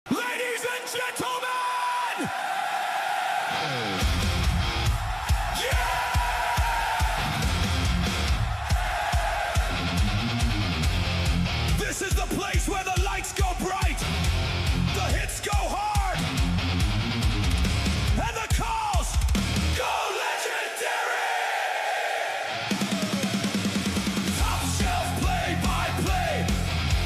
Ladies and gentlemen! Yeah! This is the place where the lights go bright, the hits go hard, and the calls go legendary! Top shelf play-by-play,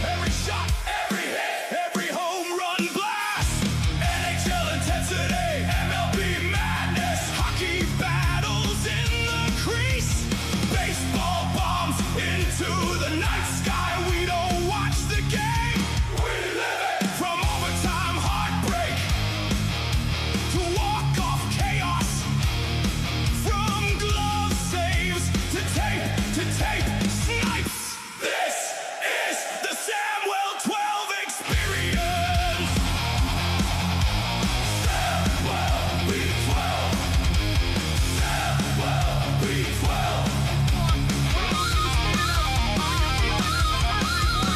every shot, every hit, every home run blast, NHL intensity, MLB madness, hockey battles in the crease, baseball bombs into the night sky. We don't watch the game, we live it. From overtime heartbreak to walk-off chaos, from glove saves to tape snipes. This is the Samwell 12 experience. Samwell B12. Samwell B12.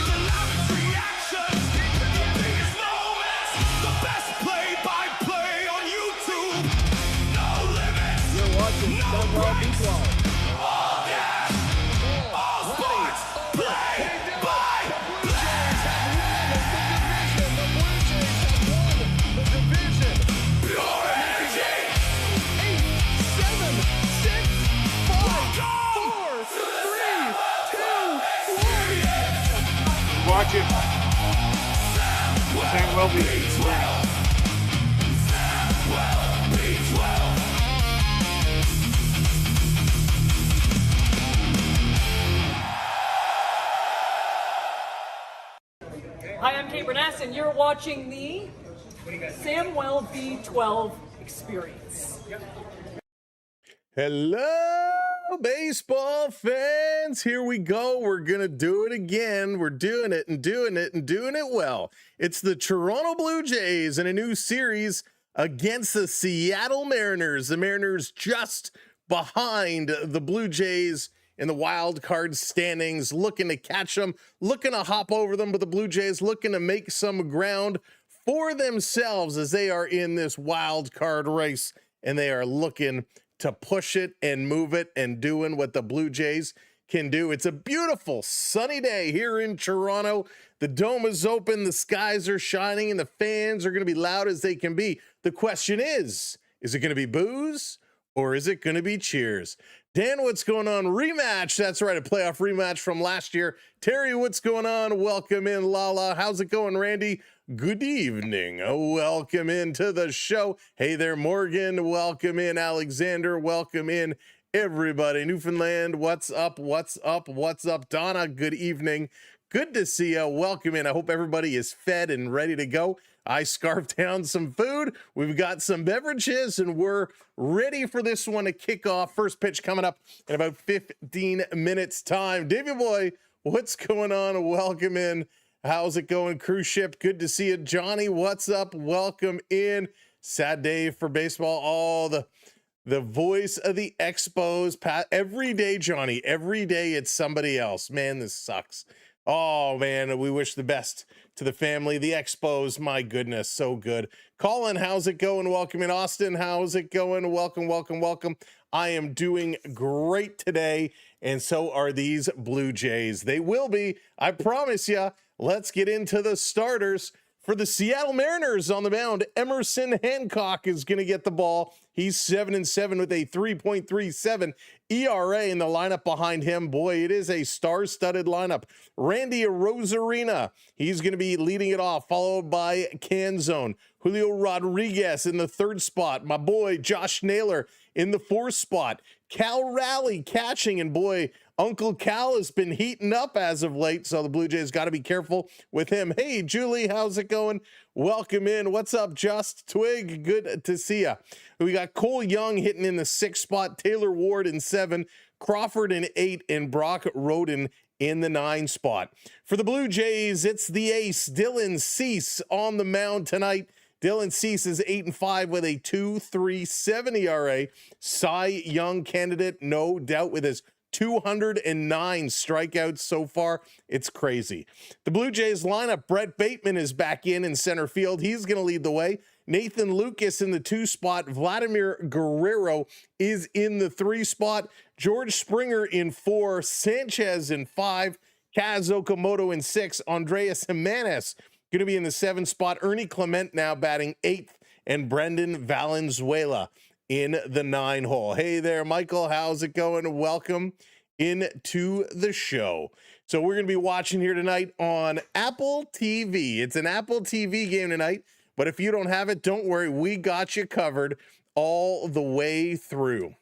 The loudest reactions, the biggest moments, the best play-by-play on YouTube. No limits. You're watching No Samwell breaks. B12. All gas. All sports. Play-by-play. Pure energy. 8, 7, 6, 5, Welcome 4, to the 3, Samwell 2, 1. experience. Watching Samwell B12. Samwell B12. Hi, I'm Kate Bernass, and you're watching the Samwell B12 Experience. Hello, baseball fans. Here we go. We're going to do it again. We're doing it and doing it and doing it well. It's the Toronto Blue Jays in a new series against the Seattle Mariners. The Mariners just behind the Blue Jays in the wild card standings, looking to catch them, looking to hop over them, but the Blue Jays looking to make some ground for themselves as they are in this wild card race, and they are looking to push it and move it and doing what the Blue Jays can do. It's a beautiful sunny day here in Toronto. The dome is open, the skies are shining, and the fans are going to be loud as they can be. The question is it going to be boos or is it going to be cheers? Dan, what's going on? Rematch. That's right, a playoff rematch from last year. Terry, what's going on? Welcome in, Lala. How's it going, Randy? Good evening. Welcome into the show. Hey there, Morgan. Welcome in, Alexander. Welcome in, everybody. Newfoundland, what's up? What's up? What's up? Donna, good evening. Good to see you. Welcome in. I hope everybody is fed and ready to go. I scarfed down some food. We've got some beverages, and we're ready for this one to kick off. First pitch coming up in about 15 minutes time. Davey boy, what's going on? Welcome in. How's it going, cruise ship? Good to see you. Johnny, what's up? Welcome in. Sad day for baseball. All the voice of the Expos. Every day, Johnny, every day it's somebody else. Man, this sucks. Oh, man, we wish the best to the family. The Expos, my goodness, so good. Colin, how's it going? Welcome in. Austin, how's it going? Welcome, welcome, welcome. I am doing great today, and so are these Blue Jays. They will be, I promise you. Let's get into the starters. For the Seattle Mariners on the mound, Emerson Hancock is going to get the ball. He's 7-7 with a 3.37 ERA in the lineup behind him. Boy, it is a star-studded lineup. Randy Arozarena, he's going to be leading it off, followed by Canzone. Julio Rodriguez in the third spot. My boy Josh Naylor in the fourth spot. Cal Raleigh catching, and boy, Uncle Cal has been heating up as of late, so the Blue Jays got to be careful with him. Hey, Julie, how's it going? Welcome in. What's up, Just Twig? Good to see ya. We got Cole Young hitting in the sixth spot, Taylor Ward in 7, Crawford in 8, and Brock Roden in the 9 spot. For the Blue Jays, it's the ace, Dylan Cease, on the mound tonight. Dylan Cease is 8-5 with a 2.37 ERA. Cy Young candidate, no doubt, with his 209 strikeouts so far. It's crazy. The Blue Jays lineup, Brett Bateman is back in center field. He's going to lead the way. Nathan Lucas in the 2 spot. Vladimir Guerrero is in the 3 spot. George Springer in 4. Sanchez in 5. Kaz Okamoto in 6. Andreas Jimenez going to be in the 7 spot. Ernie Clement now batting 8th. And Brendan Valenzuela in the 9 hole. Hey there, Michael. How's it going? Welcome into the show. So we're going to be watching here tonight on Apple TV. It's an Apple TV game tonight, but if you don't have it, don't worry. We got you covered all the way through.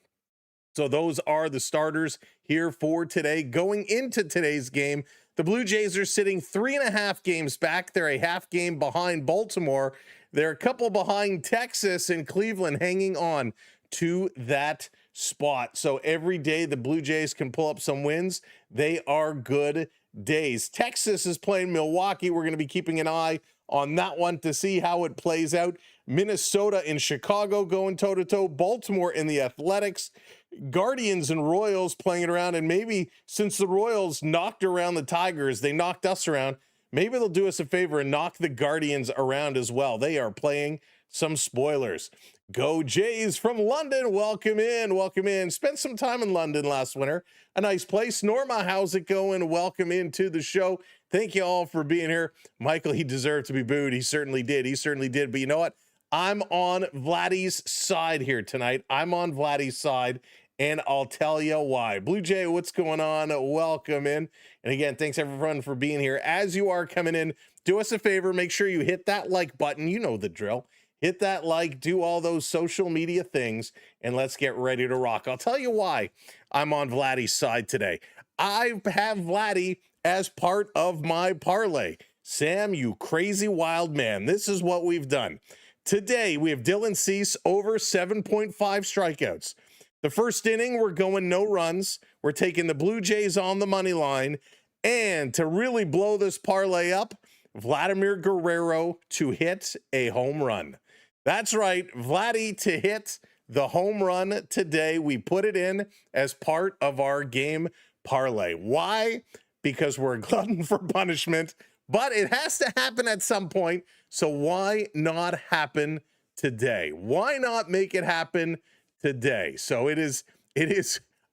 So those are the starters here for today. Going into today's game, the Blue Jays are sitting 3.5 games back. They're a half game behind Baltimore. They're a couple behind Texas and Cleveland, hanging on to that spot. So every day the Blue Jays can pull up some wins. They are good days. Texas is playing Milwaukee. We're going to be keeping an eye on that one to see how it plays out. Minnesota and Chicago going toe-to-toe. Baltimore and the Athletics. Guardians and Royals playing it around. And maybe since the Royals knocked around the Tigers, they knocked us around. Maybe they'll do us a favor and knock the Guardians around as well. They are playing some spoilers. Go Jays from London. Welcome in. Welcome in. Spent some time in London last winter. A nice place. Norma, how's it going? Welcome into the show. Thank you all for being here. Michael, he deserved to be booed. He certainly did. He certainly did. But you know what? I'm on Vladdy's side here tonight. I'm on Vladdy's side, and I'll tell you why. Blue Jay, what's going on? Welcome in. And again, thanks everyone for being here. As you are coming in, do us a favor. Make sure you hit that like button. You know the drill. Hit that like, do all those social media things, and let's get ready to rock. I'll tell you why I'm on Vladdy's side today. I have Vladdy as part of my parlay. Sam, you crazy wild man. This is what we've done. Today, we have Dylan Cease over 7.5 strikeouts. The first inning, we're going no runs. We're taking the Blue Jays on the money line. And to really blow this parlay up, Vladimir Guerrero to hit a home run. That's right, Vladdy to hit the home run today. We put it in as part of our game parlay. Why? Because we're a glutton for punishment, but it has to happen at some point. So why not happen today? Why not make it happen today? So it is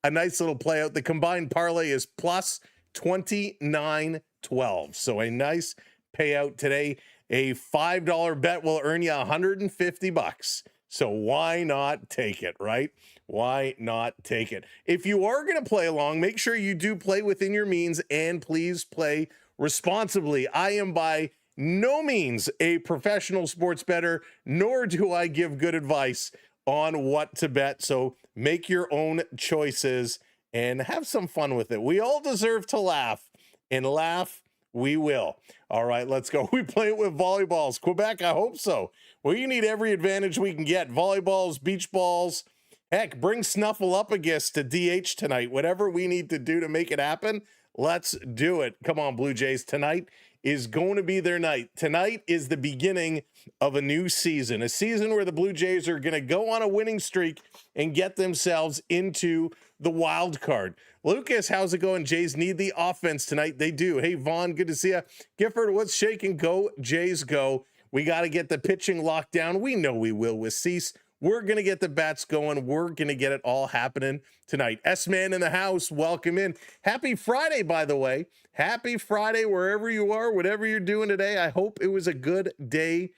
a nice little play out. The combined parlay is plus 29.12. So a nice payout today. A $5 bet will earn you $150. So why not take it, right? Why not take it? If you are going to play along, make sure you do play within your means, and please play responsibly. I am by no means a professional sports bettor, nor do I give good advice on what to bet. So make your own choices and have some fun with it. We all deserve to laugh, and laugh we will. All right, let's go. We play it with volleyballs. Quebec, I hope so. Well, you need every advantage we can get. Volleyballs, beach balls. Heck, bring Snuffle up against to DH tonight. Whatever we need to do to make it happen, let's do it. Come on, Blue Jays. Tonight is going to be their night. Tonight is the beginning of a new season, a season where the Blue Jays are going to go on a winning streak and get themselves into the wild card. Lucas, how's it going? Jays need the offense tonight. They do. Hey, Vaughn, good to see you. Gifford, what's shaking? Go, Jays, go. We got to get the pitching locked down. We know we will with Cease. We're going to get the bats going. We're going to get it all happening tonight. S-Man in the house, welcome in. Happy Friday, by the way. Happy Friday, wherever you are, whatever you're doing today. I hope it was a good day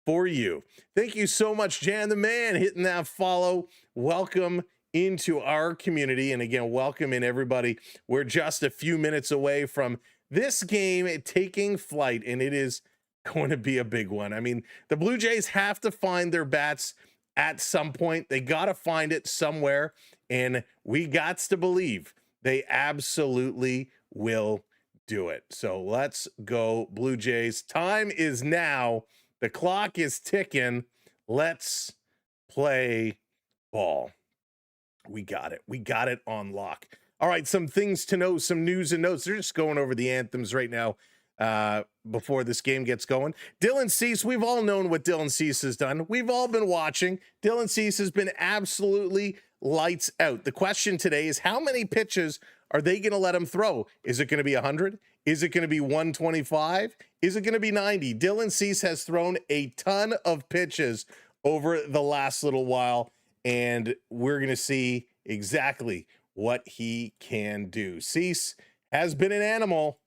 for you. Thank you so much, Jan the Man, hitting that follow. Welcome into our community. And again, welcome in everybody. We're just a few minutes away from this game taking flight, and it is going to be a big one. I mean, the Blue Jays have to find their bats at some point. They got to find it somewhere, and we got to believe they absolutely will do it. So let's go, Blue Jays. Time is now. The clock is ticking. Let's play ball. We got it. We got it on lock. All right, some things to know, some news and notes. They're just going over the anthems right now before this game gets going. Dylan Cease, we've all known what Dylan Cease has done. We've all been watching. Dylan Cease has been absolutely lights out. The question today is how many pitches are they going to let him throw? Is it going to be 100? Is it going to be 125? Is it going to be 90? Dylan Cease has thrown a ton of pitches over the last little while, and we're going to see exactly what he can do. Cease has been an animal.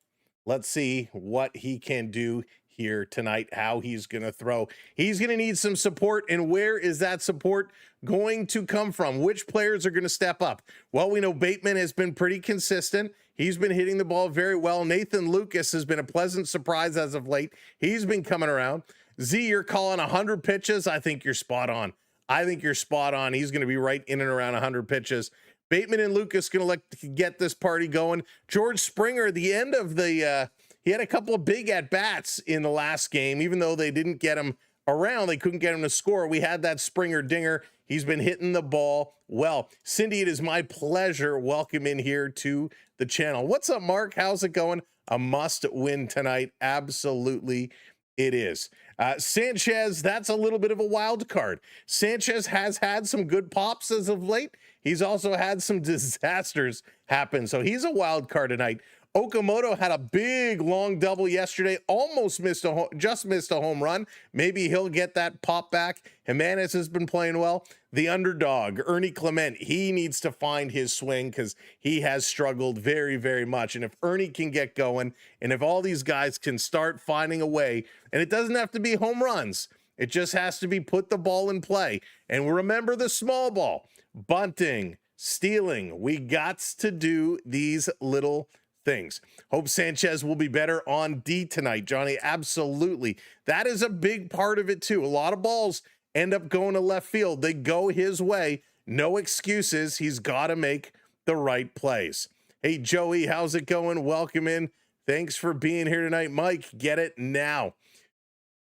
Let's see what he can do here tonight, how he's going to throw. He's going to need some support, and where is that support going to come from? Which players are going to step up? Well, we know Bateman has been pretty consistent. He's been hitting the ball very well. Nathan Lucas has been a pleasant surprise as of late. He's been coming around. Z, you're calling 100 pitches. I think you're spot on. He's going to be right in and around 100 pitches. Bateman and Lucas going to get this party going. George Springer, the end of the he had a couple of big at-bats in the last game, even though they didn't get him around. They couldn't get him to score. We had that Springer dinger. He's been hitting the ball well. Cindy, it is my pleasure. Welcome in here to the channel. What's up, Mark? How's it going? A must win tonight. Absolutely it is. Sanchez, that's a little bit of a wild card. Sanchez has had some good pops as of late. He's also had some disasters happen. So he's a wild card tonight. Okamoto had a big long double yesterday, almost missed just missed a home run. Maybe he'll get that pop back. Jimenez has been playing well. The underdog, Ernie Clement, he needs to find his swing because he has struggled very, very much. And if Ernie can get going, and if all these guys can start finding a way, and it doesn't have to be home runs, it just has to be put the ball in play. And remember the small ball, bunting, stealing. We got to do these little things. Hope Sanchez will be better on D tonight, Johnny. Absolutely. That is a big part of it too. A lot of balls end up going to left field. They go his way. No excuses. He's got to make the right plays. Hey, Joey, how's it going? Welcome in. Thanks for being here tonight. Mike, get it now.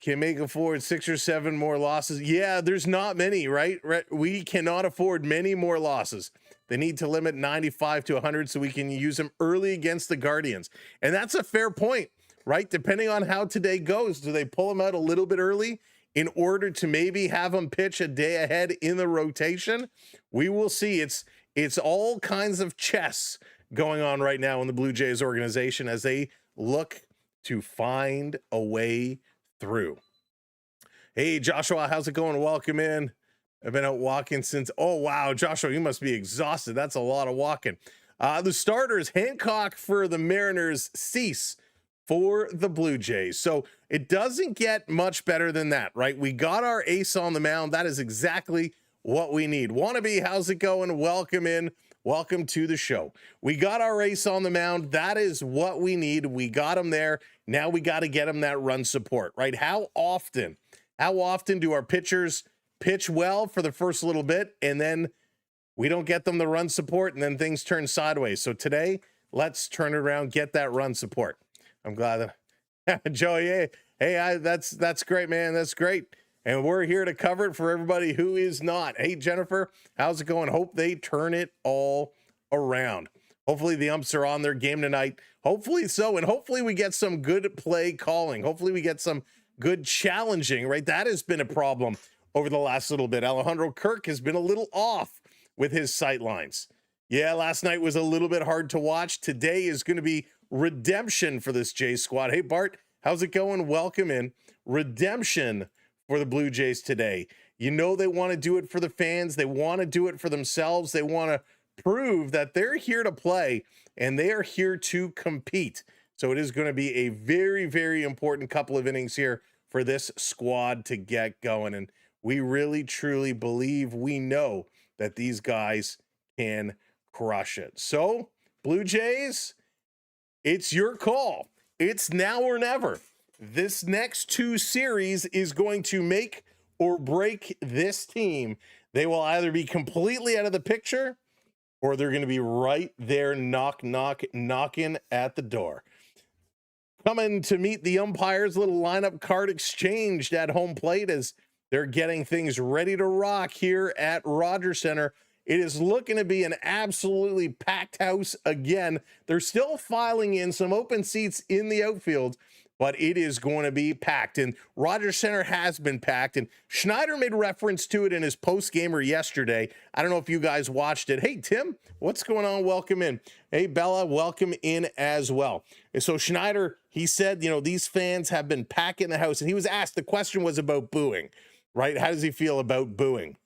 Can make afford 6 or 7 more losses. Yeah, there's not many, right? We cannot afford many more losses. They need to limit 95 to 100 so we can use them early against the Guardians. And that's a fair point, right? Depending on how today goes, do they pull them out a little bit early in order to maybe have them pitch a day ahead in the rotation? We will see. It's all kinds of chess going on right now in the Blue Jays organization as they look to find a way through. Hey, Joshua, how's it going? Welcome in. I've been out walking since, oh, wow, Joshua, you must be exhausted. That's a lot of walking. The starters, Hancock for the Mariners, Cease for the Blue Jays. So it doesn't get much better than that, right? We got our ace on the mound. That is exactly what we need. Wannabe, how's it going? Welcome in. Welcome to the show. We got our ace on the mound. That is what we need. We got him there. Now we got to get him that run support, right? How often do our pitchers pitch well for the first little bit and then we don't get them the run support and then things turn sideways? So today, let's turn it around, get that run support. I'm glad that Joey, hey, that's great, man. That's great. And we're here to cover it for everybody who is not. Hey, Jennifer, how's it going? Hope they turn it all around. Hopefully the umps are on their game tonight. Hopefully so. And hopefully we get some good play calling. Hopefully we get some good challenging, right? That has been a problem over the last little bit. Alejandro Kirk has been a little off with his sight lines. Yeah, last night was a little bit hard to watch. Today is going to be redemption for this Jays squad. Hey, Bart, how's it going? Welcome in. Redemption for the Blue Jays today. You know they want to do it for the fans. They want to do it for themselves. They want to prove that they're here to play and they are here to compete. So it is going to be a very, very important couple of innings here for this squad to get going. And we really, truly believe, we know that these guys can crush it. So, Blue Jays, it's your call. It's now or never. This next 2 series is going to make or break this team. They will either be completely out of the picture or they're going to be right there knocking at the door. Coming to meet the umpires, little lineup card exchanged at home plate as they're getting things ready to rock here at Rogers Center. It is looking to be an absolutely packed house again. They're still filing in some open seats in the outfield, but it is going to be packed. And Rogers Center has been packed. And Schneider made reference to it in his post-gamer yesterday. I don't know if you guys watched it. Hey, Tim, what's going on? Welcome in. Hey, Bella, welcome in as well. And so Schneider, he said, these fans have been packing the house. And he was asked, the question was about booing, right? How does he feel about booing?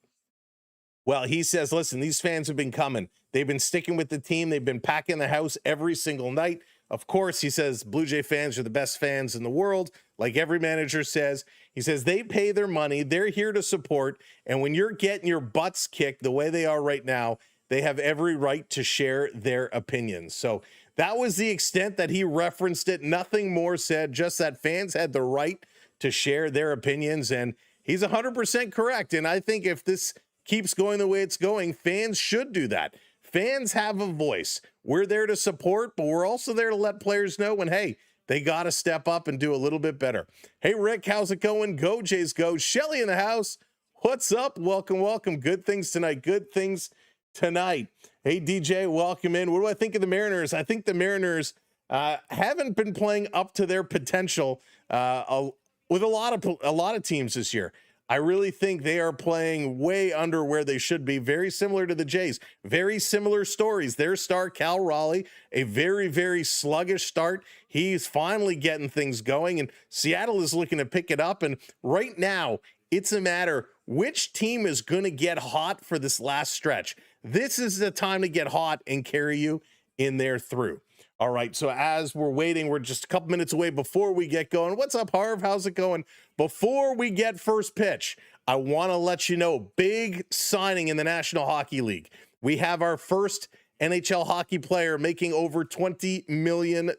Well, he says, listen, these fans have been coming. They've been sticking with the team. They've been packing the house every single night. Of course, he says Blue Jay fans are the best fans in the world, like every manager says. He says they pay their money. They're here to support. And when you're getting your butts kicked the way they are right now, they have every right to share their opinions. So that was the extent that he referenced it. Nothing more said, just that fans had the right to share their opinions. And he's 100% correct. And I think if this keeps going the way it's going, fans should do that. Fans have a voice. We're there to support, but we're also there to let players know when, hey, they got to step up and do a little bit better. Hey, Rick, how's it going? Go, Jays, go. Shelly in the house. What's up? Welcome, welcome. Good things tonight. Good things tonight. Hey, DJ, welcome in. What do I think of the Mariners? I think the Mariners haven't been playing up to their potential with a lot of teams this year. I really think they are playing way under where they should be. Very similar to the Jays. Very similar stories. Their star, Cal Raleigh, a very, very sluggish start. He's finally getting things going, and Seattle is looking to pick it up. And right now, it's a matter which team is going to get hot for this last stretch. This is the time to get hot and carry you in there through. All right, so as we're waiting, we're just a couple minutes away before we get going. What's up, Harv? How's it going? Before we get first pitch, I want to let you know, big signing in the National Hockey League. We have our first NHL hockey player making over $20 million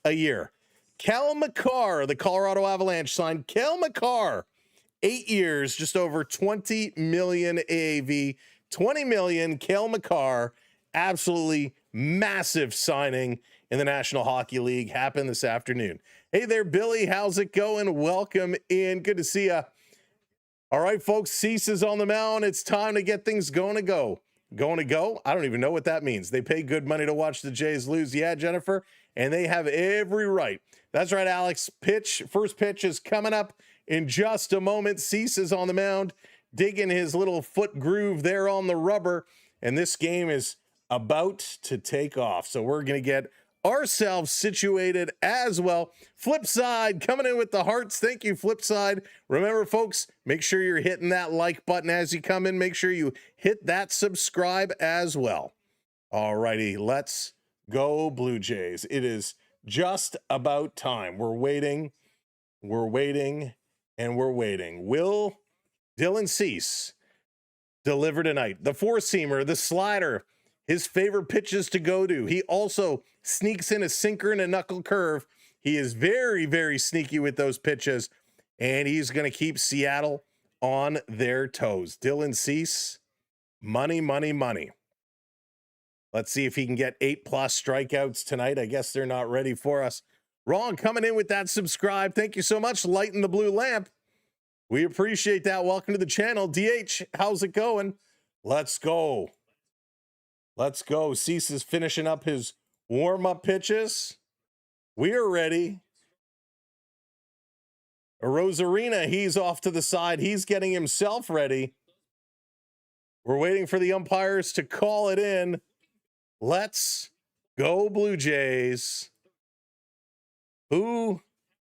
a year. Cal McCarr, the Colorado Avalanche signed Cal McCarr, 8 years, just over $20 million AAV, $20 million, Cal McCarr, absolutely massive signing in the National Hockey League happened this afternoon. Hey there, Billy. How's it going? Welcome in. Good to see you. All right, folks. Cease is on the mound. It's time to get things going to go. Going to go? I don't even know what that means. They pay good money to watch the Jays lose. Yeah, Jennifer. And they have every right. That's right, Alex. First pitch is coming up in just a moment. Cease is on the mound, digging his little foot groove there on the rubber. And this game is about to take off. So we're going to get ourselves situated as well. Flipside coming in with the hearts. Thank you, Flipside. Remember, folks, make sure you're hitting that like button as you come in. Make sure you hit that subscribe as well. All righty, let's go, Blue Jays. It is just about time. We're waiting, and we're waiting. Will Dylan Cease deliver tonight? The four-seamer, the slider, his favorite pitches to go to. He also sneaks in a sinker and a knuckle curve. He is very, very sneaky with those pitches, and he's going to keep Seattle on their toes. Dylan Cease, money, money, money. Let's see if he can get 8+ strikeouts tonight. I guess they're not ready for us. Ron coming in with that subscribe. Thank you so much. Lighting the blue lamp. We appreciate that. Welcome to the channel. DH, how's it going? Let's go. Let's go. Cease is finishing up his warm-up pitches. We are ready. Rosarina, he's off to the side. He's getting himself ready. We're waiting for the umpires to call it in. Let's go, Blue Jays. Who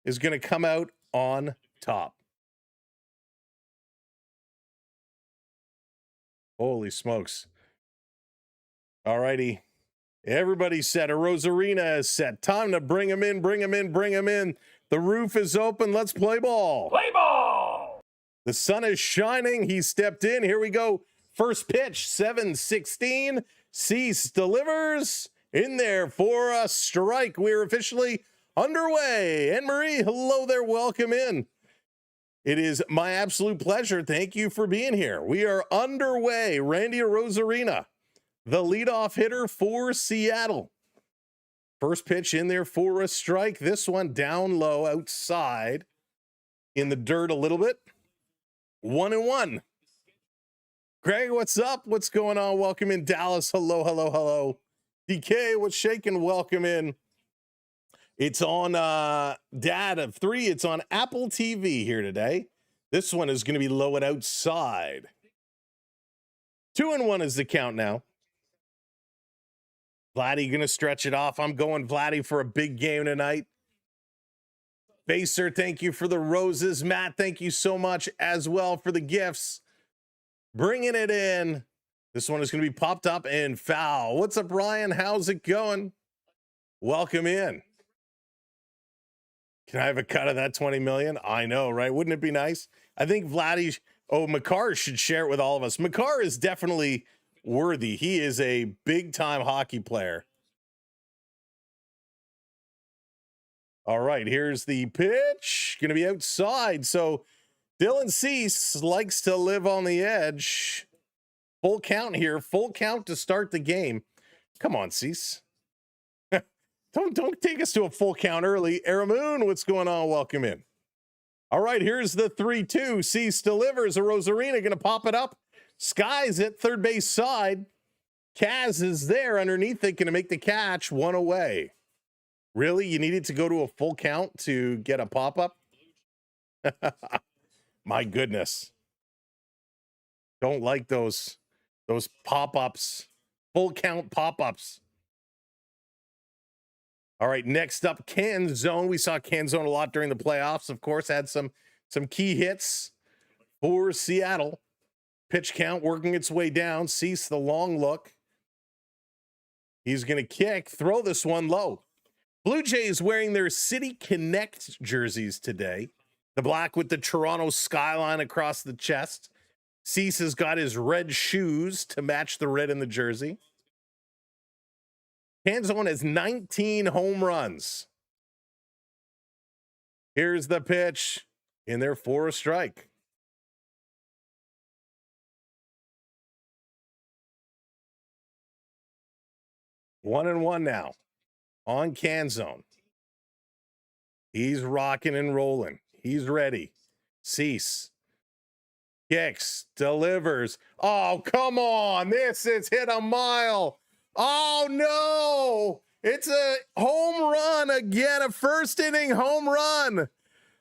is going to come out on top? Holy smokes. All righty. Everybody's set. A Rosarina is set. Time to bring him in, bring him in, bring him in. The roof is open. Let's play ball. Play ball! The sun is shining. He stepped in. Here we go. First pitch, 7-16. Cease delivers in there for a strike. We're officially underway. Anne-Marie, hello there. Welcome in. It is my absolute pleasure. Thank you for being here. We are underway. Randy Rosarina, the leadoff hitter for Seattle. First pitch in there for a strike. This one down low outside in the dirt a little bit. 1-1. Greg, what's up? What's going on? Welcome in, Dallas. Hello, hello, hello. DK, what's shaking? Welcome in. It's on Dad of 3. It's on Apple TV here today. This one is going to be low and outside. 2-1 is the count now. Vladdy going to stretch it off. I'm going Vladdy for a big game tonight. Baser, thank you for the roses. Matt, thank you so much as well for the gifts. Bringing it in. This one is going to be popped up and foul. What's up, Ryan? How's it going? Welcome in. Can I have a cut of that 20 million? I know, right? Wouldn't it be nice? I think Vladdy, Makar should share it with all of us. Makar is definitely worthy. He is a big-time hockey player. All right, here's the pitch. Going to be outside. So Dylan Cease likes to live on the edge. Full count here. Full count to start the game. Come on, Cease. Don't take us to a full count early. Aramoon, what's going on? Welcome in. All right, here's the 3-2. Cease delivers. A Rosarina going to pop it up. Sky's at third base side. Kaz is there underneath it, going to make the catch. One away. Really? You needed to go to a full count to get a pop-up? My goodness. Don't like those pop-ups. Full count pop-ups. All right, next up, Canzone. We saw Canzone a lot during the playoffs. Of course, had some key hits for Seattle. Pitch count working its way down. Cease the long look. He's going to kick. Throw this one low. Blue Jays wearing their City Connect jerseys today. The black with the Toronto skyline across the chest. Cease has got his red shoes to match the red in the jersey. Canzone has 19 home runs. Here's the pitch in there for a strike. One and one now on Canzone. He's rocking and rolling. He's ready. Cease. Kicks. Delivers. Oh, come on. This is hit a mile. Oh, no. It's a home run again. A first inning home run.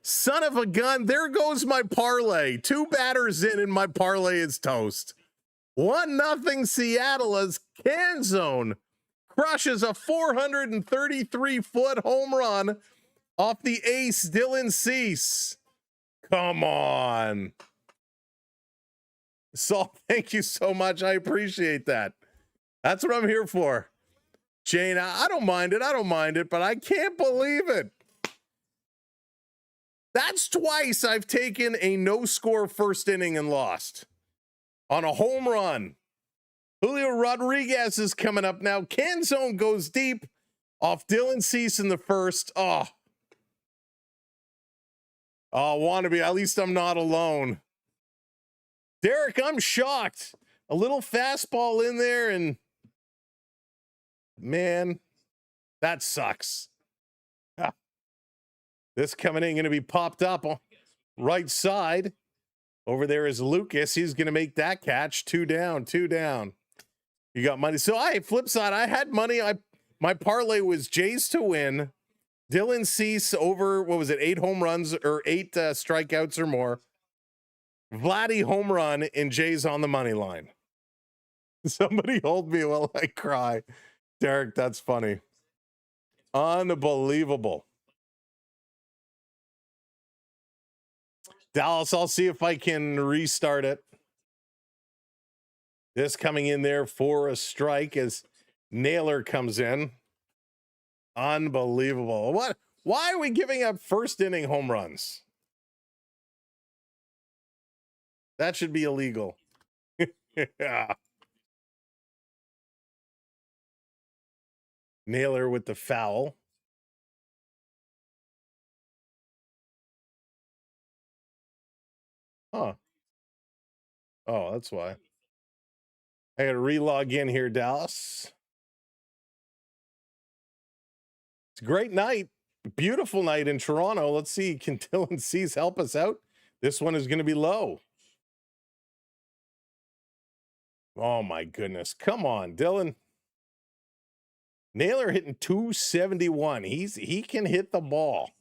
Son of a gun. There goes my parlay. 2 batters in and my parlay is toast. 1-0 Seattle as Canzone crushes a 433-foot home run off the ace, Dylan Cease. Come on. Saul, thank you so much. I appreciate that. That's what I'm here for. Jane, I don't mind it. I don't mind it, but I can't believe it. That's twice I've taken a no-score first inning and lost on a home run. Julio Rodriguez is coming up now. Canzone goes deep off Dylan Cease in the first. Oh, wannabe. At least I'm not alone. Derek, I'm shocked. A little fastball in there, and man, that sucks. This coming in going to be popped up on right side. Over there is Lucas. He's going to make that catch. 2 down, 2 down. You got money. So flip side, I had money. My parlay was Jays to win. Dylan Cease over, 8 home runs or 8 strikeouts or more. Vladdy home run and Jays on the money line. Somebody hold me while I cry. Derek, that's funny. Unbelievable. Dallas, I'll see if I can restart it. This coming in there for a strike as Naylor comes in. Unbelievable. What? Why are we giving up first inning home runs? That should be illegal. Yeah. Naylor with the foul. Huh. Oh, that's why. I got to relog in here, Dallas. It's a great night. Beautiful night in Toronto. Let's see. Can Dylan Cease help us out? This one is going to be low. Oh, my goodness. Come on, Dylan. Naylor hitting 271. He can hit the ball.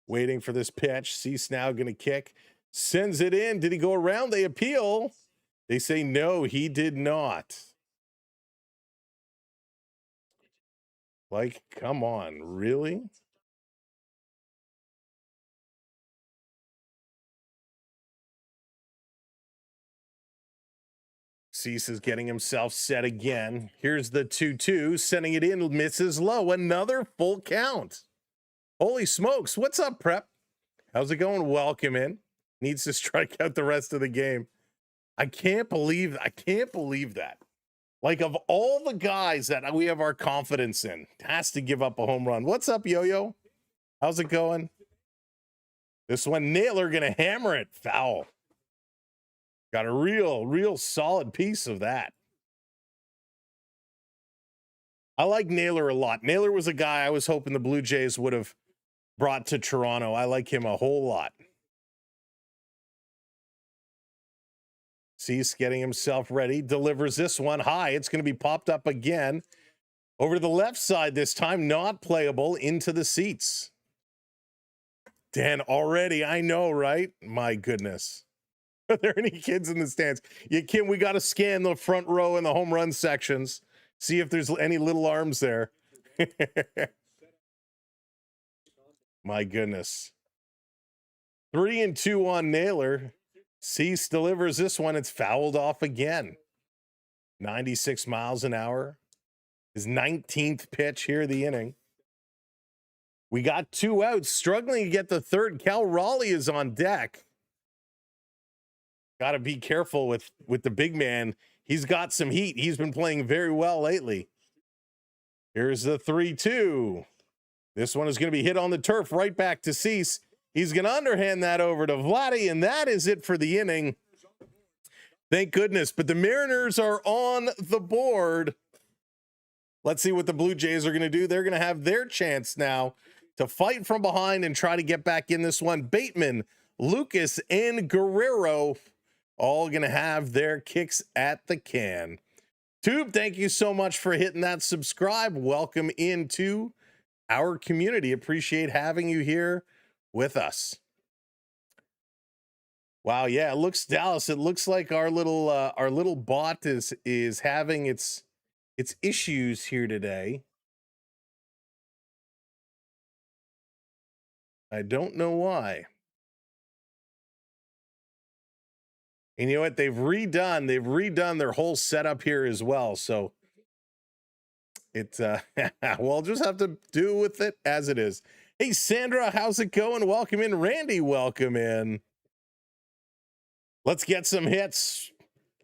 Waiting for this pitch. Cease now going to kick. Sends it in. Did he go around? They appeal. They say no, he did not. Like, come on, really? Cease is getting himself set again. Here's the 2-2, sending it in, misses low. Another full count. Holy smokes. What's up, Prep? How's it going? Welcome in. Needs to strike out the rest of the game. I can't believe that. Like, of all the guys that we have our confidence in, has to give up a home run. What's up, Yo-Yo? How's it going? This one, Naylor gonna hammer it. Foul. Got a real solid piece of that. I like Naylor a lot. Naylor was a guy I was hoping the Blue Jays would have brought to Toronto. I like him a whole lot. Cease getting himself ready. Delivers this one high. It's going to be popped up again. Over to the left side this time. Not playable. Into the seats. Dan, already. I know, right? My goodness. Are there any kids in the stands? Yeah, Kim, we got to scan the front row and the home run sections. See if there's any little arms there. My goodness. 3-2 on Naylor. Cease delivers this one. It's fouled off again. 96 miles an hour. His 19th pitch here of the inning. We got 2 outs. Struggling to get the third. Cal Raleigh is on deck. Got to be careful with the big man. He's got some heat. He's been playing very well lately. Here's the 3-2. This one is going to be hit on the turf. Right back to Cease. He's going to underhand that over to Vladdy, and that is it for the inning. Thank goodness. But the Mariners are on the board. Let's see what the Blue Jays are going to do. They're going to have their chance now to fight from behind and try to get back in this one. Bateman, Lucas, and Guerrero all going to have their kicks at the can. Tube, thank you so much for hitting that subscribe. Welcome into our community. Appreciate having you here with us. Wow, yeah, it looks, Dallas, it looks like our little bot is having its issues here today. I don't know why. And you know what? They've redone their whole setup here as well. So it's we'll just have to do with it as it is. Hey, Sandra, how's it going? Welcome in. Randy, welcome in. Let's get some hits.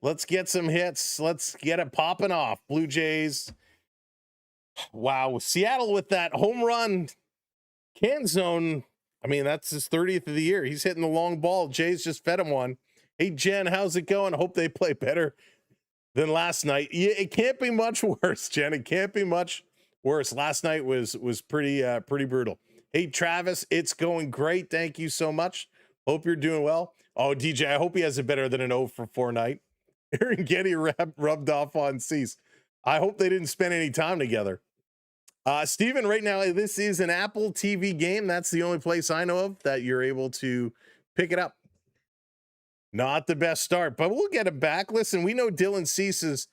Let's get it popping off. Blue Jays. Wow. Seattle with that home run. Canzone. I mean, that's his 30th of the year. He's hitting the long ball. Jays just fed him one. Hey, Jen, how's it going? Hope they play better than last night. Yeah, it can't be much worse, Jen. It can't be much worse. Last night was pretty brutal. Hey, Travis, it's going great. Thank you so much. Hope you're doing well. Oh, DJ, I hope he has it better than an 0-for-4 night. Aaron Getty rubbed off on Cease. I hope they didn't spend any time together. Steven, right now, this is an Apple TV game. That's the only place I know of that you're able to pick it up. Not the best start, but we'll get it back. Listen, we know Dylan Cease is,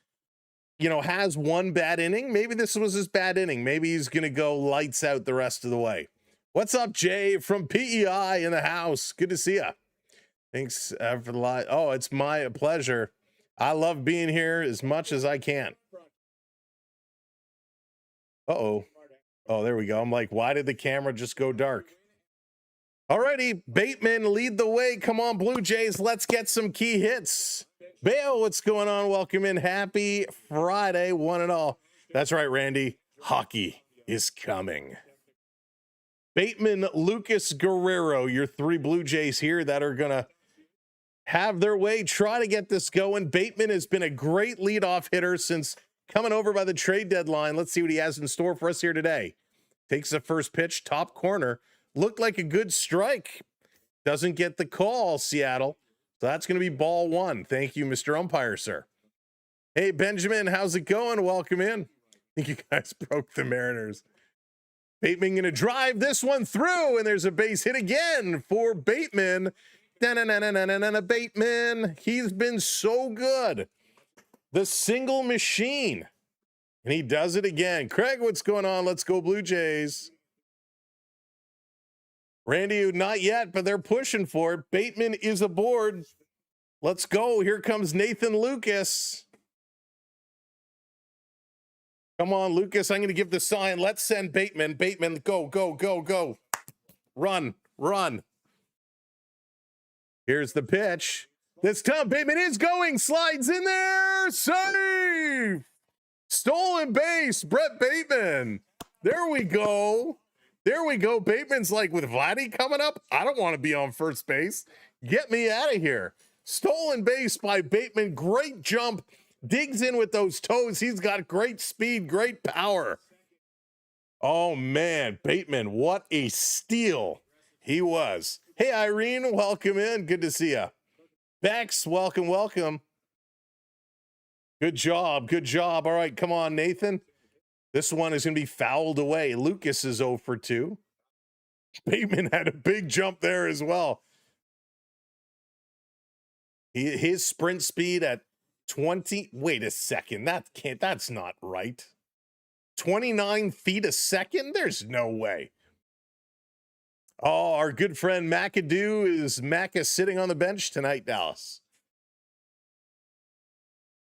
has one bad inning. Maybe this was his bad inning. Maybe he's going to go lights out the rest of the way. What's up, Jay from PEI in the house? Good to see you. Thanks for the live. Oh, it's my pleasure. I love being here as much as I can. Uh-oh. Oh, there we go. I'm like, why did the camera just go dark? Alrighty, Bateman, lead the way. Come on, Blue Jays. Let's get some key hits. Bale, what's going on? Welcome in. Happy Friday, one and all. That's right, Randy. Hockey is coming. Bateman, Lucas, Guerrero, your 3 Blue Jays here that are going to have their way, try to get this going. Bateman has been a great leadoff hitter since coming over by the trade deadline. Let's see what he has in store for us here today. Takes the first pitch, top corner. looked like a good strike. Doesn't get the call, Seattle. So that's going to be ball one. Thank you, Mr. Umpire, sir. Hey, Benjamin, how's it going? Welcome in. I think you guys broke the Mariners. Bateman going to drive this one through, and there's a base hit again for Bateman. Bateman, he's been so good. The single machine. And he does it again. Craig, what's going on? Let's go Blue Jays. Randy, not yet, but they're pushing for it. Bateman is aboard. Let's go. Here comes Nathan Lucas. Come on, Lucas. I'm going to give the sign. Let's send Bateman. Bateman, go, go, go, go. Run, run. Here's the pitch. This time, Bateman is going. Slides in there. Save. Stolen base. Brett Bateman. There we go. There we go. Bateman's like, with Vladdy coming up, I don't want to be on first base. Get me out of here. Stolen base by Bateman. Great jump. Digs in with those toes. He's got great speed, great power. Oh, man. Bateman, what a steal he was. Hey, Irene, welcome in. Good to see you. Bex, welcome, welcome. Good job, good job. All right, come on, Nathan. This one is going to be fouled away. Lucas is 0 for 2. Bateman had a big jump there as well. His sprint speed at 20. Wait a second. That's not right. 29 feet a second? There's no way. Oh, our good friend McAdoo is sitting on the bench tonight, Dallas.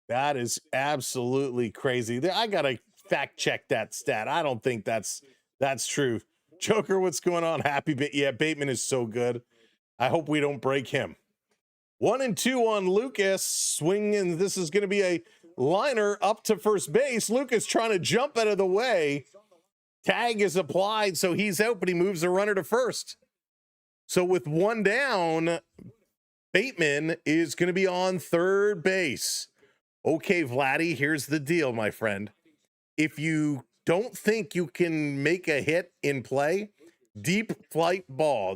That is absolutely crazy. I got to fact check that stat. I don't think that's true. Joker, what's going on? Yeah, Bateman is so good. I hope we don't break him. 1 and 2 on Lucas. Swinging. This is going to be a liner up to first base. Lucas trying to jump out of the way. Tag is applied, so he's out, but he moves the runner to first. So with one down, Bateman is going to be on third base. Okay, Vladdy, here's the deal, my friend. If you don't think you can make a hit in play, deep fly ball.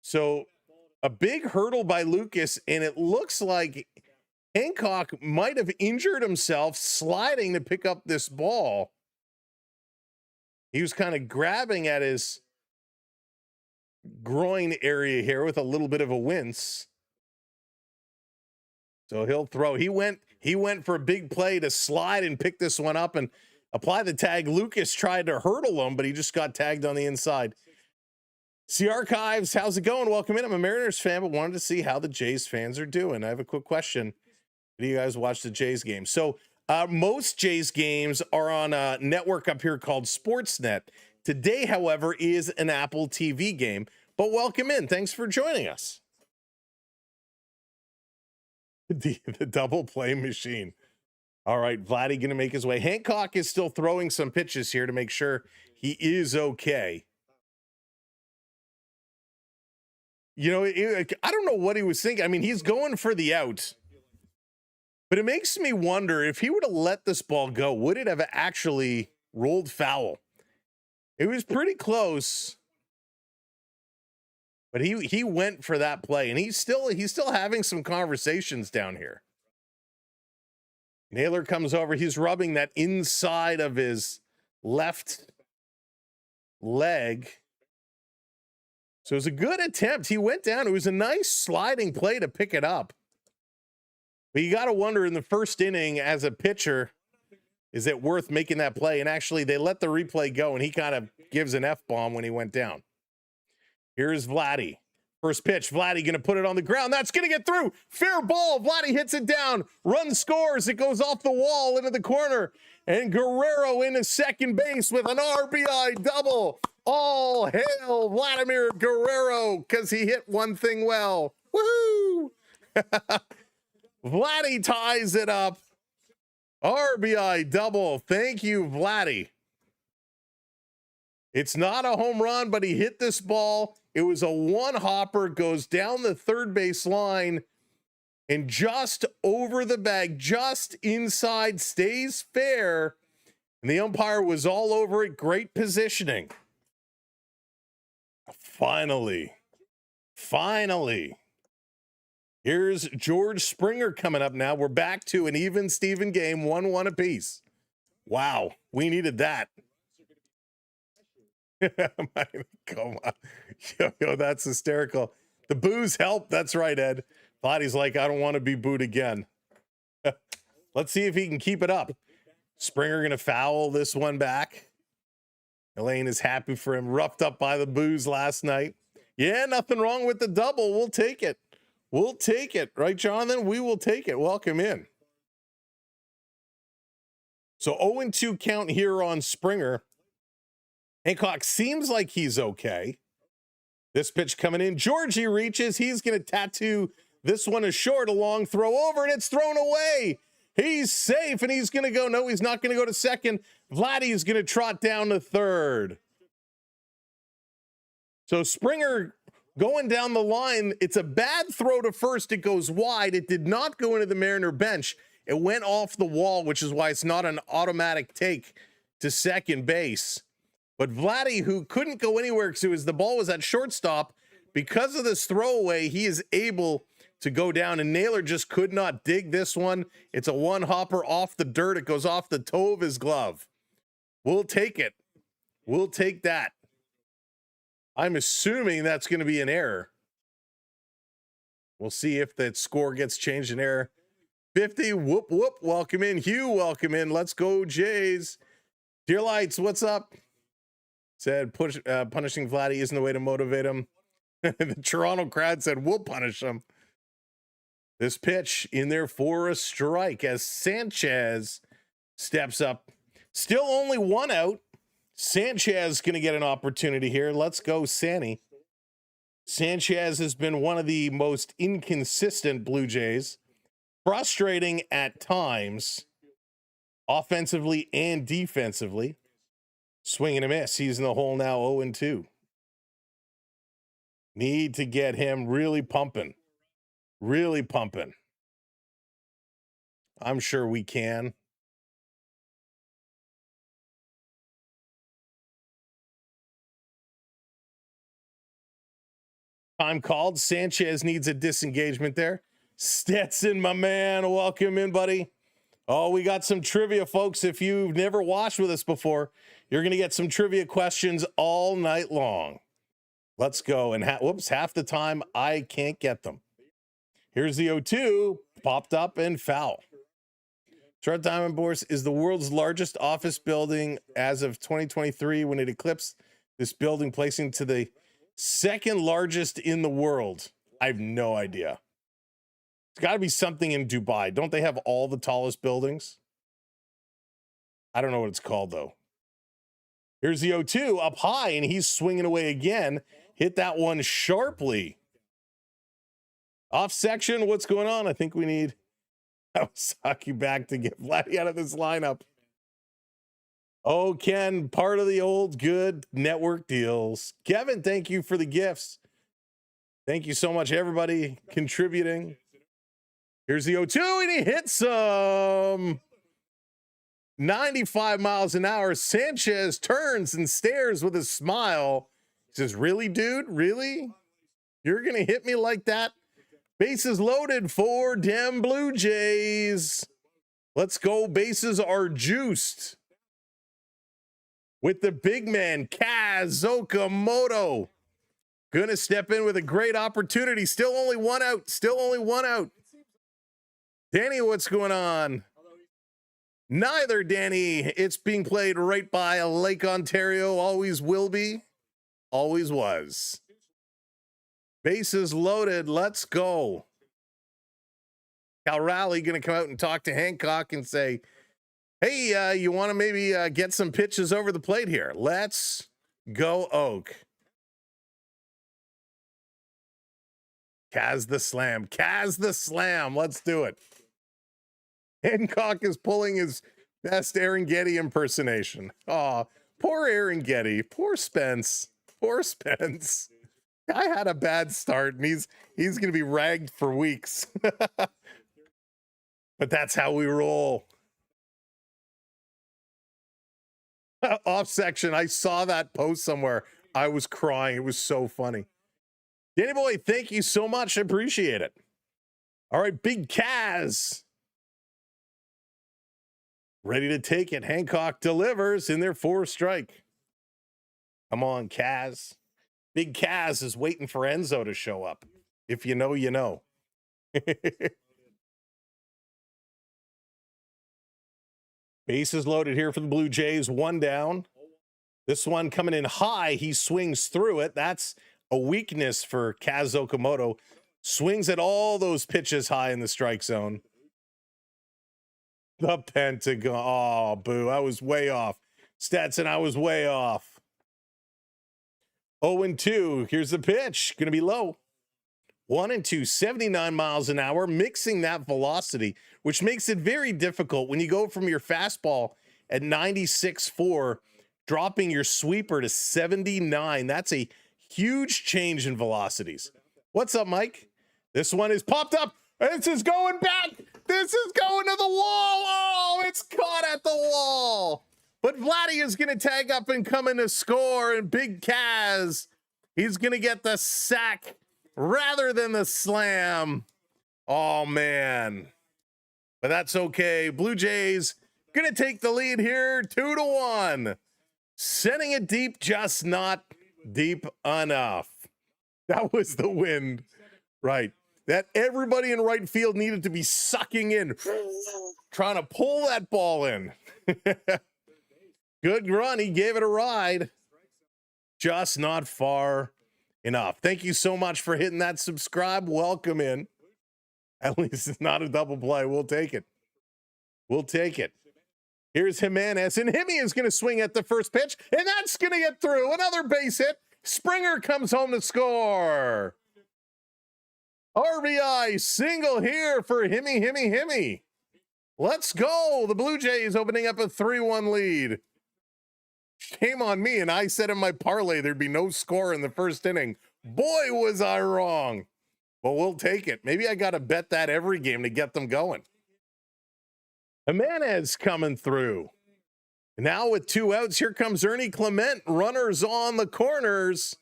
So a big hurdle by Lucas, and it looks like Hancock might have injured himself sliding to pick up this ball. He was kind of grabbing at his groin area here with a little bit of a wince. So he'll throw. He went for a big play to slide and pick this one up and apply the tag. Lucas tried to hurdle him, but he just got tagged on the inside. See Archives, how's it going? Welcome in. I'm a Mariners fan, but wanted to see how the Jays fans are doing. I have a quick question. Do you guys watch the Jays game? So most Jays games are on a network up here called Sportsnet. Today, however, is an Apple TV game. But welcome in. Thanks for joining us. The double play machine. All right, Vladdy going to make his way. Hancock is still throwing some pitches here to make sure he is okay. You know, I don't know what he was thinking. I mean, he's going for the out. But it makes me wonder, if he would have let this ball go, would it have actually rolled foul? It was pretty close. But he went for that play, and he's still having some conversations down here. Naylor comes over. He's rubbing that inside of his left leg. So it was a good attempt. He went down. It was a nice sliding play to pick it up. But you got to wonder, in the first inning as a pitcher, is it worth making that play? And actually, they let the replay go, and he kind of gives an F-bomb when he went down. Here's Vladdy. First pitch, Vladdy going to put it on the ground. That's going to get through. Fair ball. Vladdy hits it down. Run scores. It goes off the wall into the corner. And Guerrero into second base with an RBI double. All hail Vladimir Guerrero, because he hit one thing well. Woo! Vladdy ties it up. RBI double. Thank you, Vladdy. It's not a home run, but he hit this ball. It was a one-hopper, goes down the third base line, and just over the bag, just inside, stays fair. And the umpire was all over it. Great positioning. Finally. Here's George Springer coming up now. We're back to an even Steven game, 1-1 apiece. Wow, we needed that. Come on. Yo, that's hysterical. The boos help. That's right, Ed. Body's like, I don't want to be booed again. Let's see if he can keep it up. Springer going to foul this one back. Elaine is happy for him. Roughed up by the boos last night. Yeah, nothing wrong with the double. We'll take it. We'll take it. Right, Jonathan? We will take it. Welcome in. So 0-2 count here on Springer. Hancock seems like he's okay. This pitch coming in. Georgie reaches. He's going to tattoo this one is short. A long throw over, and it's thrown away. He's safe, and he's going to go. No, he's not going to go to second. Vladdy's going to trot down to third. So Springer going down the line. It's a bad throw to first. It goes wide. It did not go into the Mariner bench. It went off the wall, which is why it's not an automatic take to second base. But Vladdy, who couldn't go anywhere because the ball was at shortstop, because of this throwaway, he is able to go down, and Naylor just could not dig this one. It's a one-hopper off the dirt. It goes off the toe of his glove. We'll take it. We'll take that. I'm assuming that's going to be an error. We'll see if that score gets changed in error. 50, whoop, whoop. Welcome in, Hugh. Welcome in. Let's go, Jays. Dear Lights, what's up? Said punishing Vladdy isn't the way to motivate him. The Toronto crowd said, we'll punish him. This pitch in there for a strike as Sanchez steps up. Still only one out. Sanchez going to get an opportunity here. Let's go, Sanny. Sanchez has been one of the most inconsistent Blue Jays. Frustrating at times, offensively and defensively. Swing and a miss. He's in the hole now, 0-2. Need to get him really pumping. Really pumping. I'm sure we can. Time called. Sanchez needs a disengagement there. Stetson, my man. Welcome in, buddy. Oh, we got some trivia, folks. If you've never watched with us before, you're going to get some trivia questions all night long. Let's go. And whoops, half the time I can't get them. Here's the 0-2. Popped up and foul. Short Diamond Bourse is the world's largest office building as of 2023 when it eclipsed this building, placing to the second largest in the world. I have no idea. It's got to be something in Dubai. Don't they have all the tallest buildings? I don't know what it's called, though. Here's the 0-2 up high, and he's swinging away again. Hit that one sharply. Off section, what's going on? I think we need Kawasaki back to get Vladdy out of this lineup. Oh, Ken, part of the old good network deals. Kevin, thank you for the gifts. Thank you so much, everybody contributing. Here's the 0-2, and he hits 95 miles an hour. Sanchez turns and stares with a smile. He says, really, dude? Really? You're going to hit me like that? Bases loaded for dem Blue Jays. Let's go. Bases are juiced. With the big man, Kaz Okamoto. Gonna step in with a great opportunity. Still only one out. Still only one out. Danny, what's going on? Neither, Danny. It's being played right by Lake Ontario. Always will be. Always was. Bases loaded. Let's go. Cal Raleigh going to come out and talk to Hancock and say, hey, you want to maybe get some pitches over the plate here? Let's go, Oak. Kaz the slam. Kaz the slam. Let's do it. Hancock is pulling his best Aaron Getty impersonation. Oh, poor Aaron Getty. Poor Spence. Poor Spence. I had a bad start, and he's going to be ragged for weeks. But that's how we roll. Off section. I saw that post somewhere. I was crying. It was so funny. Danny boy, thank you so much. I appreciate it. All right, Big Kaz. Ready to take it. Hancock delivers in their 4th strike. Come on, Kaz. Big Kaz is waiting for Enzo to show up. If you know, you know. Bases loaded here for the Blue Jays. 1 down. This one coming in high. He swings through it. That's a weakness for Kaz Okamoto. Swings at all those pitches high in the strike zone. The Pentagon. Oh, boo. I was way off. Stetson, I was way off. 0-2. Here's the pitch. Going to be low. 1-2, 79 miles an hour, mixing that velocity, which makes it very difficult when you go from your fastball at 96.4, dropping your sweeper to 79. That's a huge change in velocities. What's up, Mike? This one is popped up. This is going back. This is going to the wall. Oh, it's caught at the wall. But Vladdy is going to tag up and come in to score, and Big Kaz, he's going to get the sack rather than the slam. Oh, man. But that's okay. Blue Jays going to take the lead here, 2-1. Sending it deep, just not deep enough. That was the wind. Right. That everybody in right field needed to be sucking in, trying to pull that ball in. Good run. He gave it a ride. Just not far enough. Thank you so much for hitting that subscribe. Welcome in. At least it's not a double play. We'll take it. We'll take it. Here's Jimenez, and Himmy is going to swing at the first pitch, and that's going to get through. Another base hit. Springer comes home to score. RBI single here for Himmy. Let's go. The Blue Jays opening up a 3-1 lead. Shame on me, and I said in my parlay there'd be no score in the first inning. Boy, was I wrong. Well, we'll take it. Maybe I got to bet that every game to get them going. Jimenez coming through. Now with 2 outs, here comes Ernie Clement. Runners on the corners.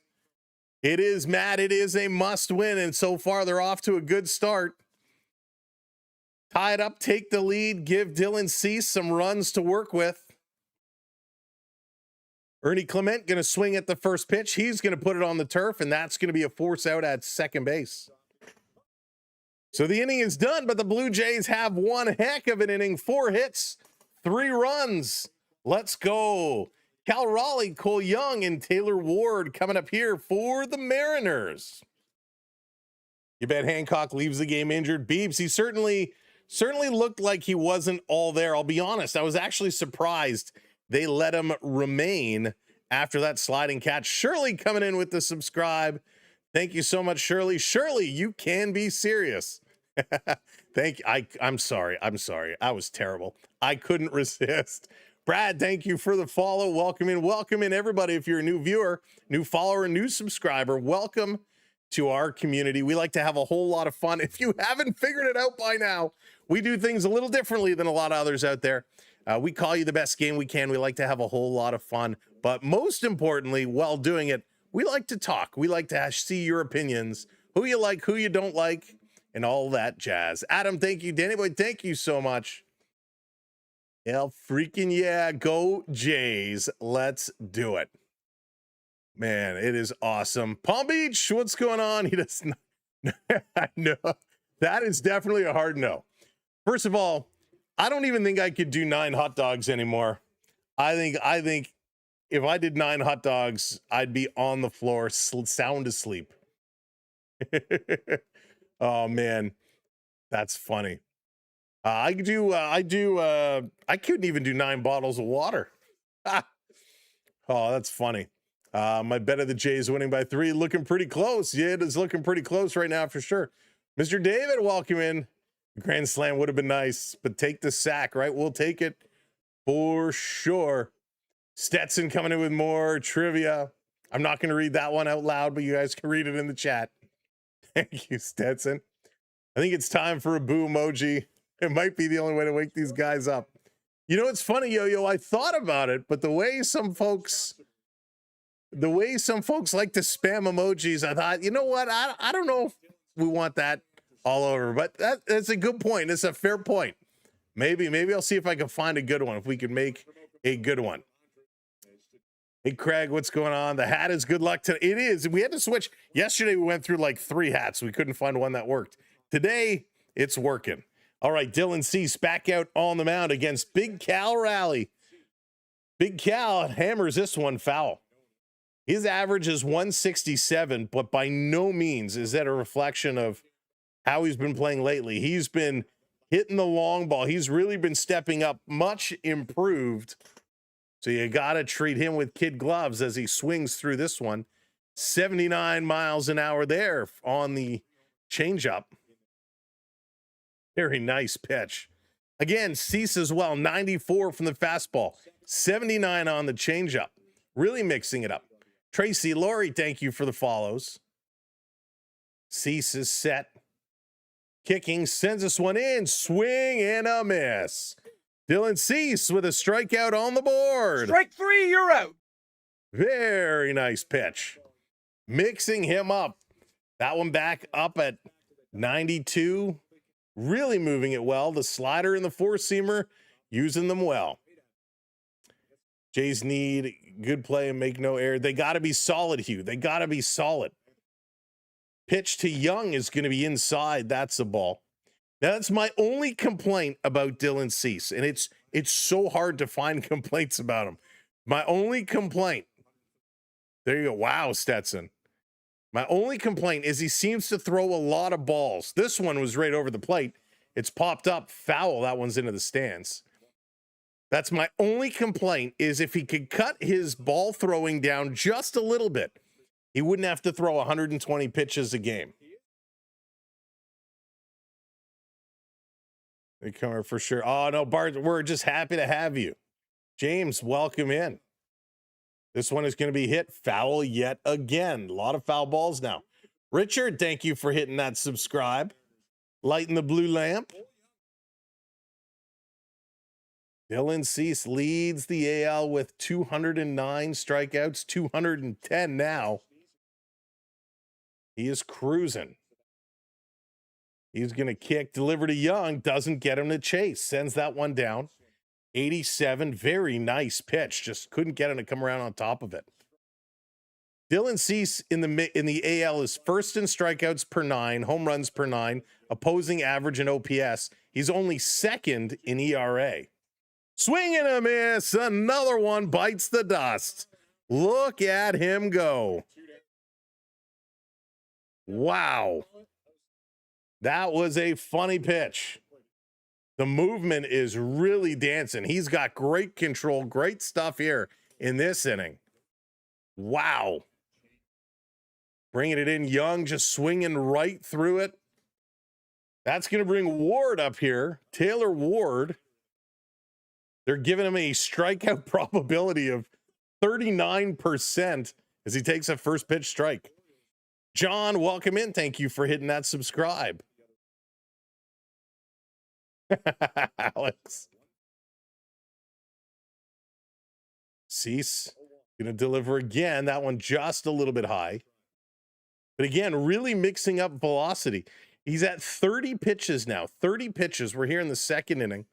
It is, Matt, it is a must win, and so far they're off to a good start. Tie it up, take the lead, give Dylan Cease some runs to work with. Ernie Clement going to swing at the first pitch. He's going to put it on the turf, and that's going to be a force out at second base. So the inning is done, but the Blue Jays have one heck of an inning. 4 hits, 3 runs. Let's go. Cal Raleigh, Cole Young, and Taylor Ward coming up here for the Mariners. You bet Hancock leaves the game injured. Beebs, he certainly looked like he wasn't all there. I'll be honest, I was actually surprised they let him remain after that sliding catch. Shirley coming in with the subscribe. Thank you so much, Shirley. Shirley, you can be serious. Thank you. I'm sorry. I was terrible. I couldn't resist. Brad, thank you for the follow. Welcome in everybody. If you're a new viewer, new follower, new subscriber, welcome to our community. We like to have a whole lot of fun. If you haven't figured it out by now, we do things a little differently than a lot of others out there. We call you the best game we can. We like to have a whole lot of fun, but most importantly, while doing it, we like to talk. We like to see your opinions, who you like, who you don't like, and all that jazz. Adam, thank you. Danny Boy, thank you so much. Hell freaking yeah, go Jays. Let's do it. Man, it is awesome. Palm Beach, what's going on? He doesn't. No, that is definitely a hard no. First of all, I don't even think I could do 9 hot dogs anymore. I think if I did 9 hot dogs, I'd be on the floor, sound asleep. Oh man, that's funny. I couldn't even do 9 bottles of water. Oh, that's funny. My bet of the Jays winning by 3, looking pretty close. Yeah, it is looking pretty close right now for sure. Mr. David, welcome in. Grand slam would have been nice, but take the sack, right? We'll take it for sure. Stetson coming in with more trivia. I'm not going to read that one out loud, but you guys can read it in the chat. Thank you, Stetson. I think it's time for a boo emoji. It might be the only way to wake these guys up. You know, it's funny, Yo-Yo, I thought about it, but the way some folks like to spam emojis, I thought, you know what? I don't know if we want that all over, but that's a good point. It's a fair point. Maybe I'll see if I can find a good one, if we can make a good one. Hey, Craig, what's going on? The hat is good luck today. It is. We had to switch. Yesterday, we went through like 3 hats. We couldn't find one that worked. Today, it's working. All right, Dylan Cease back out on the mound against Big Cal Rally. Big Cal hammers this one foul. His average is 167, but by no means is that a reflection of how he's been playing lately. He's been hitting the long ball. He's really been stepping up, much improved. So you got to treat him with kid gloves as he swings through this one. 79 miles an hour there on the changeup. Very nice pitch. Again, Cease as well, 94 from the fastball, 79 on the changeup. Really mixing it up. Tracy Laurie, thank you for the follows. Cease is set. Kicking, sends this one in, swing and a miss. Dylan Cease with a strikeout on the board. Strike 3, you're out. Very nice pitch. Mixing him up. That one back up at 92. Really moving it well. The slider and the four-seamer, using them well. Jays need good play and make no error. They got to be solid, Hugh. They got to be solid. Pitch to Young is going to be inside. That's a ball. Now, that's my only complaint about Dylan Cease, and it's so hard to find complaints about him. My only complaint, there you go. Wow, Stetson. My only complaint is he seems to throw a lot of balls. This one was right over the plate. It's popped up, foul. That one's into the stands. That's my only complaint, is if he could cut his ball throwing down just a little bit, he wouldn't have to throw 120 pitches a game. They come here for sure. Oh, no, Bart, we're just happy to have you. James, welcome in. This one is going to be hit foul yet again. A lot of foul balls now. Richard, thank you for hitting that subscribe. Lighting the blue lamp. Dylan Cease leads the AL with 209 strikeouts, 210 now. He is cruising. He's going to kick, deliver to Young, doesn't get him to chase, sends that one down. 87, very nice pitch, just couldn't get him to come around on top of it. Dylan Cease in the AL is first in strikeouts per 9, home runs per 9, opposing average and OPS. He's only second in ERA. Swing and a miss, another one bites the dust. Look at him go. Wow. That was a funny pitch. The movement is really dancing. He's got great control, great stuff here in this inning. Wow. Bringing it in, Young just swinging right through it. That's going to bring Ward up here. Taylor Ward. They're giving him a strikeout probability of 39% as he takes a first pitch strike. John, welcome in. Thank you for hitting that subscribe. Alex. Cease going to deliver again. That one just a little bit high. But again, really mixing up velocity. He's at 30 pitches now. 30 pitches. We're here in the second inning.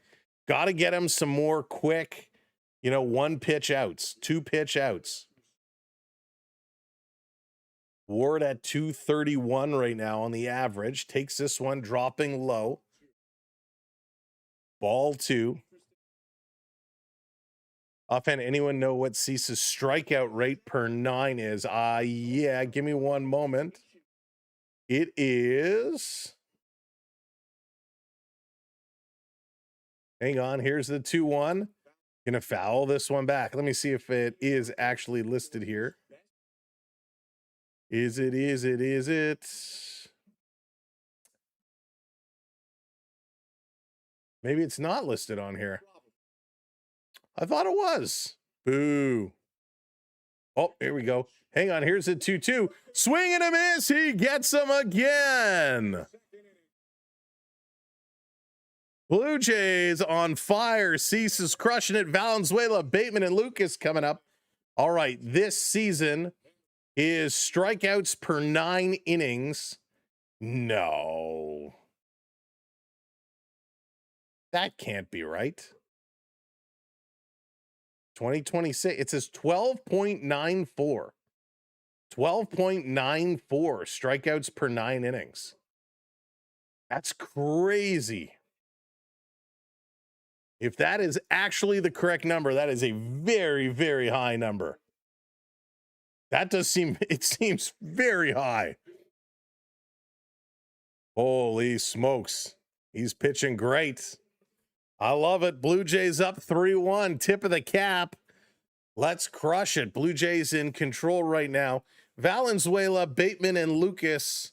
Got to get him some more quick, 1 pitch outs, 2 pitch outs. Ward at 231 right now on the average. Takes this one, dropping low. Ball 2. Offhand, anyone know what Cease's strikeout rate per 9 is? Yeah, give me one moment. It is... Hang on, here's the 2-1. Gonna foul this one back. Let me see if it is actually listed here. Is it? Maybe it's not listed on here. I thought it was. Boo. Oh, here we go. Hang on. Here's a 2-2. Swing and a miss. He gets him again. Blue Jays on fire. Cease is crushing it. Valenzuela, Bateman, and Lucas coming up. All right. This season is strikeouts per 9 innings. No. That can't be right. 2026. It says 12.94. 12.94 strikeouts per 9 innings. That's crazy. If that is actually the correct number, that is a very, very high number. That does seem, it seems very high. Holy smokes. He's pitching great. I love it. Blue Jays up 3-1. Tip of the cap. Let's crush it. Blue Jays in control right now. Valenzuela, Bateman, and Lucas.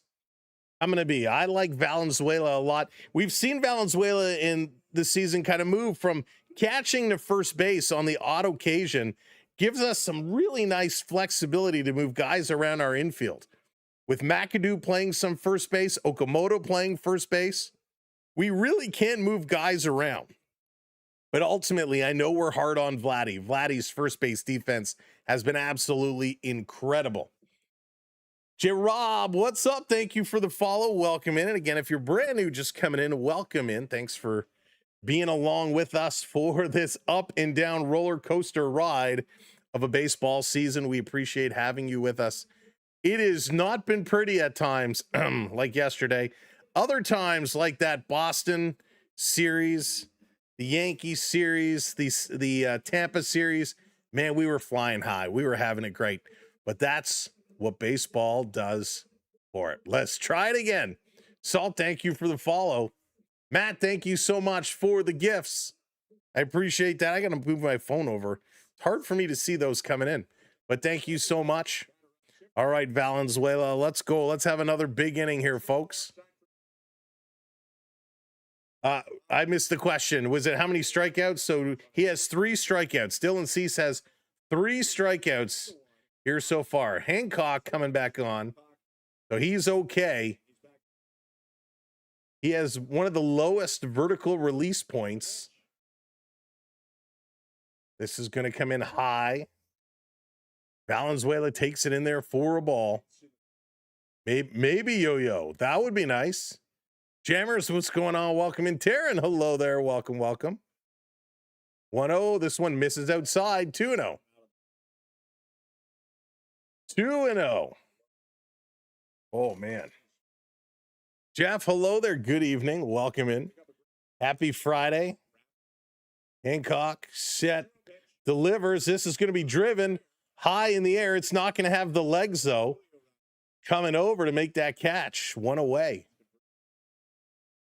I like Valenzuela a lot. We've seen Valenzuela in the season kind of move from catching to first base on the odd occasion. Gives us some really nice flexibility to move guys around our infield. With McAdoo playing some first base, Okamoto playing first base, we really can move guys around. But ultimately, I know we're hard on Vladdy. Vladdy's first base defense has been absolutely incredible. J. Rob, what's up? Thank you for the follow. Welcome in. And again, if you're brand new, just coming in, welcome in. Thanks for being along with us for this up and down roller coaster ride of a baseball season. We appreciate having you with us. It has not been pretty at times, like yesterday. Other times, like that Boston series, the Yankees series, the Tampa series, man, we were flying high. We were having it great. But that's what baseball does for it. Let's try it again. Salt, thank you for the follow. Matt, thank you so much for the gifts. I appreciate that. I got to move my phone over. It's hard for me to see those coming in, but thank you so much. All right, Valenzuela, let's go. Let's have another big inning here, folks. I missed the question. Was it how many strikeouts? So he has 3 strikeouts. Dylan Cease has 3 strikeouts here so far. Hancock coming back on. So he's okay. He has one of the lowest vertical release points. This is going to come in high. Valenzuela takes it in there for a ball. Maybe yo-yo. That would be nice. Jammers, what's going on? Welcome in. Taryn, hello there. Welcome, welcome. 1-0. This one misses outside. 2-0. 2-0. Oh, man. Jeff, hello there. Good evening. Welcome in. Happy Friday. Hancock set, delivers. This is going to be driven high in the air. It's not going to have the legs, though. Coming over to make that catch. 1 away.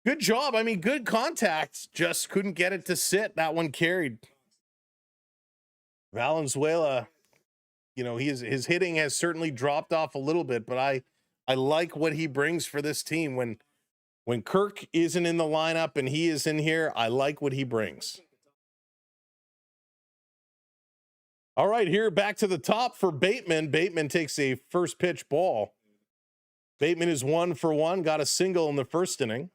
Good job. I mean, good contact. Just couldn't get it to sit. That one carried. Valenzuela, you know, his hitting has certainly dropped off a little bit, but I like what he brings for this team. When Kirk isn't in the lineup and he is in here, I like what he brings. All right, here back to the top for Bateman. Bateman takes a first pitch ball. Bateman is 1 for 1, got a single in the first inning.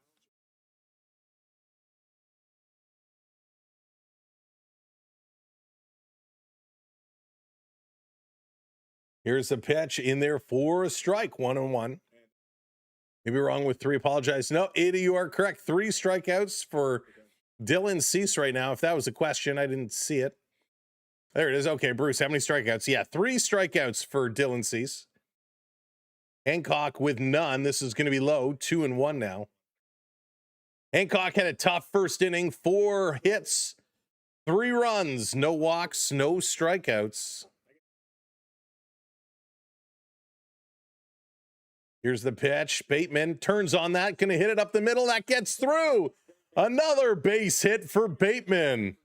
Here's a pitch in there for a strike, 1-1. Maybe wrong with 3. Apologize. No, Ada, you are correct. 3 strikeouts for Dylan Cease right now. If that was a question, I didn't see it. There it is. Okay, Bruce, how many strikeouts? Yeah, 3 strikeouts for Dylan Cease. Hancock with none. This is going to be low. 2-1 now. Hancock had a tough first inning. 4 hits, 3 runs, no walks, no strikeouts. Here's the pitch. Bateman turns on that. Going to hit it up the middle. That gets through. Another base hit for Bateman.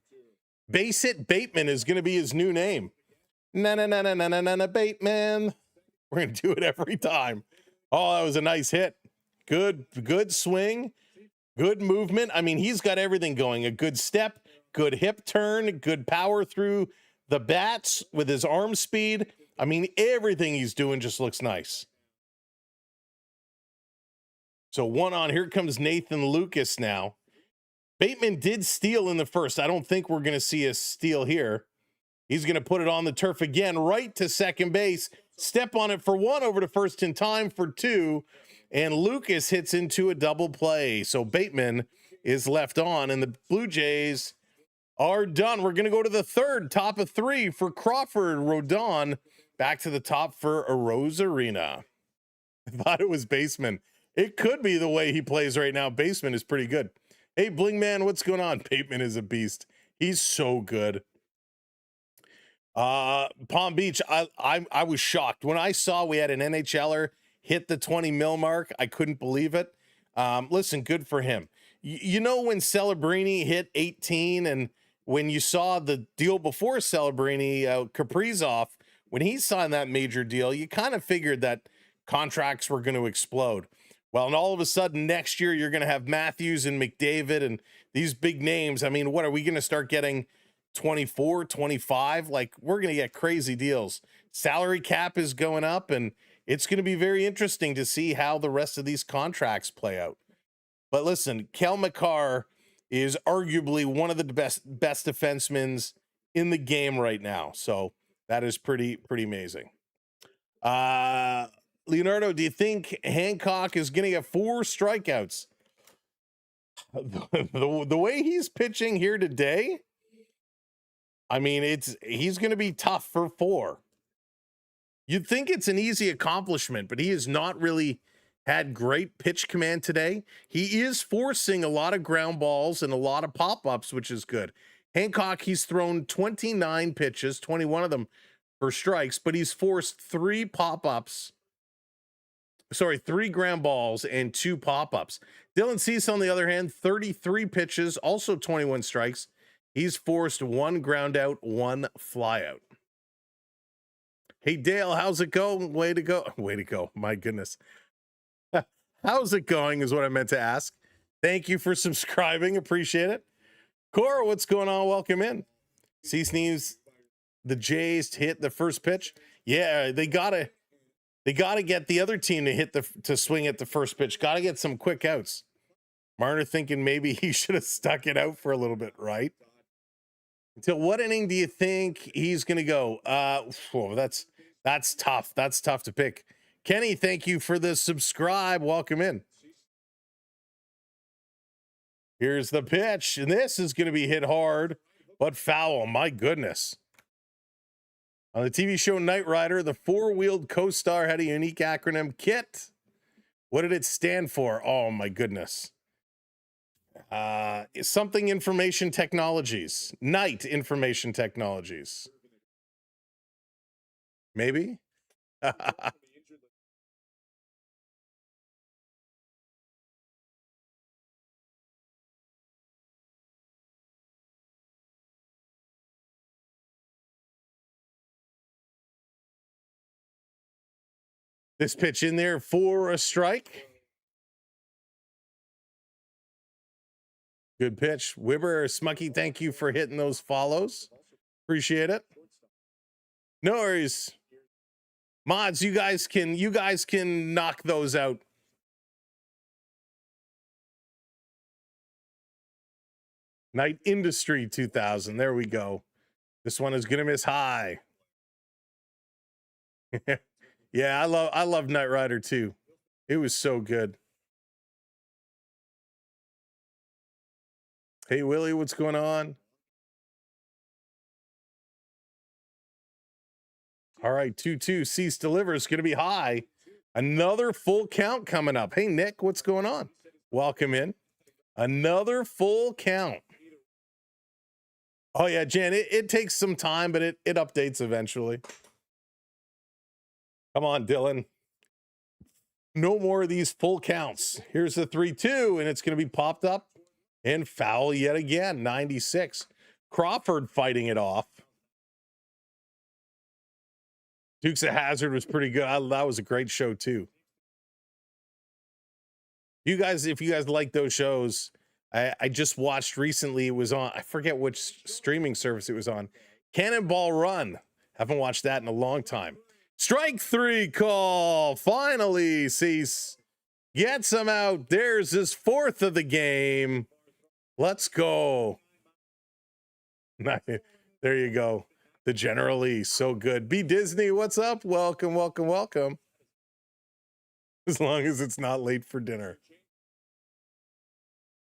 Base hit Bateman is going to be his new name. Na Bateman. We're going to do it every time. Oh, that was a nice hit. Good swing. Good movement. I mean, he's got everything going. A good step, good hip turn, good power through the bats with his arm speed. I mean, everything he's doing just looks nice. So 1 on. Here comes Nathan Lucas now. Bateman did steal in the first. I don't think we're going to see a steal here. He's going to put it on the turf again, right to second base. Step on it for 1, over to first in time for 2. And Lucas hits into a double play. So Bateman is left on, and the Blue Jays are done. We're going to go to the third, top of 3 for Crawford. Rodon back to the top for Arozarena. I thought it was Baseman. It could be the way he plays right now. Baseman is pretty good. Hey, Bling Man, what's going on? Bateman is a beast. He's so good. Palm Beach, I was shocked when I saw we had an NHLer hit the 20 mil mark. I couldn't believe it. Listen, good for him. You know, when Celebrini hit 18, and when you saw the deal before Celebrini, Kaprizov, when he signed that major deal, you kind of figured that contracts were going to explode. Well, and all of a sudden next year, you're going to have Matthews and McDavid and these big names. I mean, what are we going to start getting? 24, 25? Like, we're going to get crazy deals. Salary cap is going up, and it's going to be very interesting to see how the rest of these contracts play out. But listen, Kel McCarr is arguably one of the best defensemen in the game right now. So that is pretty amazing. Leonardo, do you think Hancock is going to get 4 strikeouts? The way he's pitching here today, I mean, he's going to be tough for 4. You'd think it's an easy accomplishment, but he has not really had great pitch command today. He is forcing a lot of ground balls and a lot of pop-ups, which is good. Hancock, he's thrown 29 pitches, 21 of them for strikes, but he's forced 3 pop-ups. Sorry, 3 ground balls and 2 pop-ups. Dylan Cease, on the other hand, 33 pitches, also 21 strikes. He's forced 1 ground out, 1 fly out. Hey, Dale, how's it going? Way to go. Way to go. My goodness. How's it going is what I meant to ask. Thank you for subscribing. Appreciate it. Cora, what's going on? Welcome in. Cease needs the Jays to hit the first pitch. Yeah, they gotta get the other team to swing at the first pitch. Gotta get some quick outs. Marner thinking maybe he should have stuck it out for a little bit, right? Until what inning do you think he's going to go? That's tough. That's tough to pick. Kenny, thank you for the subscribe. Welcome in. Here's the pitch, and this is going to be hit hard, but foul. My goodness. On the TV show Knight Rider, the 4-wheeled co-star had a unique acronym, KIT. What did it stand for? Oh, my goodness. Something information technologies. Knight information technologies. Maybe. This pitch in there for a strike. Good pitch. Wibber, Smucky, thank you for hitting those follows. Appreciate it. No worries. Mods, you guys can knock those out. Night Industry 2000. There we go. This one is gonna miss high. Yeah, I love Knight Rider too. It was so good. Hey Willie, what's going on? All right, 2-2. Cease delivers. Going to be high. Another full count coming up. Hey Nick, what's going on? Welcome in. Another full count. Oh yeah, Jan, it takes some time, but it updates eventually. Come on, Dylan. No more of these full counts. Here's the 3-2, and it's going to be popped up and foul yet again. 96. Crawford fighting it off. Dukes of Hazzard was pretty good. That was a great show too. You guys, if you guys like those shows, I just watched recently. It was on, I forget which streaming service it was on. Cannonball Run. Haven't watched that in a long time. Strike three call. Finally, Cease gets him out. There's his fourth of the game. Let's go. There you go. The General Lee, so good. B Disney, what's up? Welcome, welcome, welcome. As long as it's not late for dinner.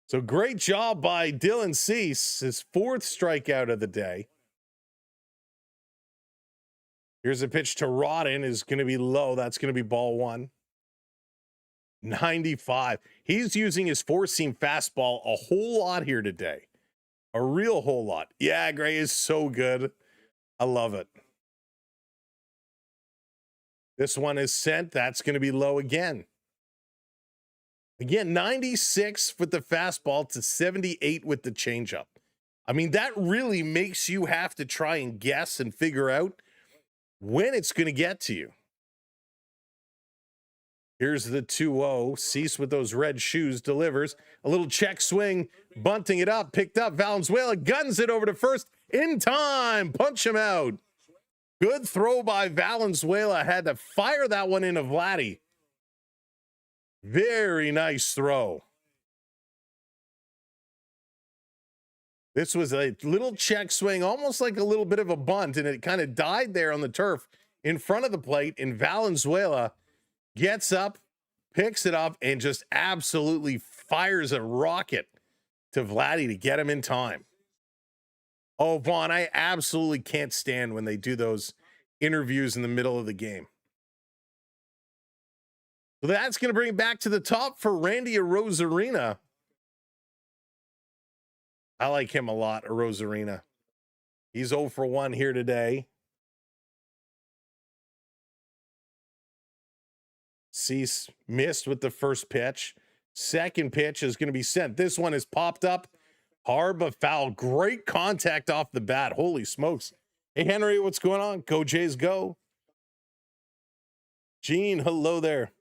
So great job by Dylan Cease, his fourth strikeout of the day. Here's a pitch to Rodden, is going to be low. That's going to be ball one. 95. He's using his four-seam fastball a whole lot here today. A real whole lot. Yeah, Gray is so good. I love it. This one is sent. That's going to be low again. Again, 96 with the fastball to 78 with the changeup. I mean, that really makes you have to try and guess and figure out when it's going to get to you. Here's the 2-0. Cease with those red shoes delivers. A little check swing, bunting it up, picked up. Valenzuela guns it over to first in time. Punch him out. Good throw by Valenzuela. Had to fire that one into Vladdy. Very nice throw. This was a little check swing, almost like a little bit of a bunt, and it kind of died there on the turf in front of the plate, and Valenzuela gets up, picks it up, and just absolutely fires a rocket to Vladdy to get him in time. Oh, Vaughn, I absolutely can't stand when they do those interviews in the middle of the game. So that's going to bring it back to the top for Randy Arozarena. I like him a lot, Arozarena. He's 0 for 1 here today. Cease missed with the first pitch. Second pitch is going to be sent. This one is popped up. Hard but foul. Great contact off the bat. Holy smokes. Hey, Henry, what's going on? Go Jays, go. Gene, hello there.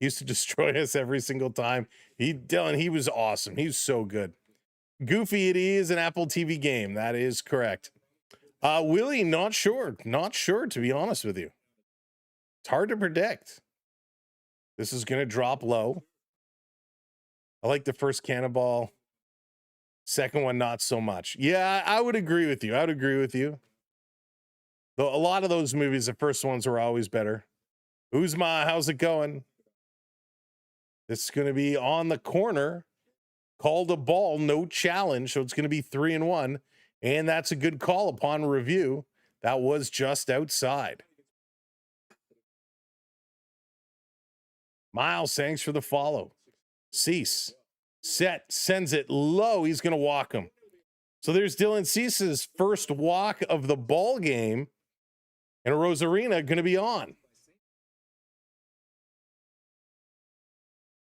He used to destroy us every single time. Dylan, he was awesome. He was so good. Goofy, it is an Apple TV game. That is correct. Willie, not sure. Not sure, to be honest with you. It's hard to predict. This is going to drop low. I like the first cannonball. Second one, not so much. Yeah, I would agree with you. I would agree with you. Though a lot of those movies, the first ones were always better. Uzma, how's it going? This is going to be on the corner. Called a ball, no challenge. So it's going to be 3-1. And that's a good call upon review. That was just outside. Miles, thanks for the follow. Cease. Set. Sends it low. He's going to walk him. So there's Dylan Cease's first walk of the ball game. And Arozarena going to be on.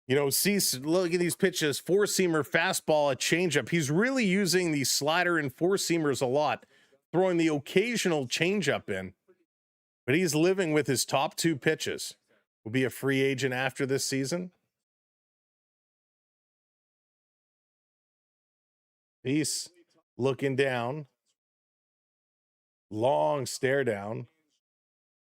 You know, Cease, look at these pitches, four-seamer, fastball, a changeup. He's really using the slider and four-seamers a lot, throwing the occasional changeup in. But he's living with his top two pitches. Will be a free agent after this season. Cease looking down. Long stare down.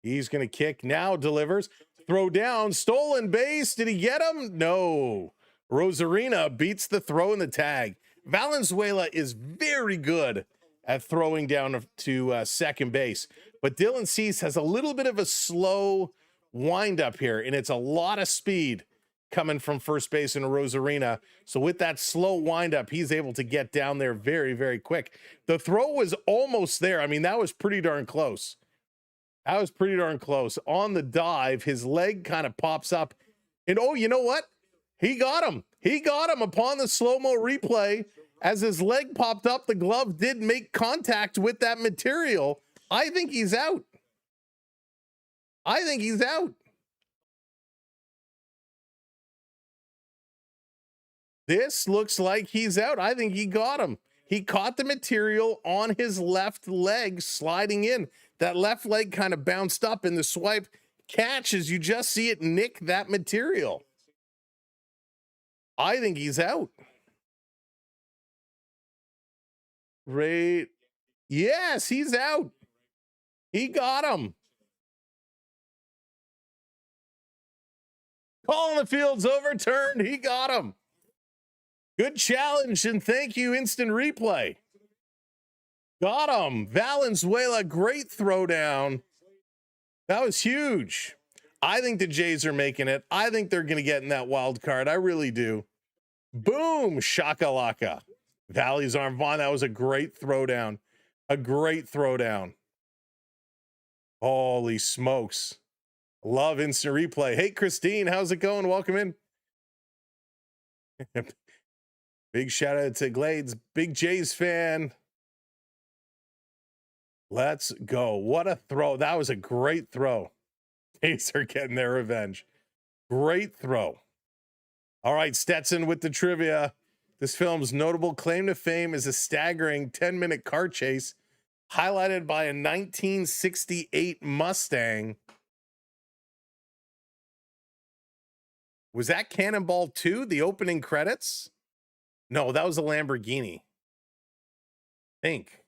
He's going to kick, now delivers. Throw down, stolen base. Did he get him? No. Arozarena beats the throw in the tag. Valenzuela is very good at throwing down to second base. But Dylan Cease has a little bit of a slow windup here, and it's a lot of speed coming from first base in Arozarena. So with that slow windup, he's able to get down there very, very quick. The throw was almost there. I mean, that was pretty darn close. That was pretty darn close. On the dive, his leg kind of pops up. And, oh, you know what? He got him. He got him upon the slow-mo replay. As his leg popped up, the glove did make contact with that material. I think he's out. I think he's out. This looks like he's out. I think he got him. He caught the material on his left leg sliding in. That left leg kind of bounced up in the swipe catch as you just see it nick that material. I think he's out. Right. Yes, he's out. He got him. Call on the field's overturned. He got him. Good challenge, and thank you, instant replay. Got him. Valenzuela, great throwdown. That was huge. I think the Jays are making it. I think they're going to get in that wild card. I really do. Boom, shakalaka. Valley's arm. Vaughn, that was a great throwdown. A great throwdown. Holy smokes. Love instant replay. Hey, Christine, how's it going? Welcome in. Big shout out to Glades, big Jays fan. Let's go. What a throw. That was a great throw. Jays are getting their revenge. Great throw. All right, Stetson with the trivia. This film's notable claim to fame is a staggering 10-minute car chase highlighted by a 1968 Mustang. Was that Cannonball 2, the opening credits? No, that was a Lamborghini. Think.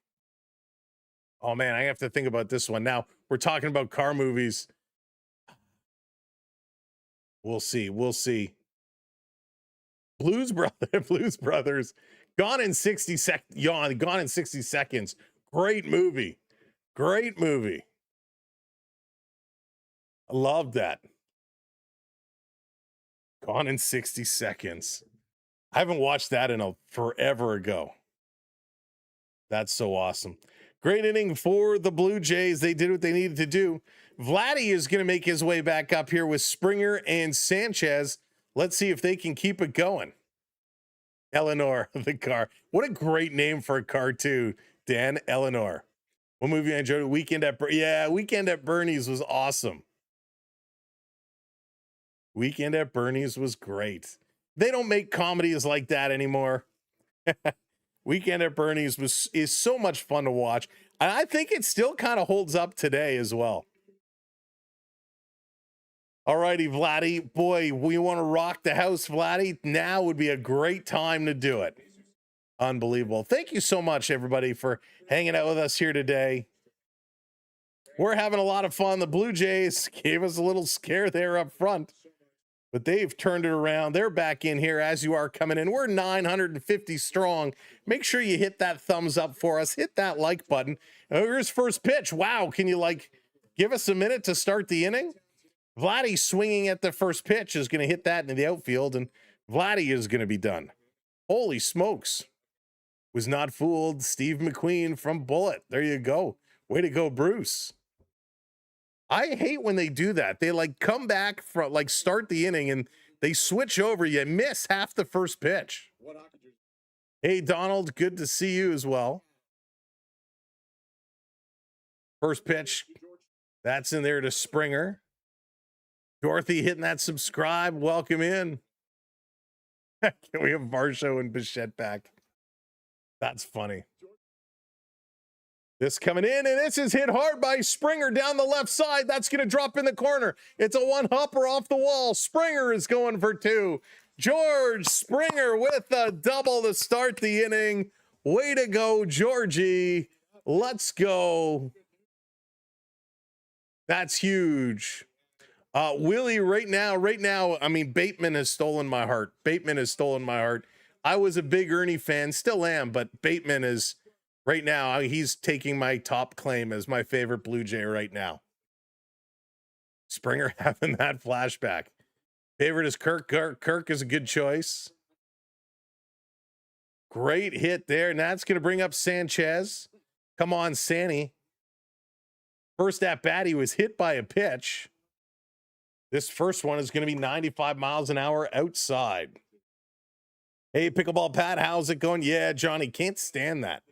Oh, man, I have to think about this one. Now, we're talking about car movies. We'll see. We'll see. Blues Brothers. Gone in 60 seconds. Great movie. Great movie. I love that. Gone in 60 seconds. I haven't watched that in a forever ago. That's so awesome. Great inning for the Blue Jays. They did what they needed to do. Vladdy is going to make his way back up here with Springer and Sanchez. Let's see if they can keep it going. Eleanor, the car. What a great name for a car, too, Dan. Eleanor. What movie I enjoyed? Weekend at Bernie's was awesome. Weekend at Bernie's was great. They don't make comedies like that anymore. Weekend at Bernie's is so much fun to watch. And I think it still kind of holds up today as well. All righty, Vladdy. Boy, we want to rock the house, Vladdy. Now would be a great time to do it. Unbelievable. Thank you so much, everybody, for hanging out with us here today. We're having a lot of fun. The Blue Jays gave us a little scare there up front, but they've turned it around. They're back in here as you are coming in. We're 950 strong. Make sure you hit that thumbs up for us. Hit that like button. Here's first pitch. Wow. Can you give us a minute to start the inning? Vladdy swinging at the first pitch is going to hit that into the outfield, and Vladdy is going to be done. Holy smokes. Was not fooled. Steve McQueen from Bullet. There you go. Way to go, Bruce. I hate when they do that. They come back from start the inning and they switch over. You miss half the first pitch. Hey, Donald, good to see you as well. First pitch. That's in there to Springer. Dorothy hitting that subscribe. Welcome in. Can we have Varsho and Bichette back? That's funny. This coming in, and this is hit hard by Springer down the left side. That's going to drop in the corner. It's a one-hopper off the wall. Springer is going for two. George Springer with a double to start the inning. Way to go, Georgie. Let's go. That's huge. Willie, right now, I mean, Bateman has stolen my heart. Bateman has stolen my heart. I was a big Ernie fan, still am, but Bateman is, right now, he's taking my top claim as my favorite Blue Jay right now. Springer having that flashback. Favorite is Kirk. Kirk is a good choice. Great hit there, and that's going to bring up Sanchez. Come on, Sanny. First at bat, he was hit by a pitch. This first one is going to be 95 miles an hour outside. Hey, Pickleball Pat, how's it going? Yeah, Johnny, can't stand that.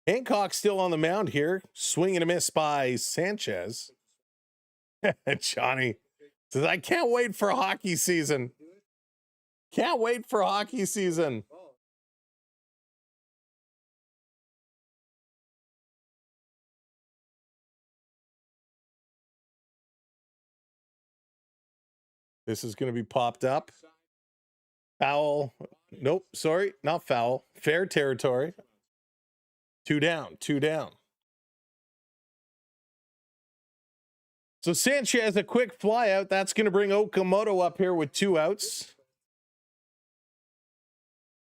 Hancock still on the mound here. Swing and a miss by Sanchez. Johnny says, I can't wait for hockey season. Can't wait for hockey season. This is going to be popped up. Foul. Nope, sorry, not foul. Fair territory. Two down. So Sanchez, a quick fly out. That's going to bring Okamoto up here with 2 outs.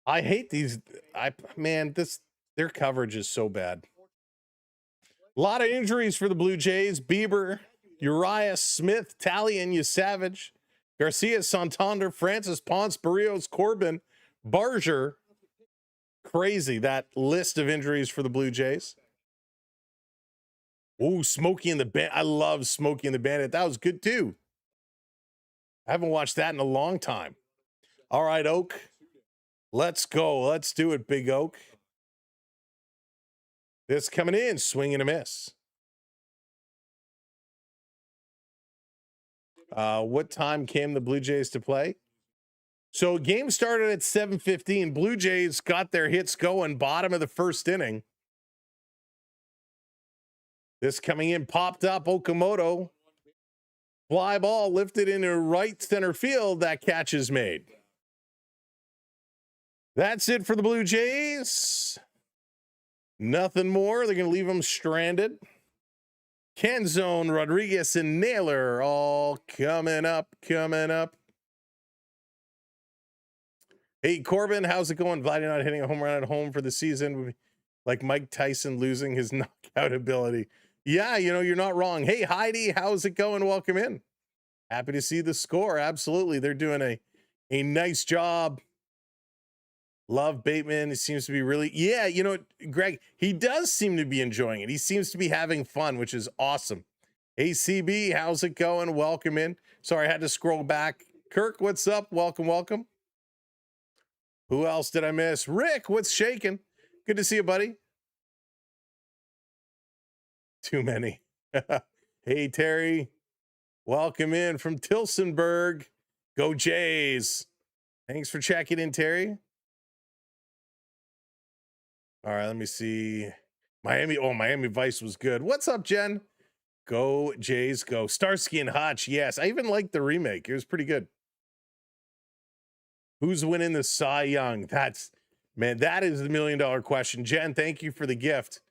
I hate these. Their coverage is so bad. A lot of injuries for the Blue Jays. Bieber, Urias, Smith, Talion, Savage, Garcia, Santander, Francis, Ponce, Barrios, Corbin, Barger. Crazy, that list of injuries for the Blue Jays. Oh, Smokey and the Bandit. I love Smokey and the Bandit. That was good too. I haven't watched that in a long time. All right, Oak. Let's go. Let's do it, Big Oak. This coming in, swing and a miss. What time came the Blue Jays to play? So game started at 7:15. Blue Jays got their hits going, bottom of the first inning. This coming in, popped up, Okamoto. Fly ball lifted into right center field. That catch is made. That's it for the Blue Jays. Nothing more. They're going to leave them stranded. Canzone, Rodriguez, and Naylor all coming up. Hey, Corbin, how's it going? Vladdy not hitting a home run at home for the season. Like Mike Tyson losing his knockout ability. Yeah, you're not wrong. Hey, Heidi, how's it going? Welcome in. Happy to see the score. Absolutely. They're doing a nice job. Love Bateman. He seems to be really, Greg, he does seem to be enjoying it. He seems to be having fun, which is awesome. ACB, how's it going? Welcome in. Sorry, I had to scroll back. Kirk, what's up? Welcome. Who else did I miss? Rick, what's shaking? Good to see you, buddy. Too many. Hey, Terry. Welcome in from Tilsonburg. Go Jays. Thanks for checking in, Terry. All right, let me see. Miami Vice was good. What's up, Jen? Go Jays, go. Starsky and Hutch, yes. I even liked the remake. It was pretty good. Who's winning the Cy Young? That is the $1 million question. Jen, thank you for the gift.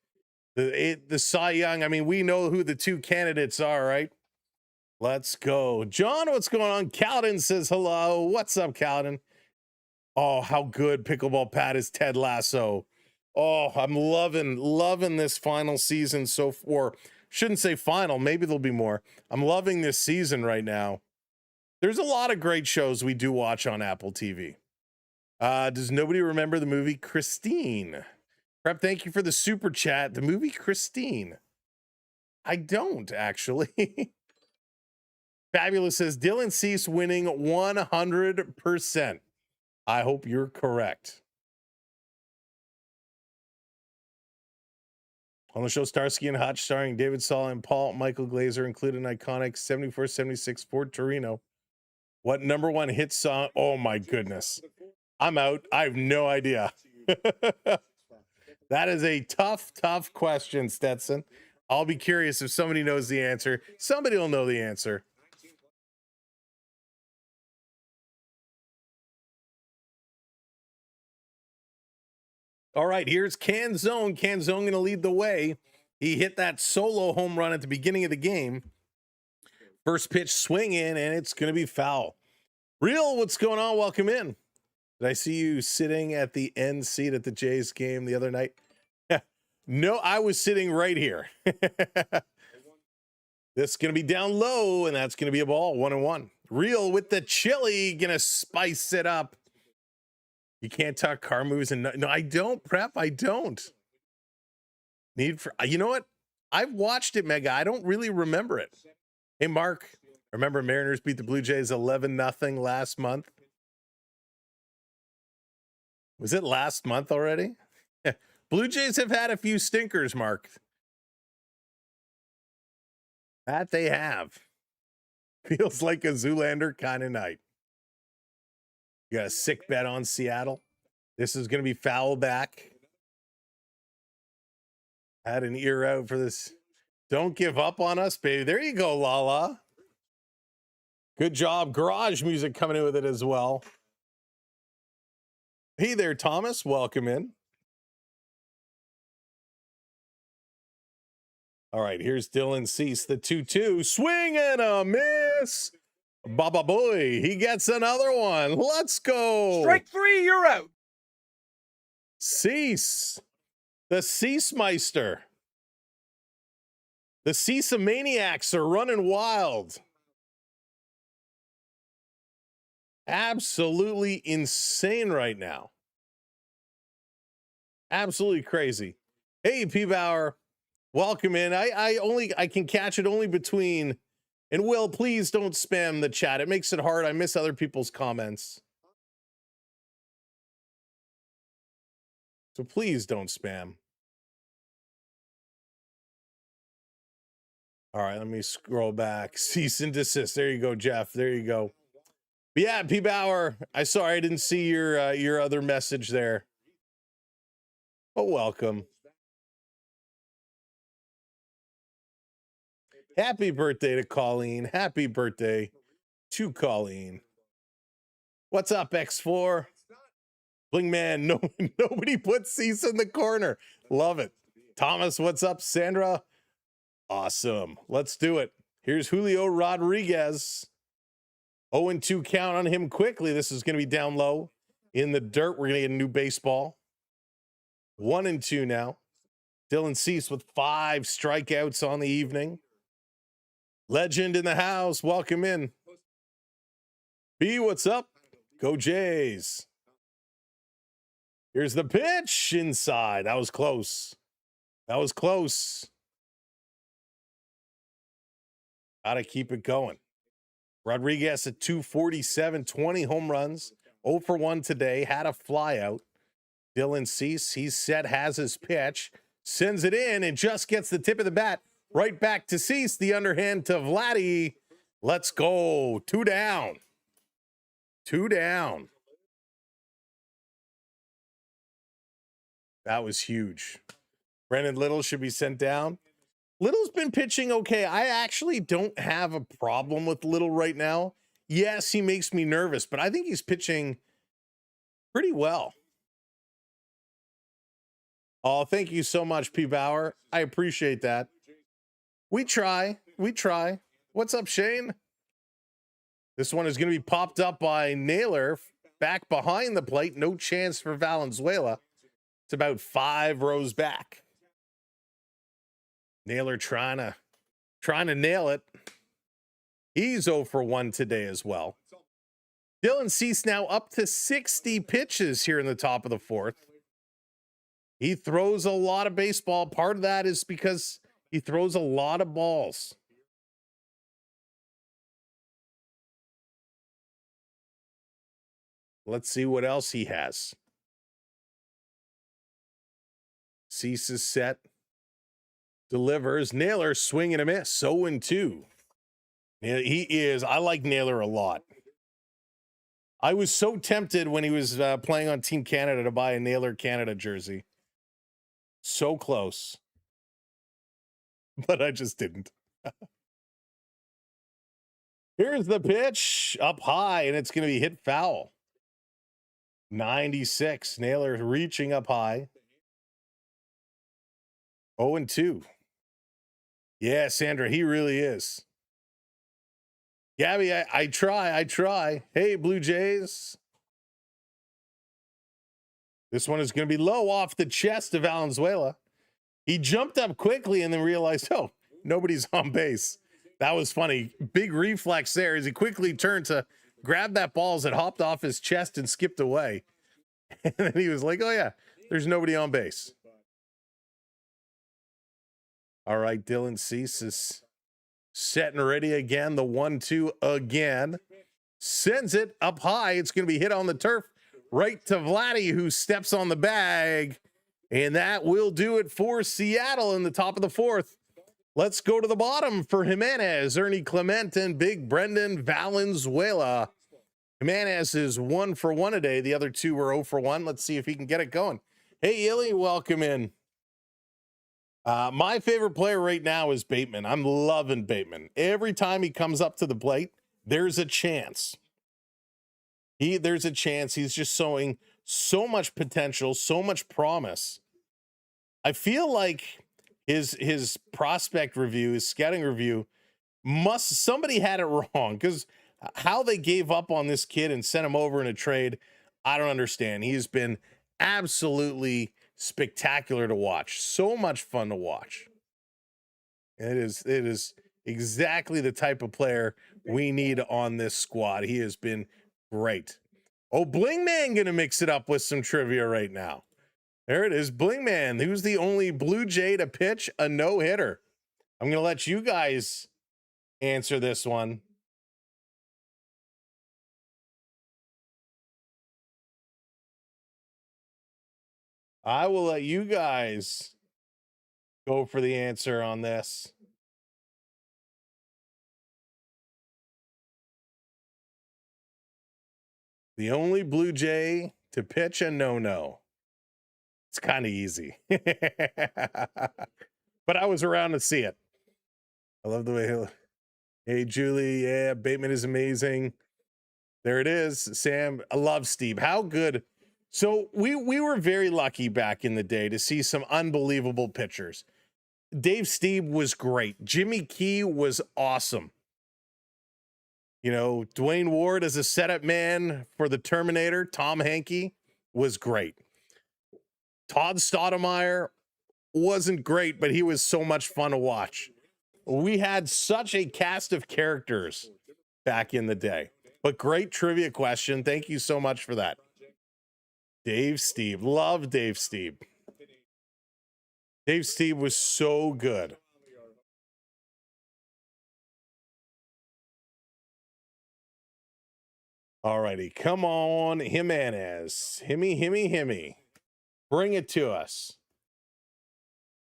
The Cy Young, we know who the 2 candidates are, right? Let's go. John, what's going on? Calden says hello. What's up, Calden? Oh, how good Pickleball Pat is Ted Lasso. Oh, I'm loving this final season shouldn't say final, maybe there'll be more. I'm loving this season right now. There's a lot of great shows we do watch on Apple TV. Does nobody remember the movie Christine? Prep, thank you for the super chat. The movie Christine. I don't, actually. Fabulous says Dylan Cease winning 100%. I hope you're correct. On the show, Starsky and Hutch, starring David Saul and Michael Glazer, included an iconic 74-76 Ford Torino. What number 1 hit song? Oh my goodness. I'm out. I have no idea. That is a tough question, Stetson. I'll be curious if somebody knows the answer. Somebody will know the answer. All right, here's Canzone. Canzone going to lead the way. He hit that solo home run at the beginning of the game. First pitch swing in, and it's going to be foul. Real, what's going on? Welcome in. Did I see you sitting at the end seat at the Jays game the other night? No, I was sitting right here. This is going to be down low, and that's going to be a ball, 1-1. Real with the chili, going to spice it up. You can't talk car movies and no, I don't, Prep. I don't. You know what? I've watched it, Mega. I don't really remember it. Hey, Mark, remember Mariners beat the Blue Jays 11-0 last month? Was it last month already? Blue Jays have had a few stinkers, Mark. That they have. Feels like a Zoolander kind of night. You got a sick bet on Seattle. This is going to be foul back. Had an ear out for this. Don't give up on us, baby. There you go, Lala. Good job. Garage music coming in with it as well. Hey there, Thomas. Welcome in. All right, here's Dylan Cease, the 2-2. Swing and a miss. Baba boy, he gets another one. Let's go. Strike 3, you're out. Cease, the Ceasemeister. The Ceasemaniacs are running wild. Absolutely insane right now. Absolutely crazy. Hey, P-Bauer, welcome in. I can catch it only between, and Will, please don't spam the chat. It makes it hard. I miss other people's comments. So please don't spam. All right, let me scroll back. Cease and desist. There you go, Jeff. There you go. But yeah, P. Bauer, I didn't see your other message there. But welcome. Happy birthday to Colleen. Happy birthday to Colleen. What's up, X4? Bling man, nobody put Cease in the corner. Love it. Thomas, what's up, Sandra? Awesome. Let's do it. Here's Julio Rodriguez. 0-2 count on him quickly. This is going to be down low in the dirt. We're going to get a new baseball. 1-2 now. Dylan Cease with 5 strikeouts on the evening. Legend in the house. Welcome in. B, what's up? Go Jays. Here's the pitch inside. That was close. That was close. Gotta keep it going. Rodriguez at 247, 20 home runs, 0 for 1 today, had a flyout. Dylan Cease, he's set, has his pitch, sends it in, and just gets the tip of the bat right back to Cease, the underhand to Vladdy. Let's go. 2 down. 2 down. That was huge. Brennan Little should be sent down. Little's been pitching okay. I actually don't have a problem with Little right now. Yes, he makes me nervous, but I think he's pitching pretty well. Oh, thank you so much, P. Bauer. I appreciate that. We try. We try. What's up, Shane? This one is going to be popped up by Naylor. Back behind the plate. No chance for Valenzuela. It's about 5 rows back. Naylor trying to nail it. He's 0 for 1 today as well. Dylan Cease now up to 60 pitches here in the top of the 4th. He throws a lot of baseball. Part of that is because he throws a lot of balls. Let's see what else he has. Cease is set. Delivers. Naylor swing and a miss. 0-2. He is. I like Naylor a lot. I was so tempted when he was playing on Team Canada to buy a Naylor Canada jersey. So close. But I just didn't. Here's the pitch up high, and it's going to be hit foul. 96. Naylor reaching up high. 0-2. Yeah, Sandra, he really is. Gabby, I try. Hey, Blue Jays. This one is going to be low off the chest of Valenzuela. He jumped up quickly and then realized, oh, nobody's on base. That was funny. Big reflex there as he quickly turned to grab that ball as it hopped off his chest and skipped away. And then he was like, oh, yeah, there's nobody on base. All right, Dylan Cease is set and ready again. The 1-2 again. Sends it up high. It's going to be hit on the turf right to Vladdy, who steps on the bag. And that will do it for Seattle in the top of the 4th. Let's go to the bottom for Jimenez, Ernie Clement, and Big Brendan Valenzuela. Jimenez is 1 for 1 today. The other 2 were 0 for 1. Let's see if he can get it going. Hey, Illy, welcome in. My favorite player right now is Bateman. I'm loving Bateman. Every time he comes up to the plate, there's a chance. There's a chance. He's just showing so much potential, so much promise. I feel like his prospect review, his scouting review, somebody had it wrong, because how they gave up on this kid and sent him over in a trade, I don't understand. He's been absolutely spectacular to watch. So much fun to watch. It is exactly the type of player we need on this squad. He has been great. Oh, Bling Man gonna mix it up with some trivia right now. There it is. Bling Man, who's the only Blue Jay to pitch a no-hitter? I'm gonna let you guys answer this one. I will let you guys go for the answer on this. The only Blue Jay to pitch a no-no. It's kind of easy. But I was around to see it. I love the way he... Hey, Julie. Yeah, Bateman is amazing. There it is. Sam, I love Steve. How good. So we were very lucky back in the day to see some unbelievable pitchers. Dave Steve was great. Jimmy Key was awesome. You know, Dwayne Ward as a setup man for the Terminator, Tom Hankey, was great. Todd Stoudemire wasn't great, but he was so much fun to watch. We had such a cast of characters back in the day. But great trivia question. Thank you so much for that. Dave Steve. Love Dave Steve. Dave Steve was so good. All righty. Come on, Jimenez. Himmy. Bring it to us.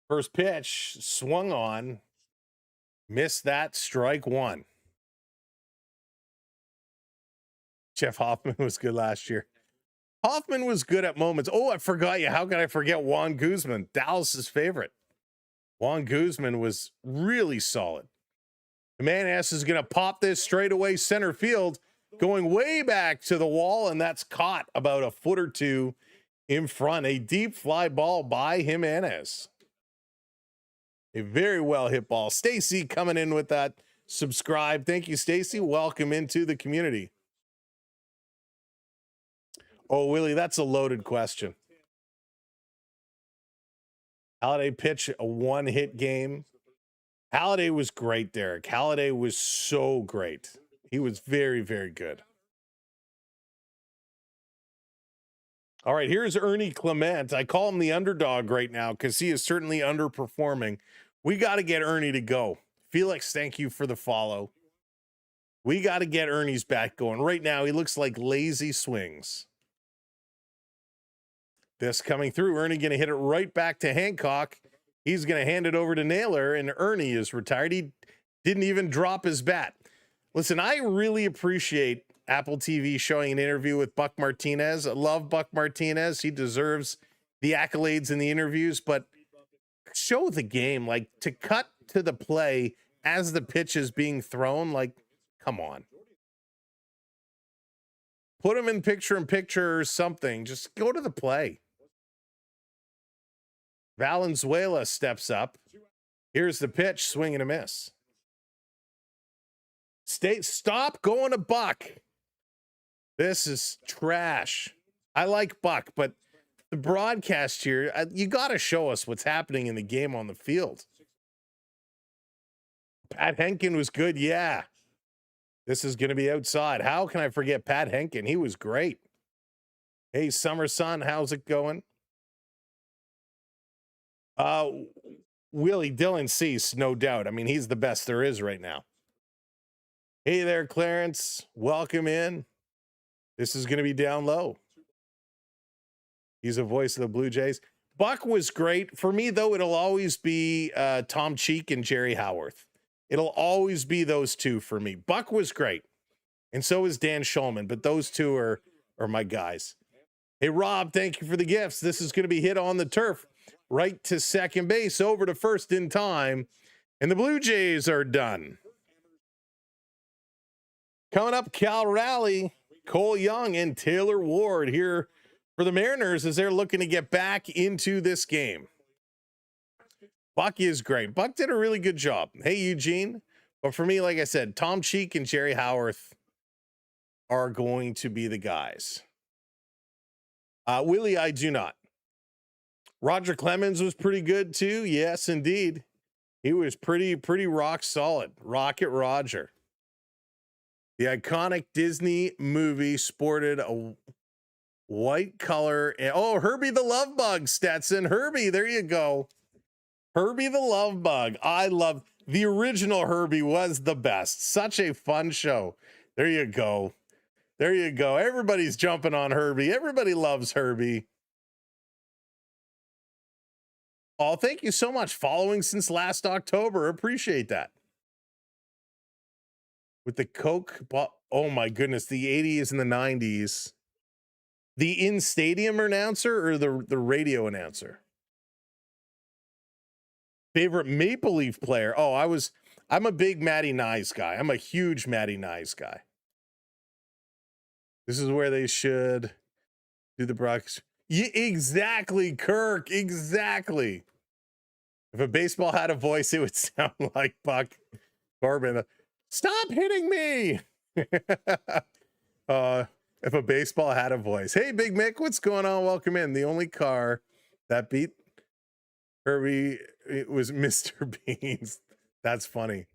First pitch, swung on. Missed that, strike one. Jeff Hoffman was good last year. Hoffman was good at moments. Oh, I forgot you. How could I forget Juan Guzman, Dallas's favorite? Juan Guzman was really solid. The man-ass is going to pop this straight away center field, going way back to the wall, and that's caught about a foot or two in front. A deep fly ball by Jimenez. A very well hit ball. Stacy coming in with that subscribe. Thank you, Stacy. Welcome into the community. Oh, Willie, that's a loaded question. Halliday pitch a one-hit game. Halliday was great, Derek. Halliday was so great. He was very, very good. All right, here's Ernie Clement. I call him the underdog right now because he is certainly underperforming. We got to get Ernie to go. Felix, thank you for the follow. We got to get Ernie's back going. Right now, he looks like lazy swings. This coming through. Ernie going to hit it right back to Hancock. He's going to hand it over to Naylor, and Ernie is retired. He didn't even drop his bat. Listen, I really appreciate Apple TV showing an interview with Buck Martinez. I love Buck Martinez. He deserves the accolades in the interviews, but show the game, like to cut to the play as the pitch is being thrown. Like, come on. Put him in picture or something. Just go to the play. Valenzuela steps up. Here's the pitch, swing and a miss. Stop going to Buck. This is trash. I like Buck, but the broadcast here, you got to show us what's happening in the game on the field. Pat Henkin was good, yeah. This is going to be outside. How can I forget Pat Henkin? He was great. Hey, Summer Sun, how's it going? Willie Dylan Cease, no doubt. I mean, he's the best there is right now. Hey there, Clarence. Welcome in. This is going to be down low. He's a voice of the Blue Jays. Buck was great. For me, though, it'll always be Tom Cheek and Jerry Howarth. It'll always be those two for me. Buck was great. And so is Dan Shulman. But those two are my guys. Hey, Rob, thank you for the gifts. This is going to be hit on the turf. Right to second base, over to first in time. And the Blue Jays are done. Coming up, Cal Raleigh, Cole Young, and Taylor Ward here for the Mariners as they're looking to get back into this game. Buck is great. Buck did a really good job. Hey, Eugene. But for me, like I said, Tom Cheek and Jerry Howarth are going to be the guys. Willie, I do not. Roger Clemens was pretty good too. Yes, indeed. He was pretty rock solid. Rocket Roger. The iconic Disney movie sported a white color. And, oh, Herbie the Love Bug, Stetson. Herbie, there you go. Herbie the Love Bug. I love the original Herbie was the best. Such a fun show. There you go. There you go. Everybody's jumping on Herbie. Everybody loves Herbie. Oh, thank you so much. Following since last October. Appreciate that. With the Coke, oh my goodness, the 80s and the 90s. The in-stadium announcer or the radio announcer? Favorite Maple Leaf player? Oh, I'm a big Matty Nyes guy. I'm a huge Matty Nyes guy. This is where they should do the broadcast. Yeah, exactly, Kirk. Exactly. If a baseball had a voice, it would sound like Buck Corbin. Stop hitting me. If a baseball had a voice. Hey, Big Mick, what's going on? Welcome in. The only car that beat Herbie, it was Mr. Beans. That's funny.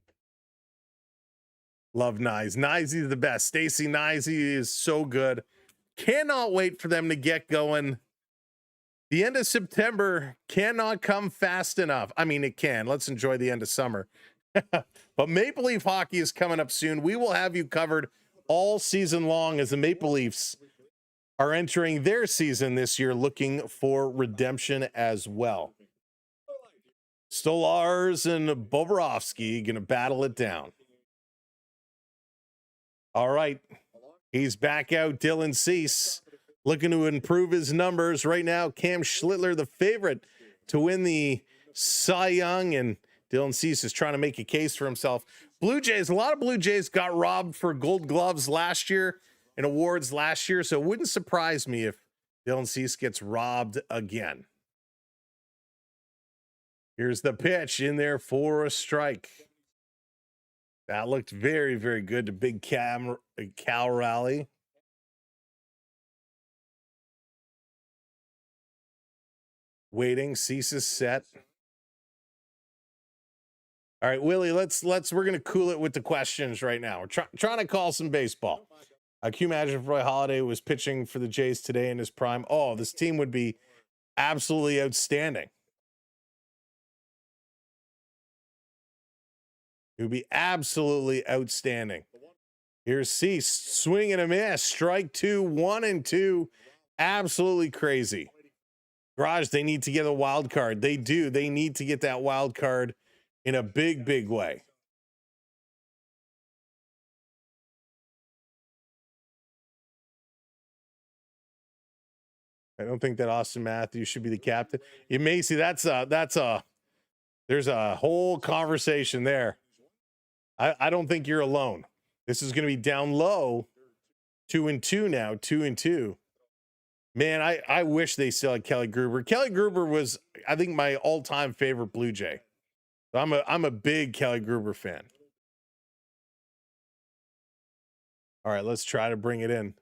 Love Nyes. Nyes is the best. Stacy Nyes is so good. Cannot wait for them to get going. The end of September cannot come fast enough. I mean, it can. Let's enjoy the end of summer. But Maple Leaf hockey is coming up soon. We will have you covered all season long as the Maple Leafs are entering their season this year, looking for redemption as well. Stolars and Bobrovsky going to battle it down. All right. He's back out. Dylan Cease looking to improve his numbers right now. Cam Schlittler, the favorite to win the Cy Young, and Dylan Cease is trying to make a case for himself. Blue Jays, a lot of Blue Jays got robbed for Gold Gloves last year and awards last year, so it wouldn't surprise me if Dylan Cease gets robbed again. Here's the pitch in there for a strike. That looked very, very good to Big Cal Rally. Waiting, Cease is set. All right, Willie, we're gonna cool it with the questions right now. We're trying to call some baseball. Can you imagine if Roy Halladay was pitching for the Jays today in his prime? Oh, this team would be absolutely outstanding. It would be absolutely outstanding. Here's Cease, swing and a miss, strike 2, 1-2, absolutely crazy. Garage, they need to get a wild card. They do. They need to get that wild card in a big, big way. I don't think that Austin Matthews should be the captain. You may see there's a whole conversation there. I don't think you're alone. This is going to be down low. 2-2 now, 2-2. Man, I wish they still had Kelly Gruber. Kelly Gruber was, I think, my all-time favorite Blue Jay. I'm a big Kelly Gruber fan. All right, let's try to bring it in.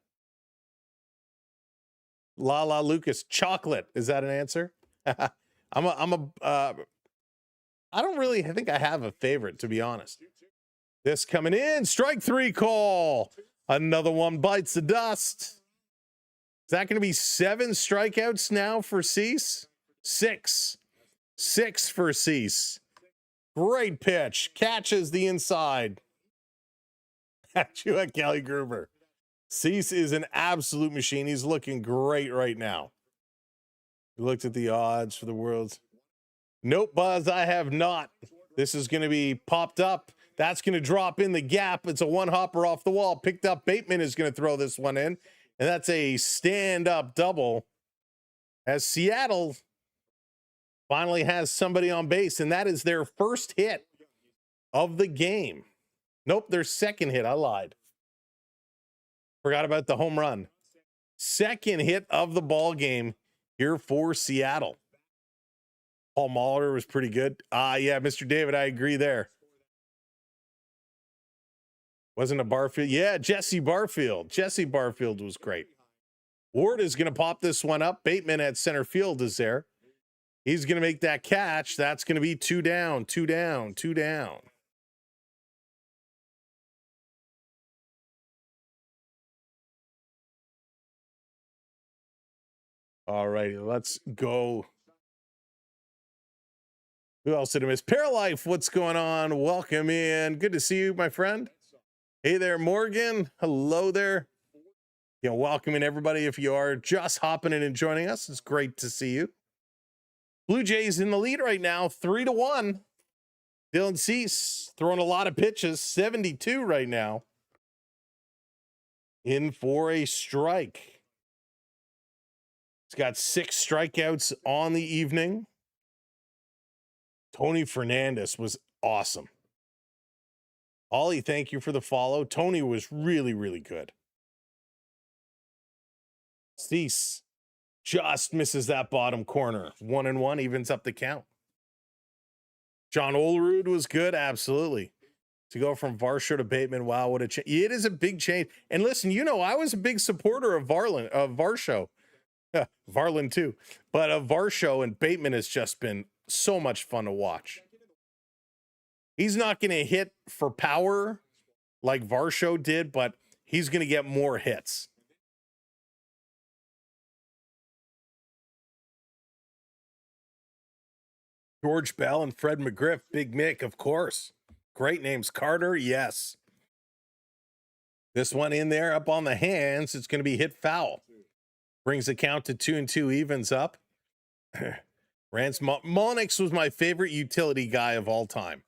La Lucas, chocolate. Is that an answer? I think I have a favorite, to be honest. This coming in, strike 3 call. Another one bites the dust. Is that going to be 7 strikeouts now for Cease? 6 for Cease. Great pitch. Catches the inside. At you at Kelly Gruber. Cease is an absolute machine. He's looking great right now. We looked at the odds for the Worlds. Nope, Buzz, I have not. This is going to be popped up. That's going to drop in the gap. It's a one-hopper off the wall. Picked up. Bateman is going to throw this one in. And that's a stand-up double as Seattle finally has somebody on base, and that is their first hit of the game. Nope, their second hit. I lied. Forgot about the home run. Second hit of the ball game here for Seattle. Paul Molitor was pretty good. Yeah, Mr. David, I agree there. Wasn't a Barfield? Yeah, Jesse Barfield. Jesse Barfield was great. Ward is going to pop this one up. Bateman at center field is there. He's going to make that catch. That's going to be 2 down, 2 down, 2 down. All righty, let's go. Who else did I miss? Paralife, what's going on? Welcome in. Good to see you, my friend. Hey there, Morgan. Hello there. You know, welcoming everybody. If you are just hopping in and joining us, it's great to see you. Blue Jays in the lead right now, 3-1. Dylan Cease throwing a lot of pitches, 72 right now. In for a strike. He's got 6 strikeouts on the evening. Tony Fernandez was awesome. Ollie, thank you for the follow. Tony was really, really good. Cease just misses that bottom corner. 1-1 evens up the count. John Olerud was good. Absolutely. To go from Varsho to Bateman. Wow, what a change. It is a big change. And listen, you know, I was a big supporter of Varsho. Varland too. But Varsho and Bateman has just been so much fun to watch. He's not going to hit for power like Varsho did, but he's going to get more hits. George Bell and Fred McGriff, Big Mick, of course. Great names. Carter, yes. This one in there up on the hands. It's going to be hit foul. Brings the count to 2-2, evens up. Rance Monix was my favorite utility guy of all time.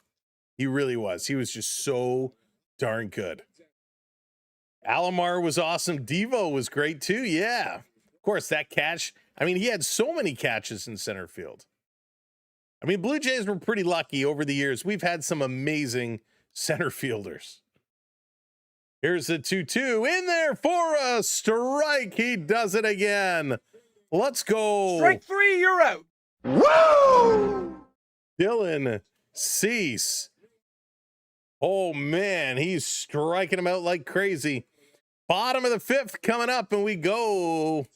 He really was. He was just so darn good. Alomar was awesome. Devo was great too. Yeah. Of course, that catch. I mean, he had so many catches in center field. I mean, Blue Jays were pretty lucky over the years. We've had some amazing center fielders. Here's the 2-2 in there for a strike. He does it again. Let's go. Strike 3, you're out. Woo! Dylan Cease. Oh, man, he's striking him out like crazy. Bottom of the 5th coming up, and we go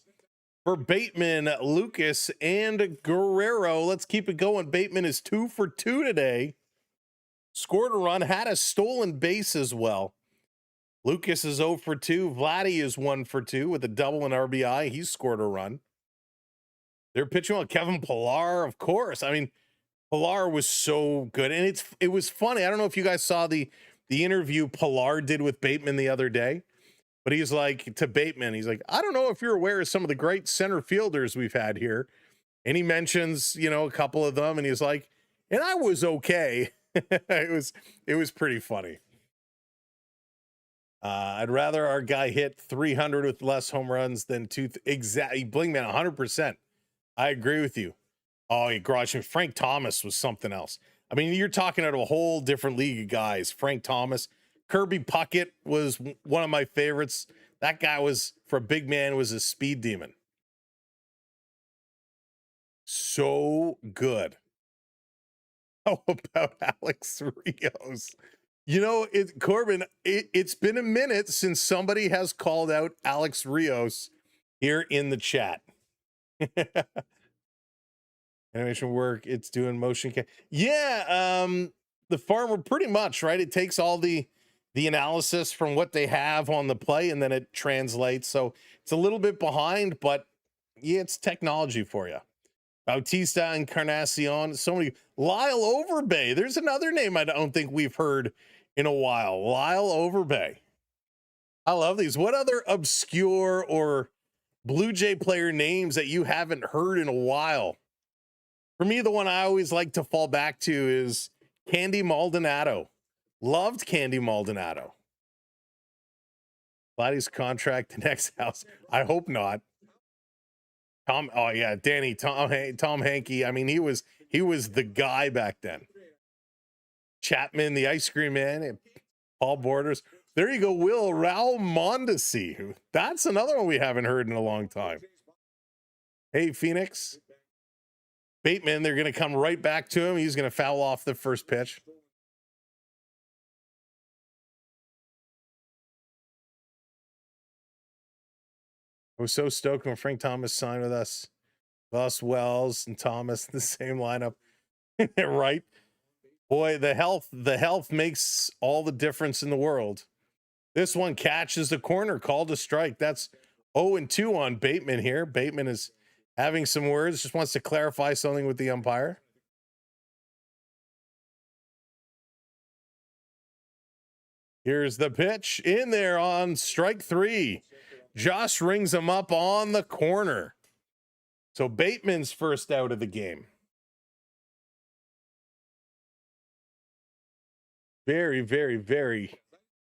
for Bateman, Lucas, and Guerrero. Let's keep it going. Bateman is 2 for 2 today. Scored a run, had a stolen base as well. Lucas is 0 for 2. Vladdy is 1 for 2 with a double and RBI. He scored a run. They're pitching on Kevin Pillar, of course. I mean, Pillar was so good. And it was funny. I don't know if you guys saw the interview Pillar did with Bateman the other day, but he's like, to Bateman, he's like, I don't know if you're aware of some of the great center fielders we've had here. And he mentions, you know, a couple of them, and he's like, and I was okay. It was pretty funny. I'd rather our guy hit 300 with less home runs than exactly. Blingman, 100%. I agree with you. Oh, he garage and Frank Thomas was something else. I mean, you're talking out of a whole different league of guys. Frank Thomas, Kirby Puckett was one of my favorites. That guy was, for a big man, was a speed demon. So good. How about Alex Rios? You know, Corbin, it's been a minute since somebody has called out Alex Rios here in the chat. Animation work, it's doing motion. Yeah, the farmer pretty much, right? It takes all the analysis from what they have on the play, and then it translates. So it's a little bit behind, but yeah, it's technology for you. Bautista, Encarnacion, so many. Lyle Overbay. There's another name I don't think we've heard in a while. Lyle Overbay. I love these. What other obscure or Blue Jay player names that you haven't heard in a while? For me, the one I always like to fall back to is Candy Maldonado. Loved Candy Maldonado. Vladdy's contract the next house. I hope not. Tom, oh yeah, Danny, Tom Hankey. I mean, he was the guy back then. Chapman, the ice cream man, and Paul Borders. There you go, Will. Raul Mondesi. That's another one we haven't heard in a long time. Hey, Phoenix. Bateman, they're going to come right back to him. He's going to foul off the first pitch. I was so stoked when Frank Thomas signed with us. Thus Wells and Thomas, the same lineup. Right? Boy, the health makes all the difference in the world. This one catches the corner, called a strike. That's 0-2 on Bateman here. Bateman is having some words, just wants to clarify something with the umpire. Here's the pitch in there on strike 3. Josh rings him up on the corner. So Bateman's first out of the game. Very, very, very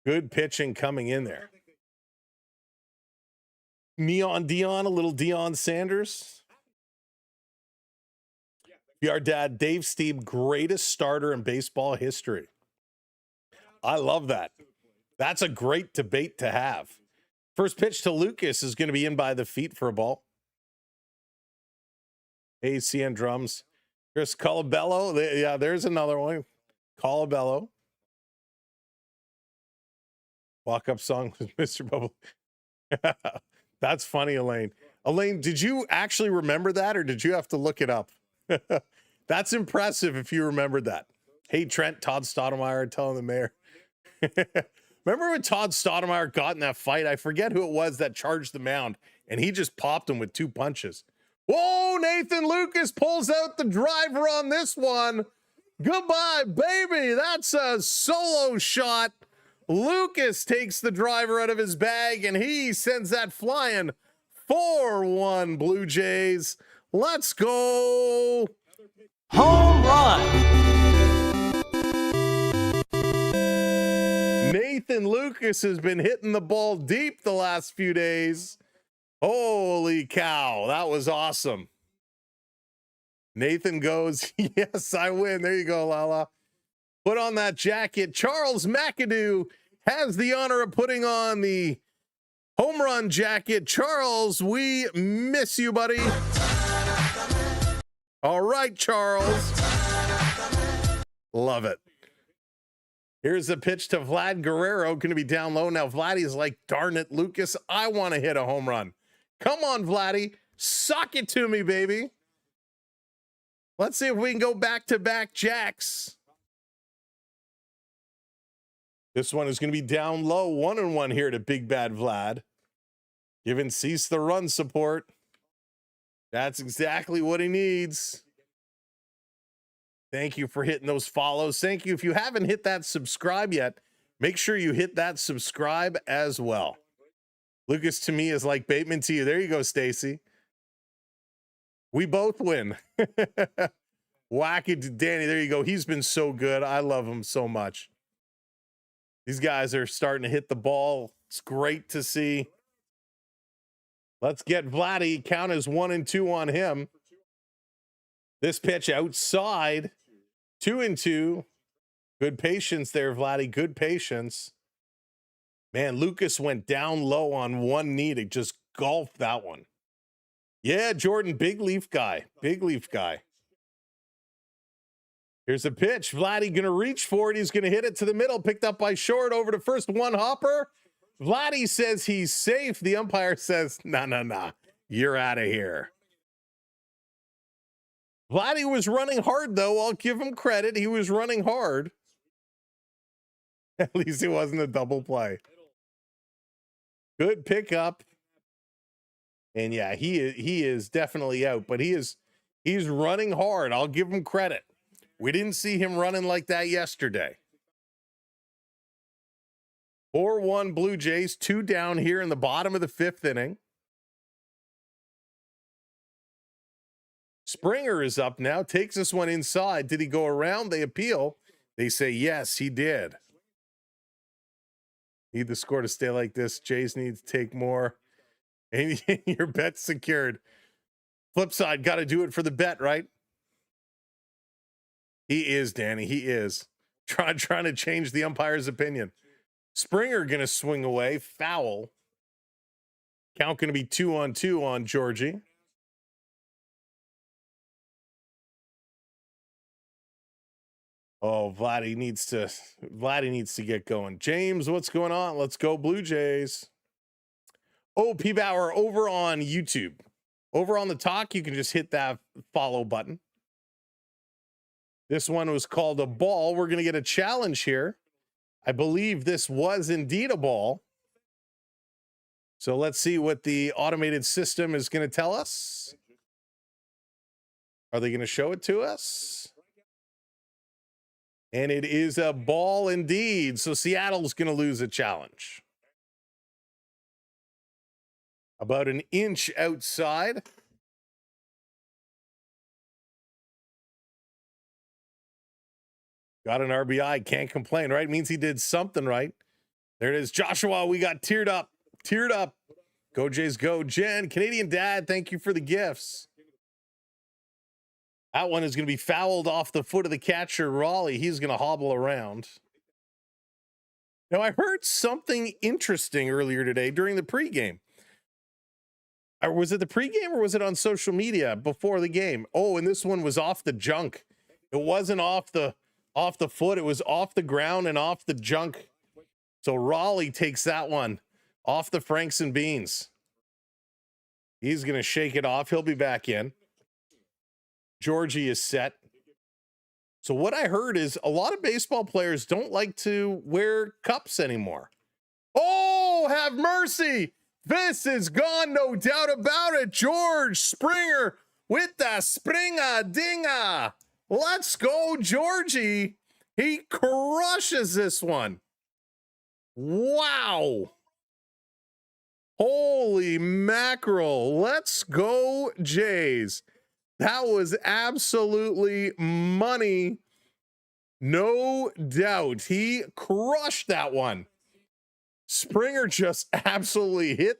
good pitching coming in there. Neon Dion, a little Deion Sanders. Our dad, Dave Steve, greatest starter in baseball history. I love that. That's a great debate to have. First pitch to Lucas is going to be in by the feet for a ball. ACN drums. Chris Colabello. Yeah, there's another one. Colabello. Walk-up song with Mr. Bubble. That's funny, Elaine. Elaine, did you actually remember that, or did you have to look it up? That's impressive if you remembered that. Hey, Trent, Todd Stoudemire telling the mayor. Remember when Todd Stoudemire got in that fight? I forget who it was that charged the mound, and he just popped him with 2 punches. Whoa, Nathan Lucas pulls out the driver on this one. Goodbye, baby. That's a solo shot. Lucas takes the driver out of his bag, and he sends that flying. 4-1 Blue Jays. Let's go. Home run. Nathan Lucas has been hitting the ball deep the last few days. Holy cow, that was awesome. Nathan goes, yes, I win. There you go, Lala. Put on that jacket. Charles McAdoo has the honor of putting on the home run jacket. Charles, we miss you, buddy. All right, Charles. Love it. Here's the pitch to Vlad Guerrero, going to be down low. Now, Vladdy's like, darn it, Lucas, I want to hit a home run. Come on, Vladdy. Sock it to me, baby. Let's see if we can go back-to-back jacks. This one is going to be down low. 1-1 here to Big Bad Vlad. Giving Cease the run support. That's exactly what he needs. Thank you for hitting those follows. Thank you. If you haven't hit that subscribe yet, make sure you hit that subscribe as well. Lucas to me is like Bateman to you. There you go, Stacy. We both win. Whack it to Danny. There you go. He's been so good. I love him so much. These guys are starting to hit the ball. It's great to see. Let's get Vladdy. Count as 1-2 on him. This pitch outside. 2-2. Good patience there, Vladdy. Good patience. Man, Lucas went down low on one knee to just golf that one. Yeah, Jordan, big leaf guy. Big leaf guy. Here's a pitch. Vladdy going to reach for it. He's going to hit it to the middle. Picked up by short over to first. One hopper. Vladdy says he's safe. The umpire says, nah. You're out of here. Vladdy was running hard, though. I'll give him credit. He was running hard. At least it wasn't a double play. Good pickup. And yeah, he is definitely out, but he's running hard. I'll give him credit. We didn't see him running like that yesterday. 4-1 Blue Jays, 2 down here in the bottom of the 5th inning. Springer is up now, takes this one inside. Did he go around? They appeal. They say, yes, he did. Need the score to stay like this. Jays need to take more. And your bet's secured. Flip side, got to do it for the bet, right? He is, Danny. He is. Trying to change the umpire's opinion. Springer going to swing away. Foul. Count going to be 2-2 on Georgie. Oh, Vladdy needs to get going. James, what's going on? Let's go Blue Jays. Oh, P-Bauer over on YouTube. Over on the talk, you can just hit that follow button. This one was called a ball. We're going to get a challenge here. I believe this was indeed a ball. So let's see what the automated system is going to tell us. Are they going to show it to us? And it is a ball indeed. So Seattle's going to lose a challenge. About an inch outside. Got an RBI. Can't complain, right? Means he did something right. There it is. Joshua, we got teared up. Teared up. Go Jays, go. Jen, Canadian Dad, thank you for the gifts. That one is going to be fouled off the foot of the catcher, Raleigh. He's going to hobble around. Now, I heard something interesting earlier today during the pregame. Or was it the pregame or was it on social media before the game? Oh, and this one was off the junk. It wasn't off the foot. It was off the ground and off the junk. So Raleigh takes that one off the Franks and Beans. He's going to shake it off. He'll be back in. Georgie is set. So what I heard is a lot of baseball players don't like to wear cups anymore. Oh, have mercy. This is gone, no doubt about it. George Springer with the Springer Dinger. Let's go, Georgie. He crushes this one. Wow. Holy mackerel. Let's go, Jays. That was absolutely money. No doubt. He crushed that one. Springer just absolutely hit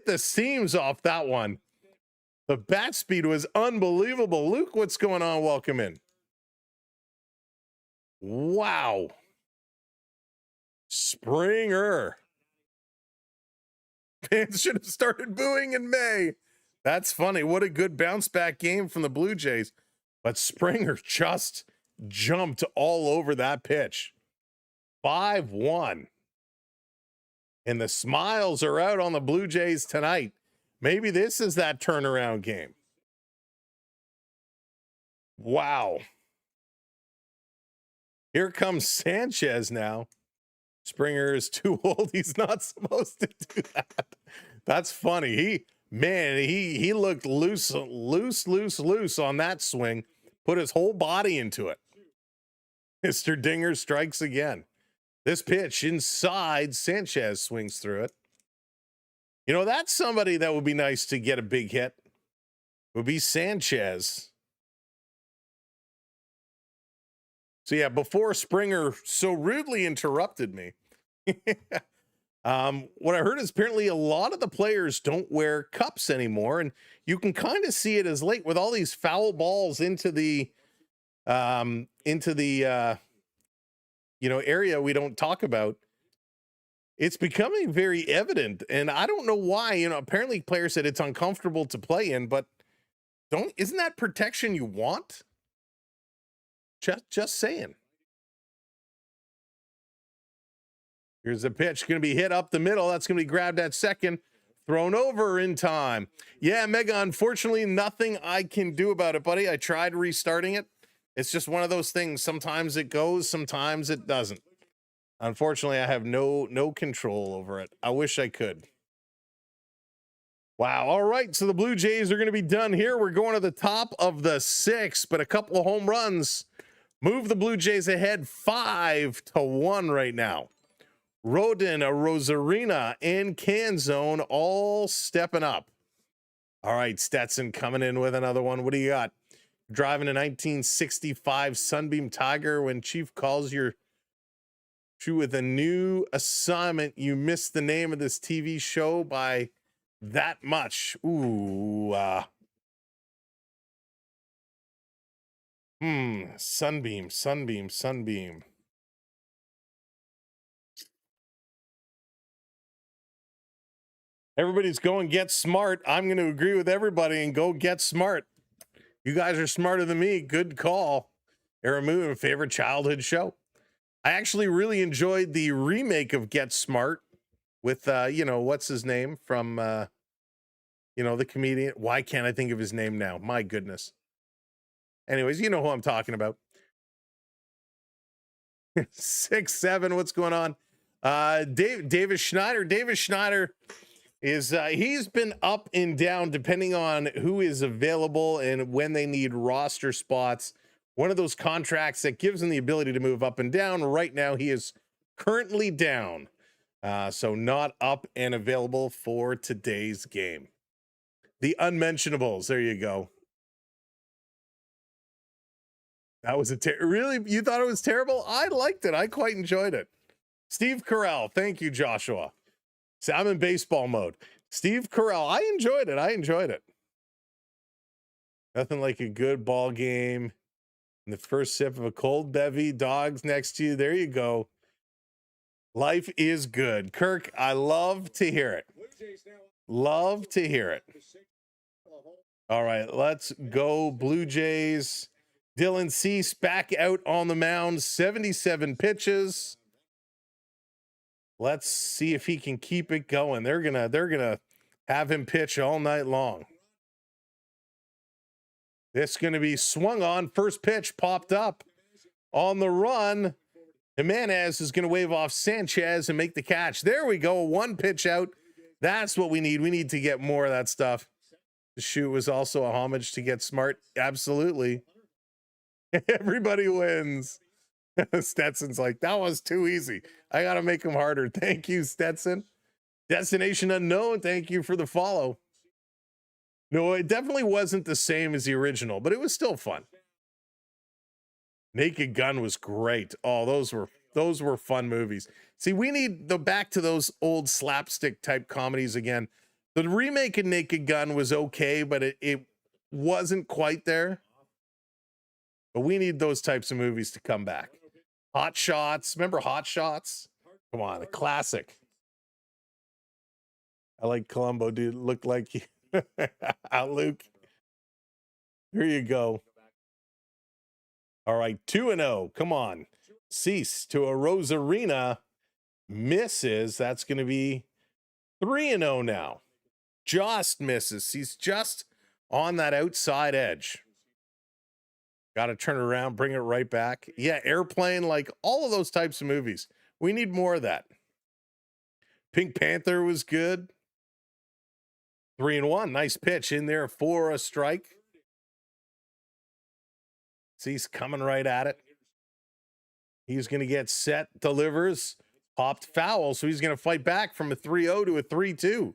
the seams off that one. The bat speed was unbelievable. Luke, what's going on? Welcome in. Wow. Springer. Fans should have started booing in May. That's funny. What a good bounce back game from the Blue Jays. But Springer just jumped all over that pitch. 5-1. And the smiles are out on the Blue Jays tonight. Maybe this is that turnaround game. Wow. Here comes Sanchez now. Springer is too old. He's not supposed to do that. That's funny. He looked loose on that swing. Put his whole body into it. Mr. Dinger strikes again. This pitch inside, Sanchez swings through it. You know, that's somebody that would be nice to get a big hit. Would be Sanchez. So yeah, before Springer so rudely interrupted me, what I heard is apparently a lot of the players don't wear cups anymore, and you can kind of see it as late with all these foul balls into the area we don't talk about. It's becoming very evident, and I don't know why. Apparently players said it's uncomfortable to play in, but isn't that protection you want? Just saying. Here's the pitch. Going to be hit up the middle. That's going to be grabbed at second. Thrown over in time. Yeah, Mega, unfortunately, nothing I can do about it, buddy. I tried restarting it. It's just one of those things. Sometimes it goes, sometimes it doesn't. Unfortunately, I have no control over it. I wish I could. Wow. All right. So the Blue Jays are going to be done here. We're going to the top of the sixth, but a couple of home runs move the Blue Jays ahead 5-1 right now. Rodin, Rosarina, and Canzone all stepping up. All right, Stetson coming in with another one. What do you got? Driving a 1965 Sunbeam Tiger. When Chief calls you with a new assignment, you missed the name of this TV show by that much. Ooh. Sunbeam. Everybody's going Get Smart. I'm going to agree with everybody and go Get Smart. You guys are smarter than me. Good call. Aramu, favorite childhood show. I actually really enjoyed the remake of Get Smart with, what's his name from, the comedian. Why can't I think of his name now? My goodness. Anyways, you know who I'm talking about. 6-7, what's going on? Davis Schneider. Davis Schneider is he's been up and down depending on who is available and when they need roster spots. One of those contracts that gives him the ability to move up and down. Right now, he is currently down. So not up and available for today's game. The unmentionables. There you go. That was really? You thought it was terrible? I liked it. I quite enjoyed it. Steve Carell. Thank you, Joshua. See, I'm in baseball mode. Steve Carell. I enjoyed it. Nothing like a good ball game. And the first sip of a cold bevy, dogs next to you. There you go. Life is good. Kirk, I love to hear it. Love to hear it. All right, let's go Blue Jays. Dylan Cease back out on the mound, 77 pitches. Let's see if he can keep it going. They're gonna have him pitch all night long. This is going to be swung on. First pitch popped up on the run. Jimenez is going to wave off Sanchez and make the catch. There we go. One pitch out. That's what we need. We need to get more of that stuff. The shoot was also a homage to Get Smart. Absolutely. Everybody wins. Stetson's like, that was too easy. I got to make them harder. Thank you, Stetson. Destination Unknown. Thank you for the follow. No, it definitely wasn't the same as the original, but it was still fun. Naked Gun was great. Oh, those were fun movies. See, we need back to those old slapstick type comedies again. The remake of Naked Gun was okay, but it wasn't quite there. But we need those types of movies to come back. Hot Shots. Remember Hot Shots? Come on, a classic. I like Columbo, dude. Looked like he Luke. Here you go. All right, 2-0. Come on. Cease to a Rosarina. Misses. That's going to be 3-0 now. Just misses. He's just on that outside edge. Got to turn around, bring it right back. Yeah, Airplane, like all of those types of movies. We need more of that. Pink Panther was good. 3-1. Nice pitch in there for a strike. See, he's coming right at it. He's going to get set, delivers, popped foul. So he's going to fight back from a 3-0 to a 3-2.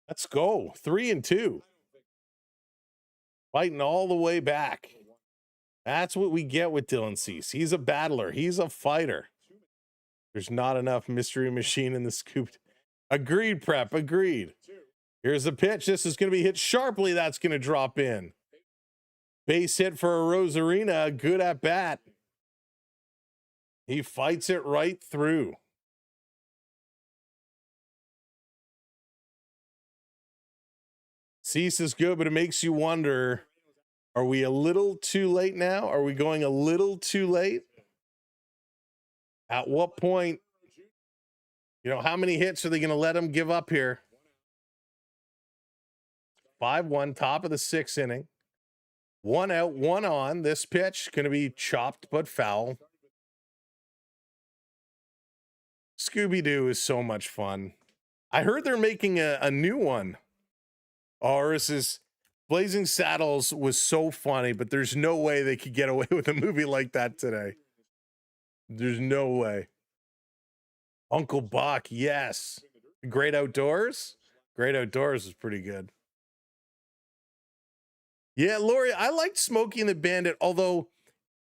Let's go. 3-2. Fighting all the way back. That's what we get with Dylan Cease. He's a battler. He's a fighter. There's not enough Mystery Machine in the scoop. Agreed, Prep. Agreed. Here's the pitch. This is going to be hit sharply. That's going to drop in. Base hit for a Rosarina. Good at bat. He fights it right through. Cease is good, but it makes you wonder, are we a little too late now? Are we going a little too late? At what point, how many hits are they going to let him give up here? 5-1, top of the 6th inning. 1 out, 1 on. This pitch going to be chopped but foul. Scooby-Doo is so much fun. I heard they're making a new one. Oh, this is Blazing Saddles was so funny, but there's no way they could get away with a movie like that today. There's no way. Uncle Buck, yes. Great Outdoors. Great Outdoors is pretty good. Yeah, Lori, I liked Smokey and the Bandit, although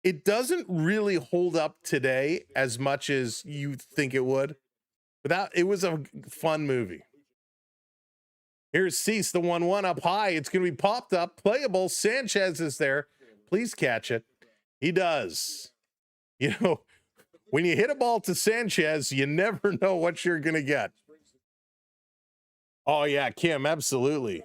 it doesn't really hold up today as much as you think it would. But it was a fun movie. Here's Cease, the 1-1 up high. It's going to be popped up, playable. Sanchez is there. Please catch it. He does. When you hit a ball to Sanchez, you never know what you're going to get. Oh, yeah, Kim, absolutely.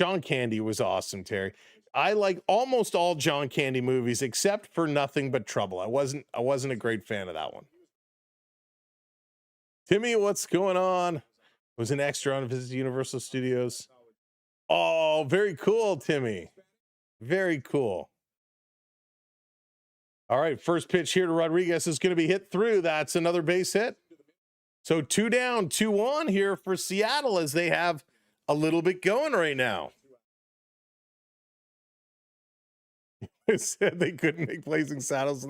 John Candy was awesome, Terry. I like almost all John Candy movies except for Nothing But Trouble. I wasn't a great fan of that one. Timmy, what's going on? Was an extra on Visit Universal Studios. Oh, very cool, Timmy. Very cool. All right, first pitch here to Rodriguez is going to be hit through. That's another base hit. So 2 down, 2 on here for Seattle as they have a little bit going right now. Said they couldn't make Blazing Saddles.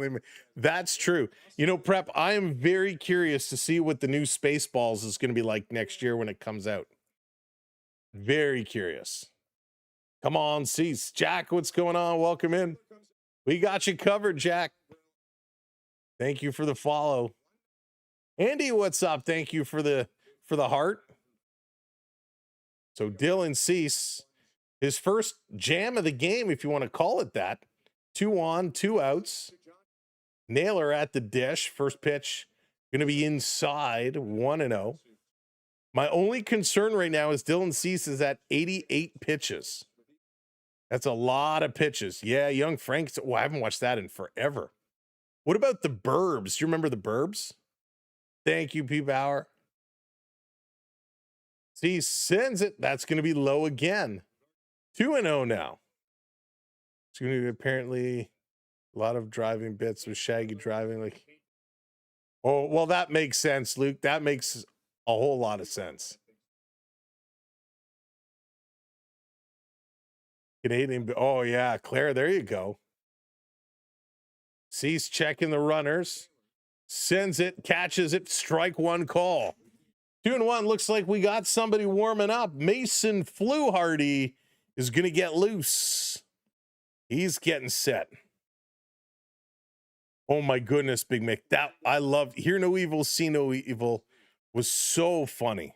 That's true. You know, Prep, I am very curious to see what the new Spaceballs is going to be like next year when it comes out. Very curious. Come on, Cease. Jack, what's going on? Welcome in. We got you covered, Jack. Thank you for the follow. Andy, what's up? Thank you for the heart. So Dylan Cease, his first jam of the game, if you want to call it that. 2 on, 2 outs. Naylor at the dish. First pitch going to be inside, 1-0. My only concern right now is Dylan Cease is at 88 pitches. That's a lot of pitches. Yeah, Young Frank. Oh, I haven't watched that in forever. What about the Burbs? Do you remember the Burbs? Thank you, P. Bauer. Cease sends it. That's going to be low again. 2-0 now. It's going to be apparently a lot of driving bits with Shaggy driving. Like, oh, well, that makes sense, Luke. That makes a whole lot of sense. Canadian. Oh, yeah, Claire, there you go. Cease checking the runners. Sends it, catches it, strike one call. 2-1. Looks like we got somebody warming up. Mason Fluharty is going to get loose. He's getting set. Oh my goodness, Big Mick. That I love. Hear No Evil, See No Evil was so funny.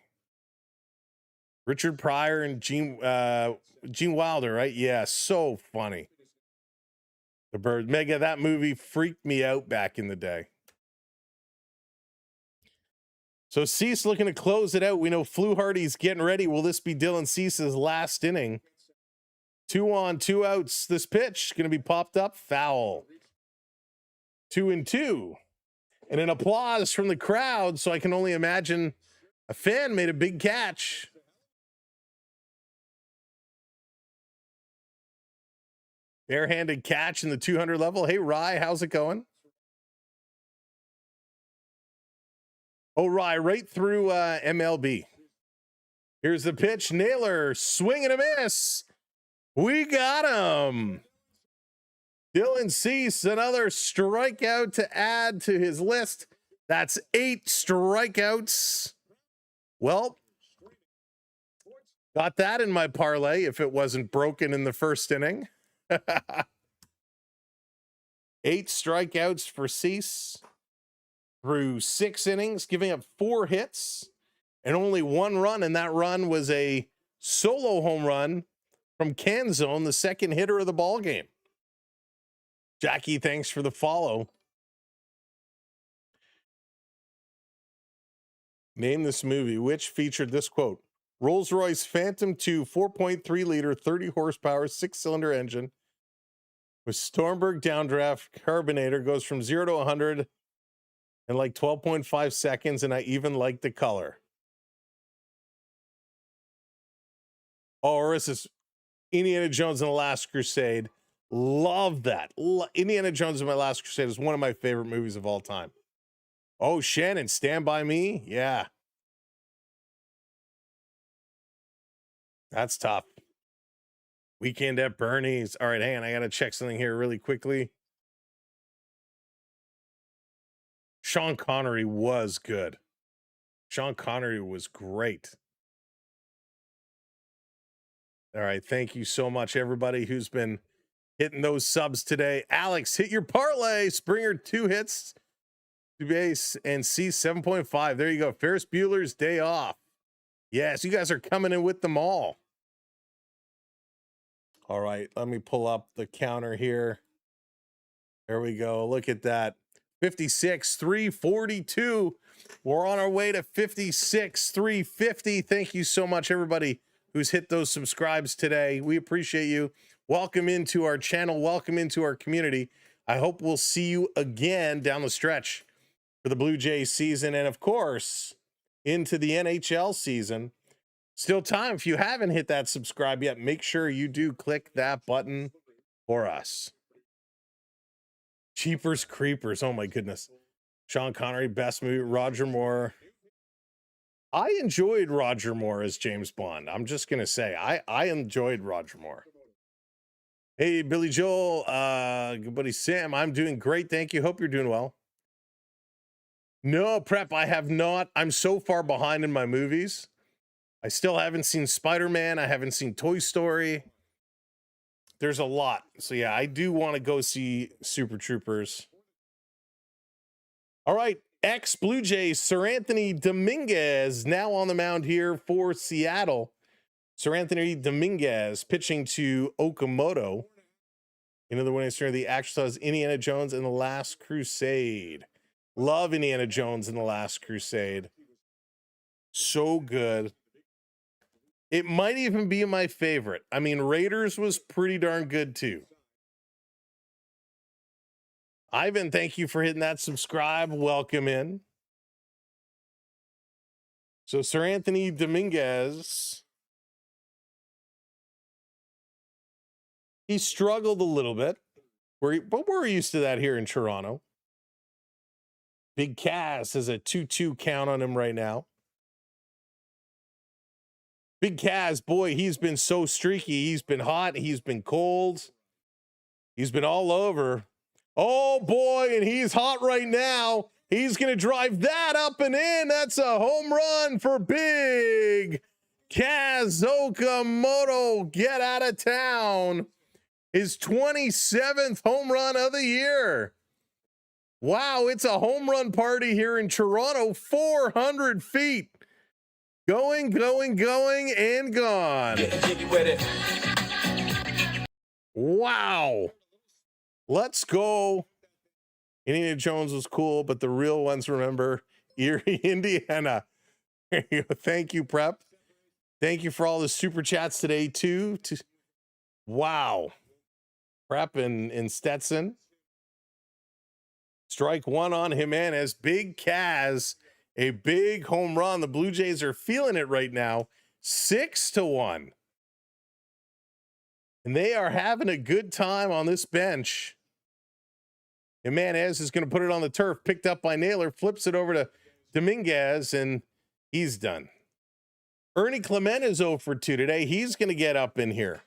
Richard Pryor and Gene Wilder, right? Yeah, so funny. The Bird. Mega, that movie freaked me out back in the day. So Cease looking to close it out. We know Fluharty's getting ready. Will this be Dylan Cease's last inning? 2 on, 2 outs. This pitch going to be popped up. Foul. 2-2. And an applause from the crowd. So I can only imagine a fan made a big catch. Barehanded catch in the 200 level. Hey, Rye, how's it going? Oh, Rye, right through MLB. Here's the pitch. Naylor, swing and a miss. We got him. Dylan Cease, another strikeout to add to his list. That's 8 strikeouts. Well, got that in my parlay if it wasn't broken in the first inning. 8 strikeouts for Cease through 6 innings, giving up 4 hits and only 1 run. And that run was a solo home run from Canzone, the second hitter of the ball game. Jackie, thanks for the follow. Name this movie, which featured this quote: Rolls-Royce Phantom 2 4.3 liter, 30 horsepower, 6-cylinder engine with Stormberg downdraft carbonator, goes from 0 to 100 in like 12.5 seconds, and I even like the color. Oh, or is this Indiana Jones and the Last Crusade? Love that. Indiana Jones and the Last Crusade is one of my favorite movies of all time. Oh, Shannon, Stand By Me? Yeah. That's tough. Weekend at Bernie's. All right, hang on. I got to check something here really quickly. Sean Connery was good. Sean Connery was great. All right. Thank you so much, everybody who's been hitting those subs today. Alex, hit your parlay. Springer 2 hits to base and C 7.5. There you go. Ferris Bueller's Day Off. Yes, you guys are coming in with them all. All right. Let me pull up the counter here. There we go. Look at that. 56, 342. We're on our way to 56, 350. Thank you so much, everybody who's hit those subscribes today. We appreciate you. Welcome into our channel. Welcome into our community. I hope we'll see you again down the stretch for the Blue Jays season. And of course, into the NHL season. Still time. If you haven't hit that subscribe yet, make sure you do click that button for us. Cheapers Creepers. Oh my goodness. Sean Connery, best movie. Roger Moore. I enjoyed Roger Moore as James Bond. I'm just going to say, I enjoyed Roger Moore. Hey, Billy Joel, good buddy Sam. I'm doing great. Thank you. Hope you're doing well. No, Prep, I have not. I'm so far behind in my movies. I still haven't seen Spider-Man. I haven't seen Toy Story. There's a lot. So yeah, I do want to go see Super Troopers. All right, ex-Blue Jays, Sir Anthony Dominguez, now on the mound here for Seattle. Sir Anthony Dominguez pitching to Okamoto. Another winning streak. The action stars Indiana Jones in The Last Crusade. Love Indiana Jones in The Last Crusade. So good. It might even be my favorite. I mean, Raiders was pretty darn good too. Ivan, thank you for hitting that subscribe. Welcome in. So Sir Anthony Dominguez, he struggled a little bit, but we're used to that here in Toronto. Big Cass has a 2-2 count on him right now. Big Kaz, boy, he's been so streaky. He's been hot. He's been cold. He's been all over. Oh, boy, and he's hot right now. He's going to drive that up and in. That's a home run for Big Kaz Okamoto. Get out of town. His 27th home run of the year. Wow, it's a home run party here in Toronto. 400 feet. Going, and gone. Wow. Let's go. Indiana Jones was cool, but the real ones, remember, Erie, Indiana. Thank you, Prep. Thank you for all the super chats today, too. Wow. Prep and Stetson. Strike one on Jimenez. Big Kaz. A big home run. The Blue Jays are feeling it right now. 6-1. And they are having a good time on this bench. Jimenez is going to put it on the turf. Picked up by Naylor. Flips it over to Dominguez, and he's done. Ernie Clement is 0 for 2 today. He's going to get up in here.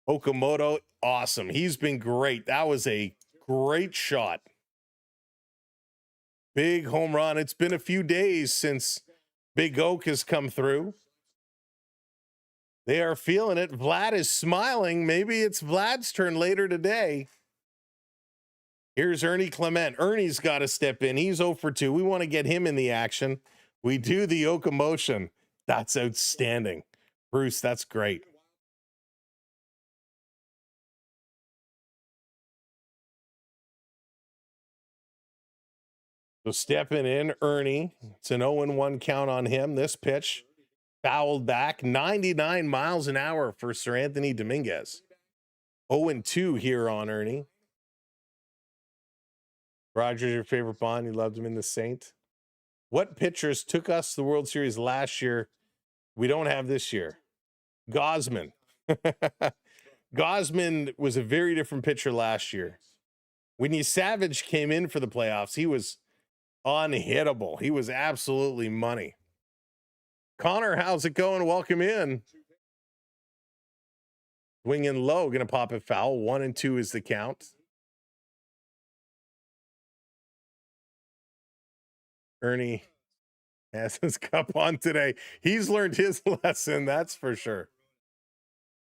Okamoto, awesome. He's been great. That was a great shot. Big home run. It's been a few days since Big Oak has come through. They are feeling it. Vlad is smiling. Maybe it's Vlad's turn later today. Here's Ernie Clement. Ernie's got to step in. He's 0 for 2. We want to get him in the action. We do the Oak motion. That's outstanding. Bruce, that's great. So stepping in, Ernie. It's an 0-1 count on him. This pitch fouled back. 99 miles an hour for Sir Anthony Dominguez. 0-2 here on Ernie. Roger's your favorite Bond. You loved him in The Saint. What pitchers took us to the World Series last year we don't have this year? Gosman. Gosman was a very different pitcher last year. When Savage came in for the playoffs, he was unhittable. He was absolutely money. Connor, how's it going? Welcome in. Swinging low, gonna pop it foul. 1-2 is the count. Ernie has his cup on today. He's learned his lesson, that's for sure.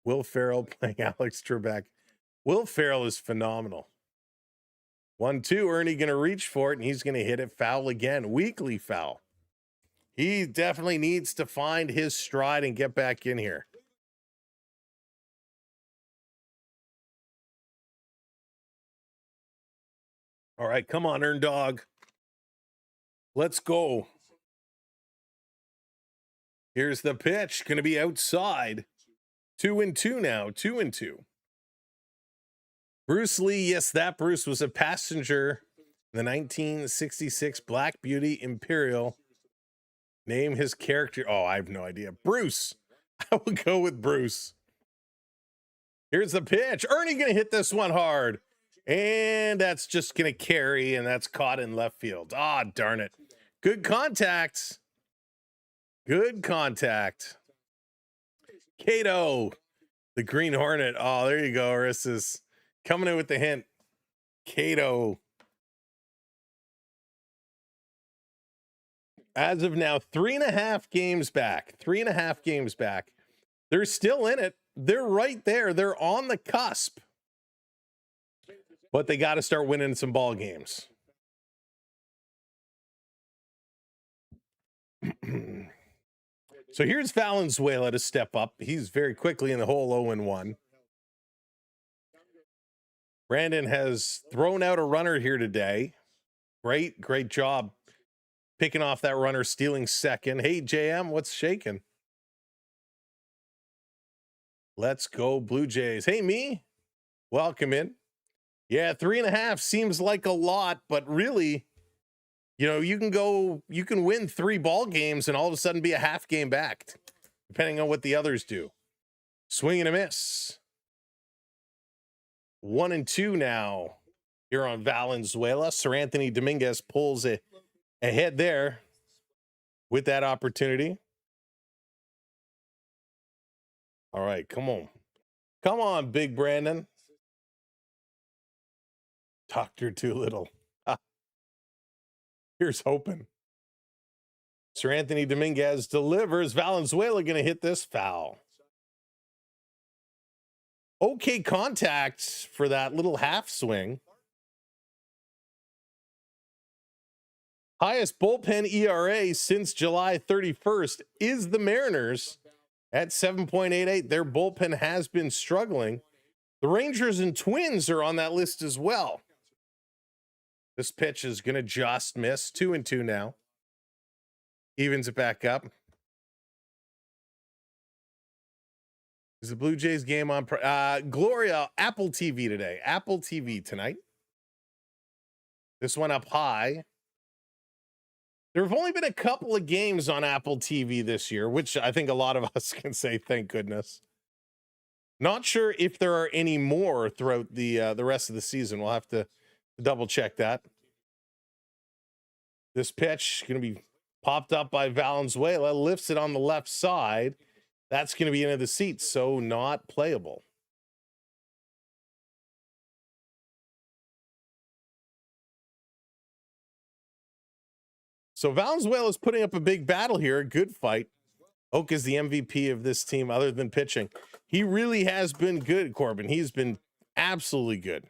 Will Ferrell playing Alex Trebek. Will Ferrell is phenomenal. 1-2, Ernie going to reach for it, and he's going to hit it foul again. Weekly foul. He definitely needs to find his stride and get back in here. All right, come on, Earn Dog. Let's go. Here's the pitch. Going to be outside. 2-2 now. 2-2. Bruce Lee. Yes, that Bruce was a passenger in the 1966 Black Beauty Imperial. Name his character. Oh, I have no idea. Bruce. I will go with Bruce. Here's the pitch. Ernie going to hit this one hard. And that's just going to carry, and that's caught in left field. Ah, darn it. Good contact. Good contact. Cato, the Green Hornet. Oh, there you go. This is coming in with the hint. Cato. As of now, 3.5 games back. 3.5 games back. They're still in it. They're right there. They're on the cusp. But they got to start winning some ball games. So here's Valenzuela to step up. He's very quickly in the hole 0-1. Brandon has thrown out a runner here today. Great job picking off that runner, stealing second. Hey, JM, what's shaking? Let's go Blue Jays. Hey, me. Welcome in. Yeah, 3.5 seems like a lot, but really, you know, you can win 3 ball games and all of a sudden be a half game back, depending on what the others do. Swing and a miss. 1-2 now here on Valenzuela. Sir Anthony Dominguez pulls it ahead there with that opportunity. All right, come on. Come on, Big Brandon. Dr. Doolittle. Here's hoping. Sir Anthony Dominguez delivers. Valenzuela going to hit this foul. Okay contact for that little half swing. Highest bullpen ERA since July 31st is the Mariners at 7.88. Their bullpen has been struggling. The Rangers and Twins are on that list as well. This pitch is going to just miss. 2-2 now. Evens it back up. Is the Blue Jays game on? Gloria, Apple TV today. Apple TV tonight. This one up high. There have only been a couple of games on Apple TV this year, which I think a lot of us can say, thank goodness. Not sure if there are any more throughout the rest of the season. We'll have to double check that. This pitch going to be popped up by Valenzuela, lifts it on the left side. That's going to be into the seats, so not playable. So Valenzuela is putting up a big battle here. A good fight. Oak is the MVP of this team other than pitching. He really has been good, Corbin. He's been absolutely good.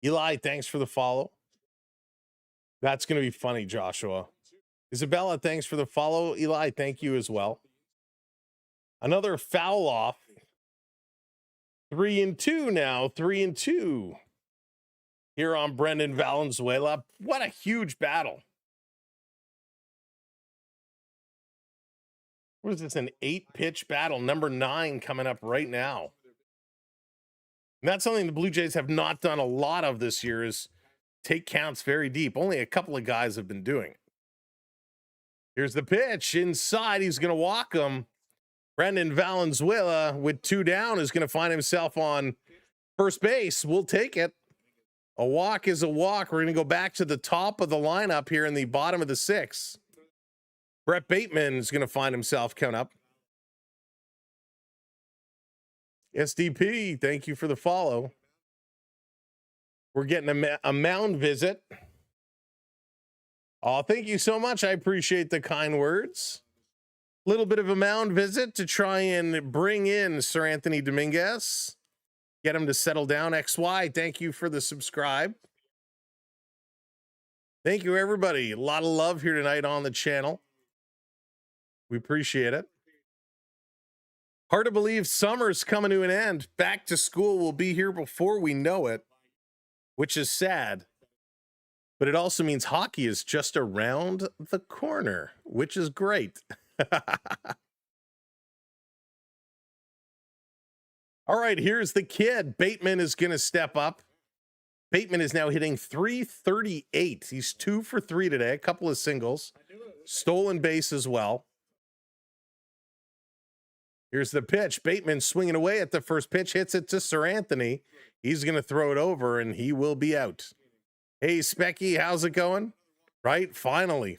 Eli, thanks for the follow. That's going to be funny, Joshua. Isabella, thanks for the follow. Eli, thank you as well. Another foul off. 3-2 now. 3-2. Here on Brendan Valenzuela. What a huge battle. What is this, an 8-pitch battle? Number 9 coming up right now. And that's something the Blue Jays have not done a lot of this year, is take counts very deep. Only a couple of guys have been doing it. Here's the pitch. Inside, he's going to walk him. Brendan Valenzuela, with 2 down, is going to find himself on first base. We'll take it. A walk is a walk. We're going to go back to the top of the lineup here in the bottom of the 6th. Brett Bateman is going to find himself coming up. SDP, thank you for the follow. We're getting a mound visit. Oh, thank you so much. I appreciate the kind words. Little bit of a mound visit to try and bring in Sir Anthony Dominguez. Get him to settle down. XY, thank you for the subscribe. Thank you, everybody. A lot of love here tonight on the channel. We appreciate it. Hard to believe summer's coming to an end. Back to school will be here before we know it, which is sad. but it also means hockey is just around the corner, which is great. All right, here's the kid. Bateman is going to step up. Bateman is now hitting .338. He's 2 for 3 today, a couple of singles, stolen base as well. Here's the pitch. Bateman swinging away at the first pitch, hits it to Sir Anthony. He's going to throw it over, and he will be out. Hey, Specky, how's it going? Right? Finally.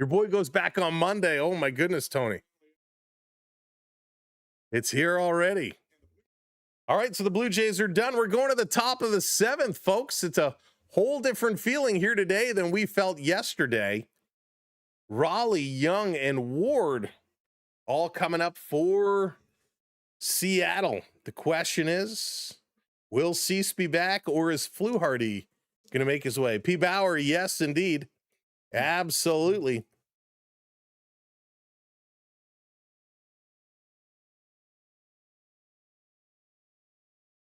Your boy goes back on Monday. Oh, my goodness, Tony. It's here already. All right, so the Blue Jays are done. We're going to the top of the 7th, folks. It's a whole different feeling here today than we felt yesterday. Raleigh, Young, and Ward all coming up for Seattle. The question is, will Cease be back, or is Fluharty going to make his way? P. Bauer, yes, indeed. Absolutely.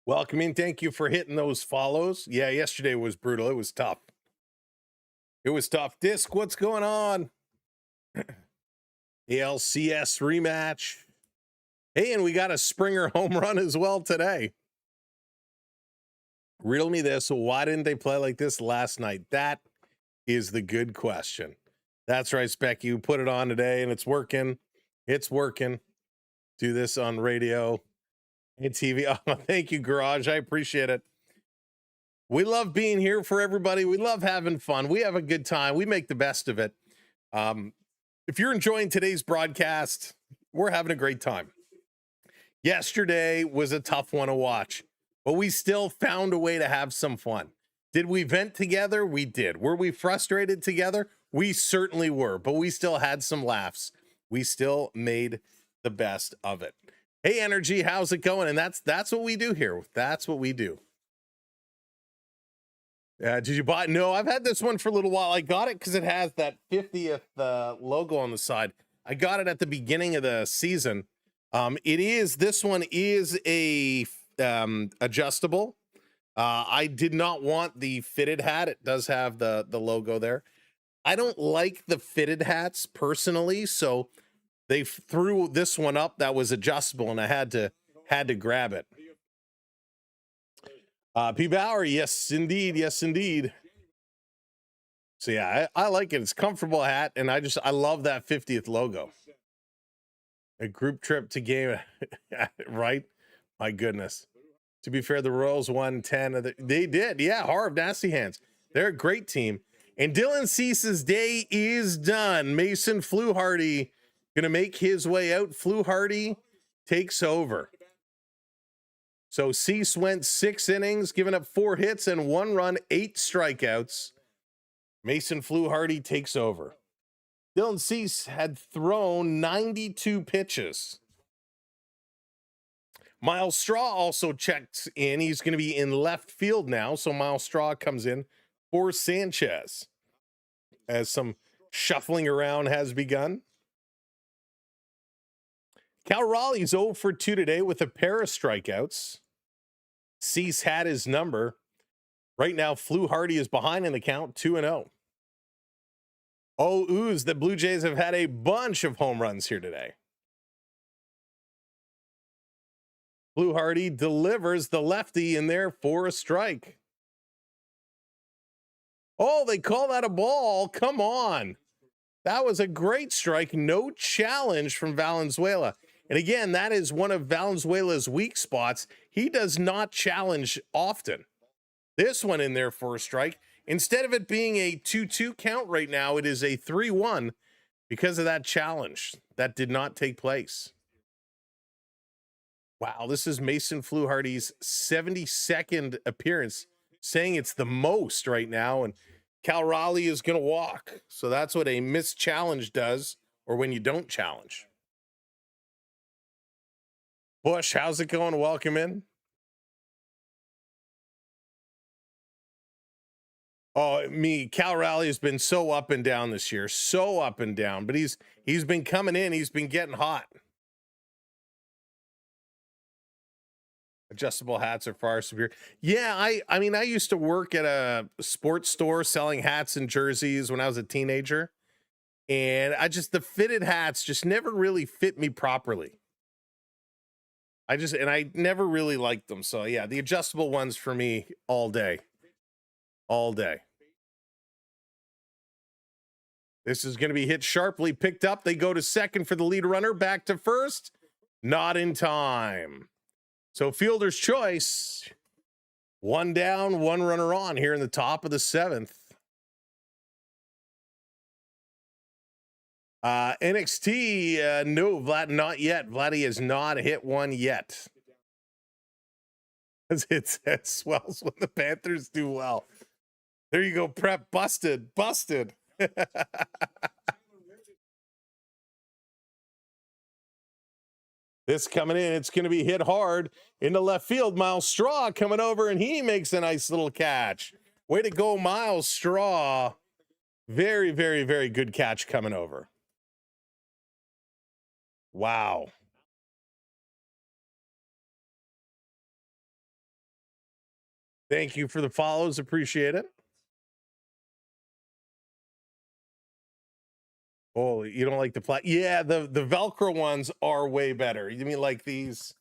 Welcome in. Thank you for hitting those follows. Yeah, yesterday was brutal. It was tough. Disc, what's going on? ALCS rematch. Hey, and we got a Springer home run as well today. Riddle me this. Why didn't they play like this last night? That is the good question. That's right, Spec. You put it on today, and it's working. It's working. Do this on radio and TV. Oh, thank you, Garage. I appreciate it. We love being here for everybody. We love having fun. We have a good time. We make the best of it. If you're enjoying today's broadcast, we're having a great time. Yesterday was a tough one to watch, but we still found a way to have some fun. Did we vent together? We did. Were we frustrated together? We certainly were, but we still had some laughs. We still made the best of it. Hey, Energy, how's it going? And that's what we do here. That's what we do. Did you buy? No, I've had this one for a little while. I got it because it has that 50th logo on the side. I got it at the beginning of the season. This one is a adjustable. I did not want the fitted hat. It does have the logo there. I don't like the fitted hats personally, so they threw this one up that was adjustable, and I had to grab it. P. Bauer, yes, indeed. Yes, indeed. So, yeah, I like it. It's a comfortable hat, and I love that 50th logo. A group trip to game, right? My goodness. To be fair, the Royals won 10. They did, yeah, Harv, Nasty Hands. They're a great team. And Dylan Cease's day is done. Mason Fluharty going to make his way out. Fluharty takes over. So Cease went 6 innings, giving up 4 hits and 1 run, 8 strikeouts. Mason Fluharty takes over. Dylan Cease had thrown 92 pitches. Miles Straw also checks in. He's going to be in left field now. So Miles Straw comes in for Sanchez as some shuffling around has begun. Cal Raleigh's 0 for 2 today with a pair of strikeouts. Cease had his number. Right now, Fluharty is behind in the count, 2-0. Oh, ooze, the Blue Jays have had a bunch of home runs here today. Fluharty delivers the lefty in there for a strike. Oh, they call that a ball. Come on. That was a great strike. No challenge from Valenzuela. And again, that is one of Valenzuela's weak spots. He does not challenge often. This one in there for a strike. Instead of it being a 2-2 count right now, it is a 3-1 because of that challenge. That did not take place. Wow, this is Mason Fluharty's 72nd appearance, saying it's the most right now, and Cal Raleigh is going to walk. So that's what a missed challenge does, or when you don't challenge. Bush, how's it going? Welcome in. Oh, Cal Raleigh has been so up and down this year, so up and down, but he's been coming in, he's been getting hot. Adjustable hats are far superior. Yeah, I mean, I used to work at a sports store selling hats and jerseys when I was a teenager. And the fitted hats just never really fit me properly. I never really liked them. So yeah, the adjustable ones for me all day. All day. This is going to be hit sharply, picked up. They go to second for the lead runner, back to first. Not in time. So fielder's choice. One down, one runner on here in the top of the seventh. NXT, no, Vlad, not yet. Vladdy has not hit one yet. It swells when the Panthers do well. There you go, Prep. Busted. This coming in, it's going to be hit hard into left field. Miles Straw coming over, and he makes a nice little catch. Way to go, Miles Straw. Very, very, very good catch coming over. Wow. Thank you for the follows. Appreciate it. Oh, you don't like the Yeah, the Velcro ones are way better. You mean like these?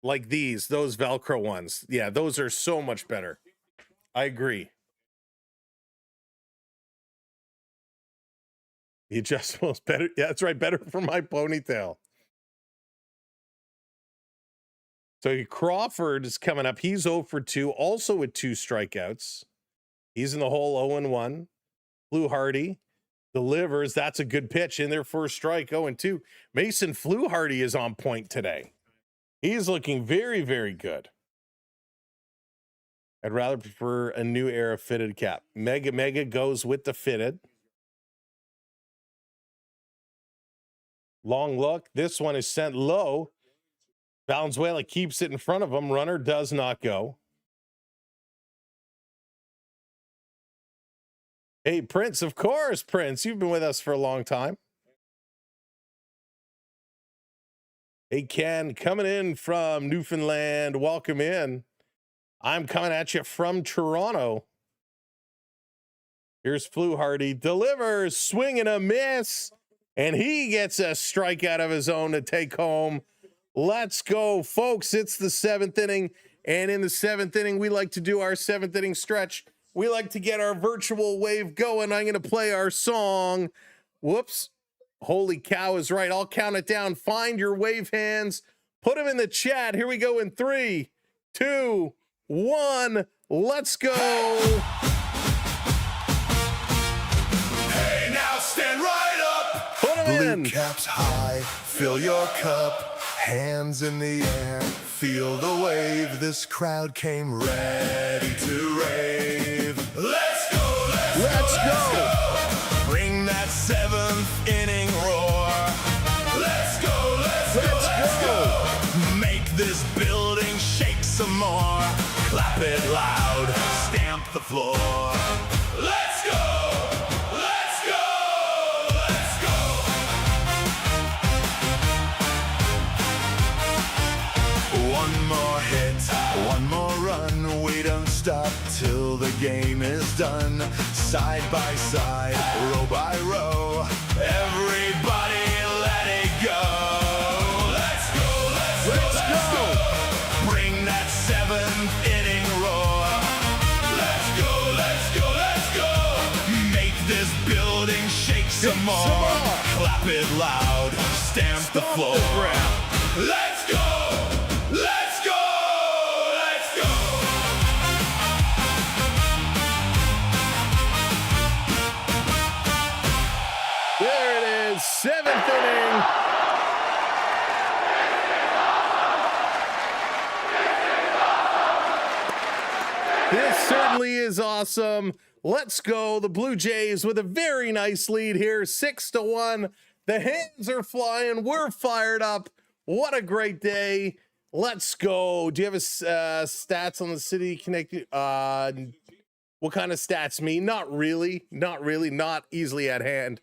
Like those Velcro ones. Yeah, those are so much better. I agree. The adjustable is better. Yeah, that's right. Better for my ponytail. So Crawford is coming up. He's 0 for 2, also with 2 strikeouts. He's in the hole 0-1. Fluharty delivers. That's a good pitch in their first strike. 0-2. Mason Fluharty is on point today. He's looking very, very good. I'd rather prefer a new era fitted cap. Mega goes with the fitted. Long look. This one is sent low. Valenzuela keeps it in front of him. Runner does not go. Hey, Prince, of course, Prince. You've been with us for a long time. Hey, Ken, coming in from Newfoundland. Welcome in. I'm coming at you from Toronto. Here's Fluharty. Delivers, swing and a miss. And he gets a strikeout of his own to take home. Let's go, folks. It's the 7th inning. And in the 7th inning, we like to do our 7th inning stretch. We like to get our virtual wave going. I'm going to play our song. Whoops. Holy cow is right. I'll count it down. Find your wave hands. Put them in the chat. Here we go in 3, 2, 1. Let's go. Hey, now stand right up. Put them in. Blue caps high, fill your cup. Hands in the air, feel the wave. This crowd came ready to rave. Let's go, let's go. Bring that 7th inning roar. Let's go. Make this building shake some more. Clap it loud, stamp the floor. Let's go. One more hit, one more run. We don't stop till the game is done. Side by side, row by row. Everybody let it go. Let's go. Bring that 7th inning roar. Let's go. Make this building shake some more. Clap it loud, stamp the floor. Let's go. There it is, 7th inning. This certainly is awesome. Let's go. The Blue Jays with a very nice lead here, 6-1. The hands are flying. We're fired up. What a great day. Let's go. Do you have a stats on the City Connected? What kind of stats mean? Not really. Not easily at hand.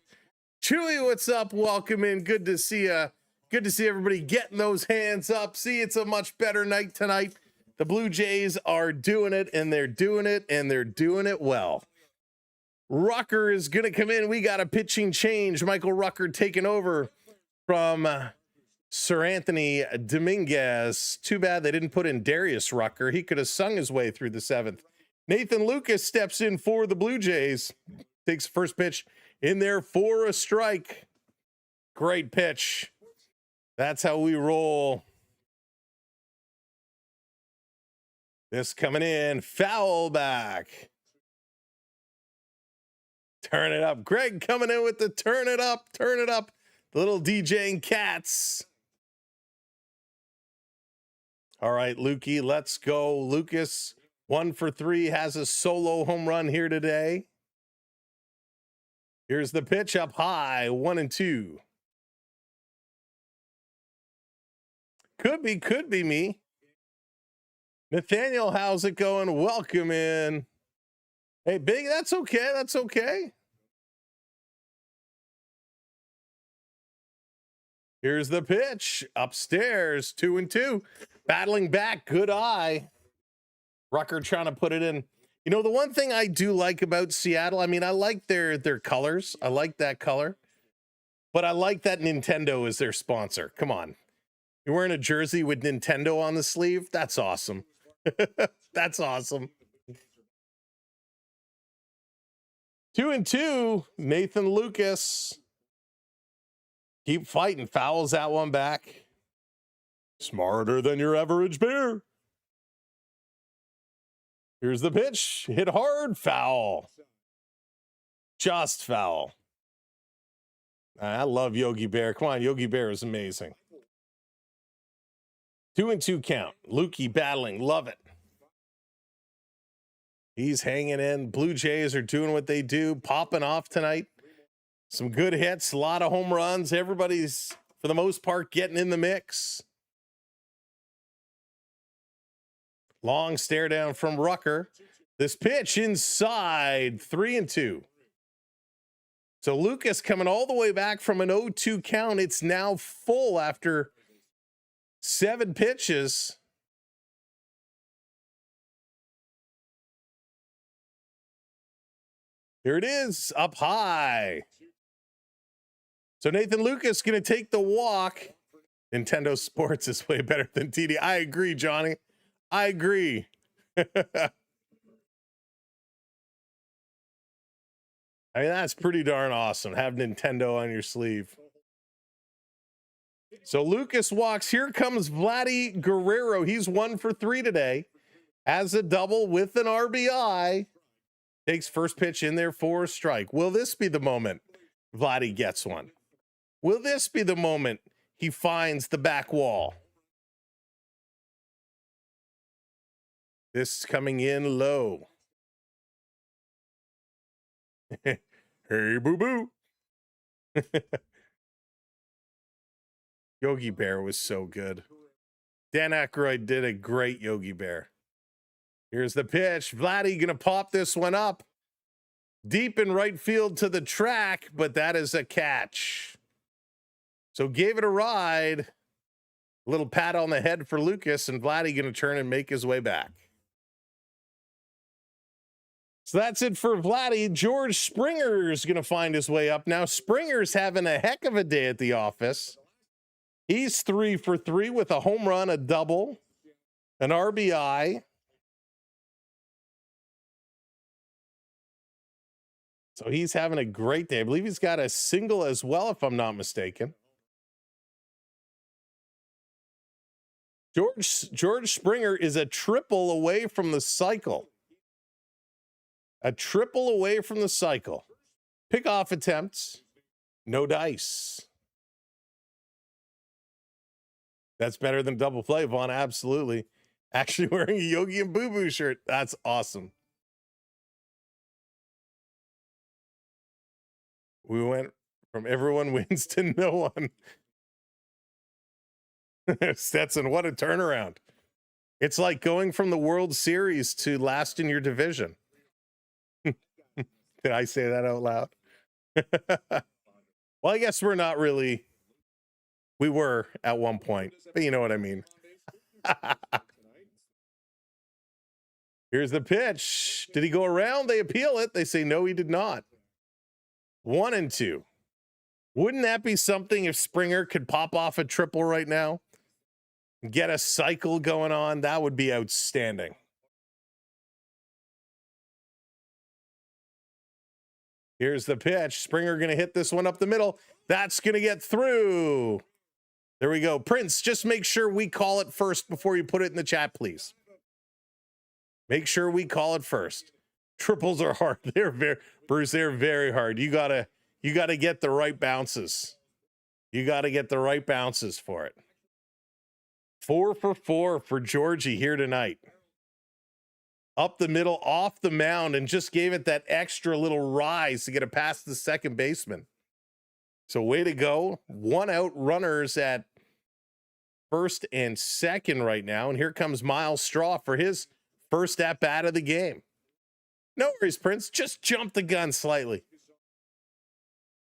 Chewy, what's up? Welcome in. Good to see you. Good to see everybody getting those hands up. See, it's a much better night tonight. The Blue Jays are doing it, and they're doing it, and they're doing it well. Rucker is going to come in. We got a pitching change. Michael Rucker taking over from Sir Anthony Dominguez. Too bad they didn't put in Darius Rucker. He could have sung his way through the seventh. Nathan Lucas steps in for the Blue Jays. Takes the first pitch in there for a strike. Great pitch. That's how we roll. This coming in, foul back. Turn it up. Greg coming in with the turn it up, turn it up. The little DJing cats. All right, Lukey, let's go. Lucas, 1 for 3, has a solo home run here today. Here's the pitch up high, 1-2. Could be me. Nathaniel, how's it going? Welcome in. Hey, Big, that's okay. That's okay. Here's the pitch. Upstairs, 2-2. Battling back, good eye. Rucker trying to put it in. You know, the one thing I do like about Seattle, I mean, I like their colors. I like that color. But I like that Nintendo is their sponsor. Come on. You're wearing a jersey with Nintendo on the sleeve? That's awesome. That's awesome. 2-2. Nathan Lucas. Keep fighting. Fouls that one back. Smarter than your average bear. Here's the pitch. Hit hard. Foul. Just foul. I love Yogi Bear. Come on, Yogi Bear is amazing. 2-2 count. Lukey battling. Love it. He's hanging in. Blue Jays are doing what they do. Popping off tonight. Some good hits. A lot of home runs. Everybody's, for the most part, getting in the mix. Long stare down from Rucker. This pitch inside. 3-2. So Lucas coming all the way back from an 0-2 count. It's now full after 7 pitches. Here it is, up high. So Nathan Lucas going to take the walk. Nintendo Sports is way better than TD. I agree, Johnny. I agree. I mean, that's pretty darn awesome. Have Nintendo on your sleeve. So Lucas walks. Here comes Vladdy Guerrero. He's 1 for 3 today. Has a double with an RBI. Takes first pitch in there for a strike. Will this be the moment Vladdy gets one? Will this be the moment he finds the back wall? This coming in low. Hey, boo-boo. Yogi Bear was so good. Dan Aykroyd did a great Yogi Bear. Here's the pitch. Vladdy going to pop this one up. Deep in right field to the track, but that is a catch. So gave it a ride. A little pat on the head for Lucas, and Vladdy going to turn and make his way back. So that's it for Vladdy. George Springer is going to find his way up. Now, Springer's having a heck of a day at the office. He's 3 for 3 with a home run, a double, an RBI. So he's having a great day. I believe he's got a single as well, if I'm not mistaken. George Springer is a triple away from the cycle. A triple away from the cycle. Pickoff attempts, no dice. That's better than double play, Vaughn. Absolutely. Actually wearing a Yogi and Boo Boo shirt. That's awesome. We went from everyone wins to no one. Stetson, what a turnaround. It's like going from the World Series to last in your division. Did I say that out loud? Well, I guess we're not really We were at one point, but you know what I mean. Here's the pitch. Did he go around? They appeal it. They say no, he did not. 1-2. Wouldn't that be something if Springer could pop off a triple right now? Get a cycle going on? That would be outstanding. Here's the pitch. Springer going to hit this one up the middle. That's going to get through. There we go. Prince, just make sure we call it first before you put it in the chat, please. Make sure we call it first. Triples are hard. They're very, Bruce, they're very hard. You gotta get the right bounces. You gotta get the right bounces for it. 4 for 4 for Georgie here tonight. Up the middle, off the mound, and just gave it that extra little rise to get it past the second baseman. So way to go. 1 out, runners at first and second right now. And here comes Miles Straw for his first at bat of the game. No worries, Prince. Just jump the gun slightly.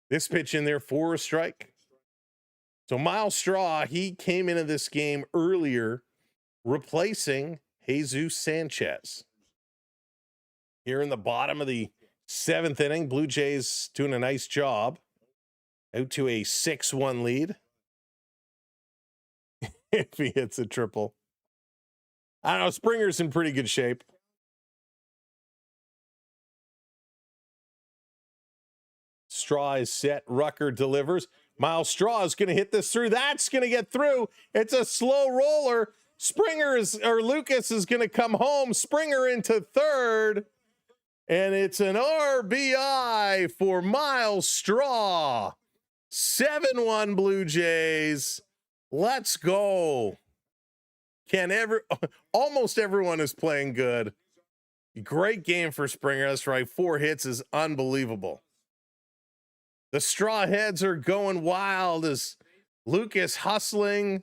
This pitch in there for a strike. So Miles Straw, he came into this game earlier, replacing Jesus Sanchez. Here in the bottom of the 7th inning, Blue Jays doing a nice job. Out to a 6-1 lead. If he hits a triple. I don't know, Springer's in pretty good shape. Straw is set. Rucker delivers. Miles Straw is going to hit this through. That's going to get through. It's a slow roller. Lucas is going to come home. Springer into third. And it's an RBI for Miles Straw. 7-1 Blue Jays. Let's go. Almost everyone is playing good. Great game for Springer. That's right. 4 hits is unbelievable. The Straw heads are going wild as Lucas hustling.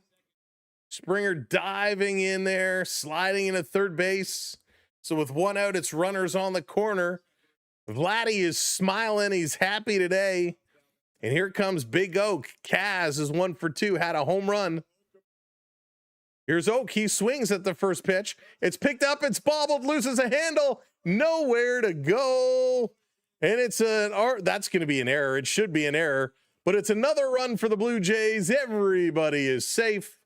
Springer diving in there, sliding into third base. So with 1 out, it's runners on the corner. Vladdy is smiling. He's happy today. And here comes Big Oak. Kaz is 1 for 2, had a home run. Here's Oak. He swings at the first pitch. It's picked up. It's bobbled. Loses a handle. Nowhere to go. And it's that's going to be an error. It should be an error. But it's another run for the Blue Jays. Everybody is safe.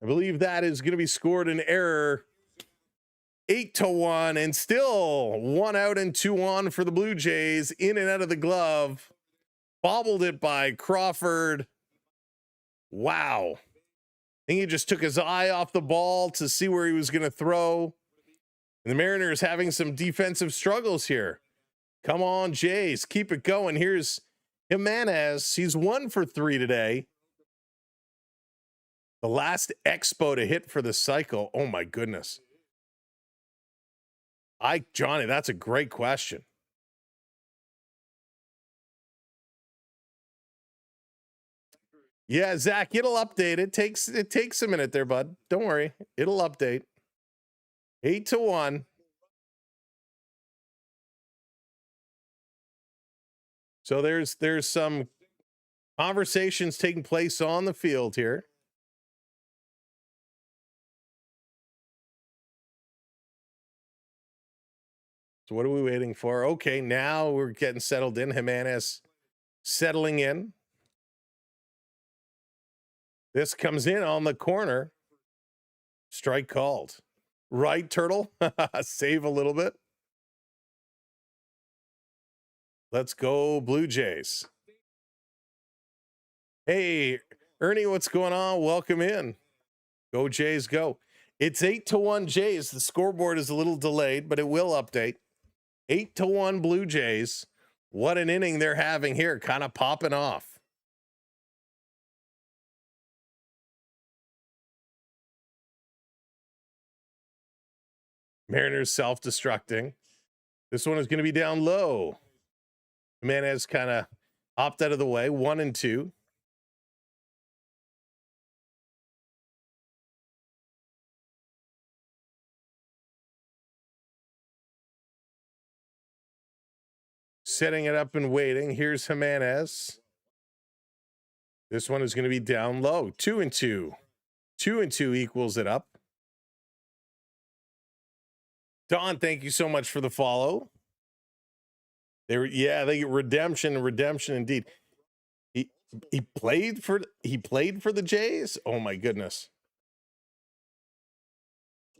I believe that is going to be scored an error. 8-1, and still 1 out and 2 on for the Blue Jays. In and out of the glove. Bobbled it by Crawford. Wow. I think he just took his eye off the ball to see where he was going to throw. And the Mariners having some defensive struggles here. Come on, Jays. Keep it going. Here's Jimenez. He's 1 for 3 today. The last Expo to hit for the cycle. Oh, my goodness. Johnny, that's a great question. Yeah, Zach, it'll update. It takes a minute there, bud. Don't worry. It'll update. 8-1. So there's some conversations taking place on the field here. So what are we waiting for? Okay, now we're getting settled in. Jimenez settling in. This comes in on the corner. Strike called. Right, Turtle? Save a little bit. Let's go, Blue Jays. Hey, Ernie, what's going on? Welcome in. Go Jays, go. It's 8-1 Jays. The scoreboard is a little delayed, but it will update. 8-1 Blue Jays. What an inning they're having here. Kind of popping off. Mariners self-destructing. This one is going to be down low. Jimenez kind of hopped out of the way. 1-2. setting it up and waiting. Here's Jimenez. This one is going to be down low. 2-2. 2-2 equals it up. Don, thank you so much for the follow. They get redemption indeed. He played for the Jays. Oh my goodness.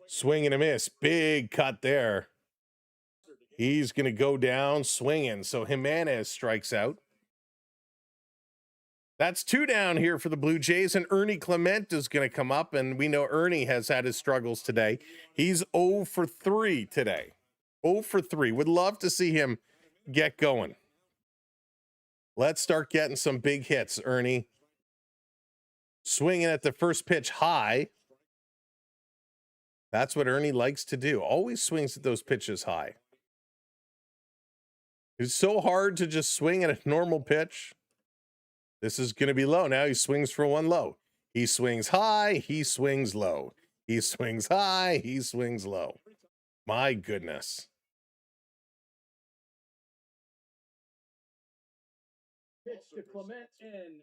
Swing and a miss. Big cut there. He's going to go down swinging. So Jimenez strikes out. That's 2 down here for the Blue Jays, and Ernie Clement is going to come up, and we know Ernie has had his struggles today. He's 0 for 3 today. 0 for 3. Would love to see him get going. Let's start getting some big hits, Ernie. Swinging at the first pitch high. That's what Ernie likes to do. Always swings at those pitches high. It's so hard to just swing at a normal pitch. This is going to be low. Now he swings for 1 low. He swings high. He swings low. He swings high. He swings low. My goodness. Pitch to Clement and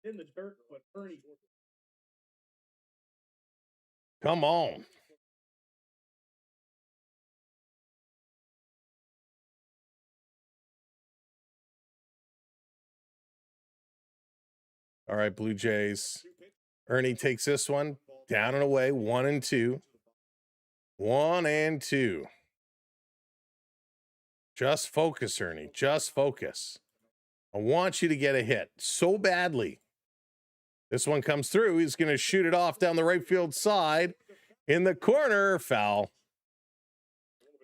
in the dirt, but Ernie. Come on. All right, Blue Jays. Ernie takes this one down and away. 1-2. 1-2. Just focus, Ernie. Just focus. I want you to get a hit so badly. This one comes through. He's going to shoot it off down the right field side. In the corner, foul.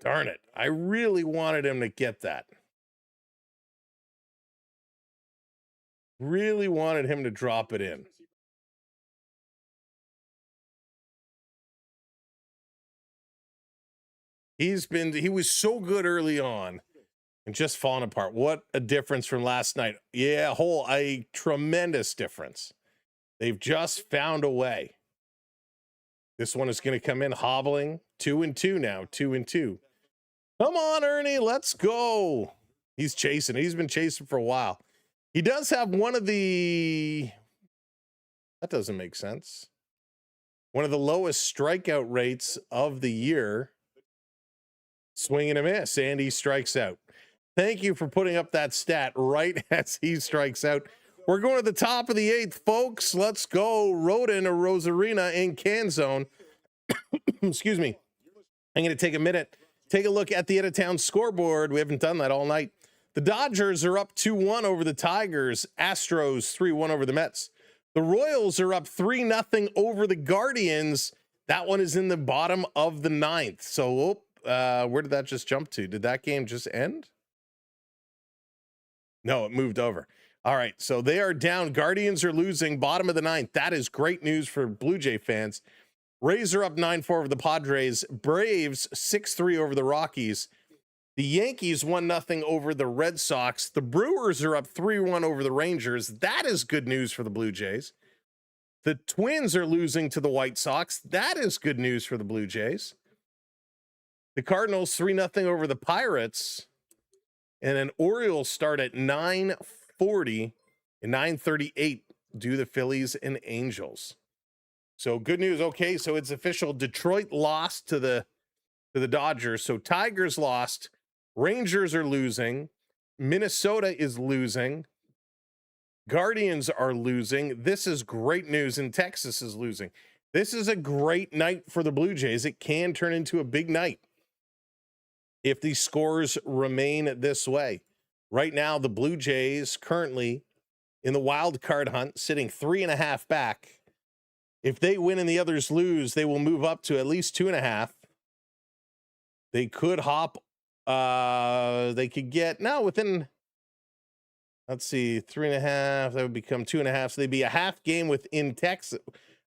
Darn it. I really wanted him to get that. Really wanted him to drop it in. He was so good early on and just falling apart. What a difference from last night. Yeah, a tremendous difference. They've just found a way. This one is going to come in hobbling. 2-2 now. 2-2. Come on, Ernie. Let's go. He's chasing. He's been chasing for a while. He does have one of the... That doesn't make sense. One of the lowest strikeout rates of the year. Swing and a miss. And he strikes out. Thank you for putting up that stat right as he strikes out. We're going to the top of the 8th, folks. Let's go. Rodin or Rosarina in can zone. Excuse me. I'm going to take a minute. Take a look at the out-of-town scoreboard. We haven't done that all night. The Dodgers are up 2-1 over the Tigers. Astros 3-1 over the Mets. The Royals are up 3-0 over the Guardians. That one is in the bottom of the 9th. So, where did that just jump to? Did that game just end? No, it moved over. All right, so they are down. Guardians are losing, bottom of the 9th. That is great news for Blue Jay fans. Rays are up 9-4 over the Padres. Braves 6-3 over the Rockies. The Yankees 1-0 over the Red Sox. The Brewers are up 3-1 over the Rangers. That is good news for the Blue Jays. The Twins are losing to the White Sox. That is good news for the Blue Jays. The Cardinals 3-0 over the Pirates. And an Orioles start at 9:40 and 9:38 do the Phillies and Angels. So good news. Okay, so it's official. Detroit lost to the Dodgers. So Tigers lost. Rangers are losing. Minnesota is losing. Guardians are losing. This is great news. And Texas is losing. This is a great night for the Blue Jays. It can turn into a big night if these scores remain this way. Right now, the Blue Jays currently in the wild card hunt, sitting 3.5 back. If they win and the others lose, they will move up to at least 2.5. They could hop. They could get now within, let's see, 3.5. That would become 2.5. So they'd be a half game within Texas.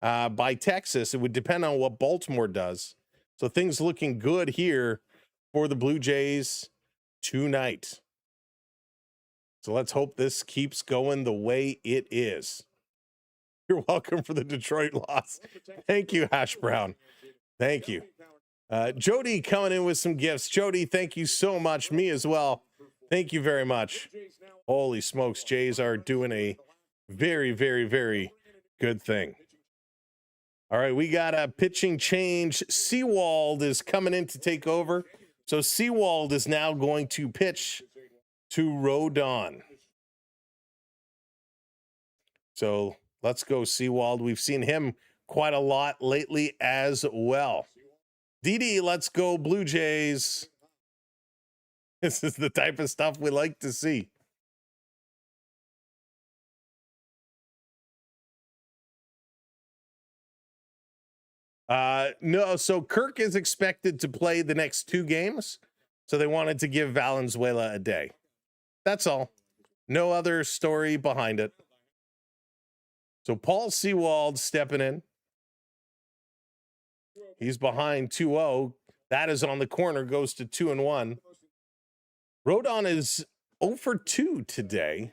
By Texas, it would depend on what Baltimore does. So things looking good here for the Blue Jays tonight. So let's hope this keeps going the way it is. You're welcome for the Detroit loss. Thank you, Hash Brown. Thank you. Jody coming in with some gifts. Jody, thank you so much. Me as well. Thank you very much. Holy smokes, Jays are doing a very, very, very good thing. All right, we got a pitching change. Seawald is coming in to take over. So Seawald is now going to pitch to Rodon. So let's go, Seawald. We've seen him quite a lot lately as well. DD, let's go, Blue Jays. This is the type of stuff we like to see. No, so Kirk is expected to play the next 2 games. So they wanted to give Valenzuela a day. That's all. No other story behind it. So Paul Sewald stepping in. He's behind 2-0. That is on the corner, goes to 2-1. Rodon is 0 for 2 today.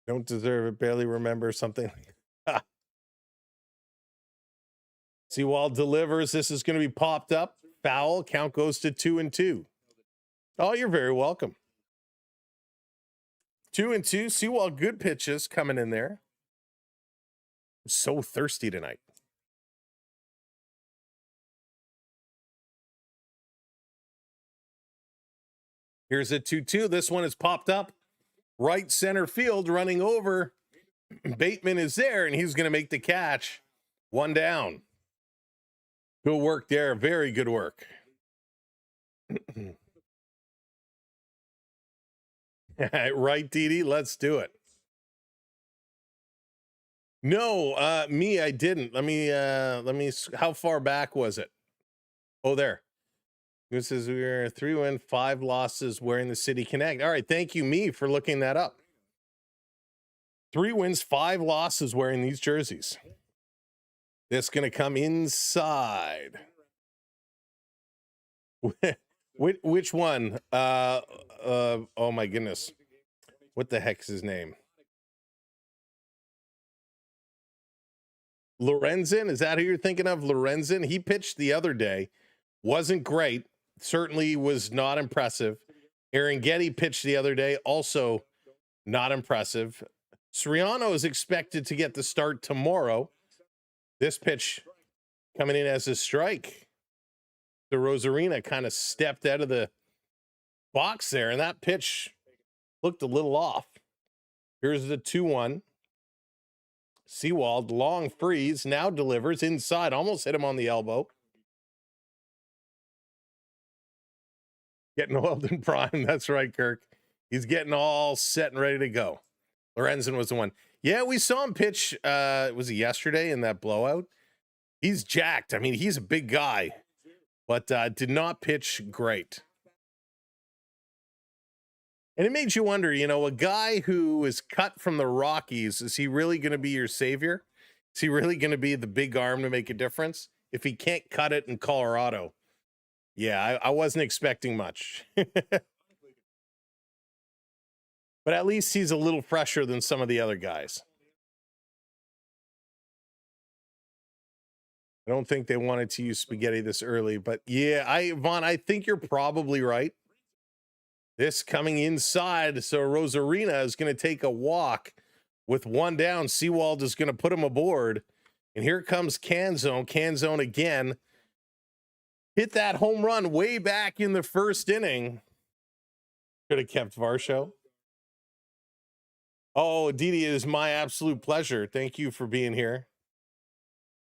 Don't deserve it, barely remember something. Sewald delivers. This is going to be popped up. Foul. Count goes to 2-2. Oh, you're very welcome. 2-2. Sewald, good pitches coming in there. I'm so thirsty tonight. Here's a 2-2. This one is popped up. Right center field, running over. Bateman is there, and he's going to make the catch. 1 down. Good work there. Very good work. Right, Didi? Let's do it. No, me, I didn't. Let me, how far back was it? Oh, there. It says we are 3 wins, 5 losses wearing the City Connect. All right. Thank you, me, for looking that up. 3 wins, 5 losses wearing these jerseys. This going to come inside. Which one? Oh my goodness. What the heck's his name? Lorenzen? Is that who you're thinking of? Lorenzen? He pitched the other day. Wasn't great. Certainly was not impressive. Aaron Getty pitched the other day. Also not impressive. Soriano is expected to get the start tomorrow. This pitch coming in as a strike. The Rosarina kind of stepped out of the box there, and that pitch looked a little off. Here's the 2-1. Sewald, long freeze, now delivers inside. Almost hit him on the elbow. Getting oiled in prime. That's right, Kirk. He's getting all set and ready to go. Lorenzen was the one. Yeah, we saw him pitch. Was it yesterday in that blowout? He's jacked. I mean, he's a big guy, but did not pitch great. And it made you wonder, you know, a guy who is cut from the Rockies, is he really going to be your savior? Is he really going to be the big arm to make a difference? If he can't cut it in Colorado, yeah, I wasn't expecting much. But at least he's a little fresher than some of the other guys. I don't think they wanted to use spaghetti this early, but yeah, Vaughn, I think you're probably right. This coming inside, so Rosarina is going to take a walk with 1 down. Sewald is going to put him aboard, and here comes Canzone. Canzone again. Hit that home run way back in the first inning. Could have kept Varsho. Oh, Didi, it is my absolute pleasure. Thank you for being here.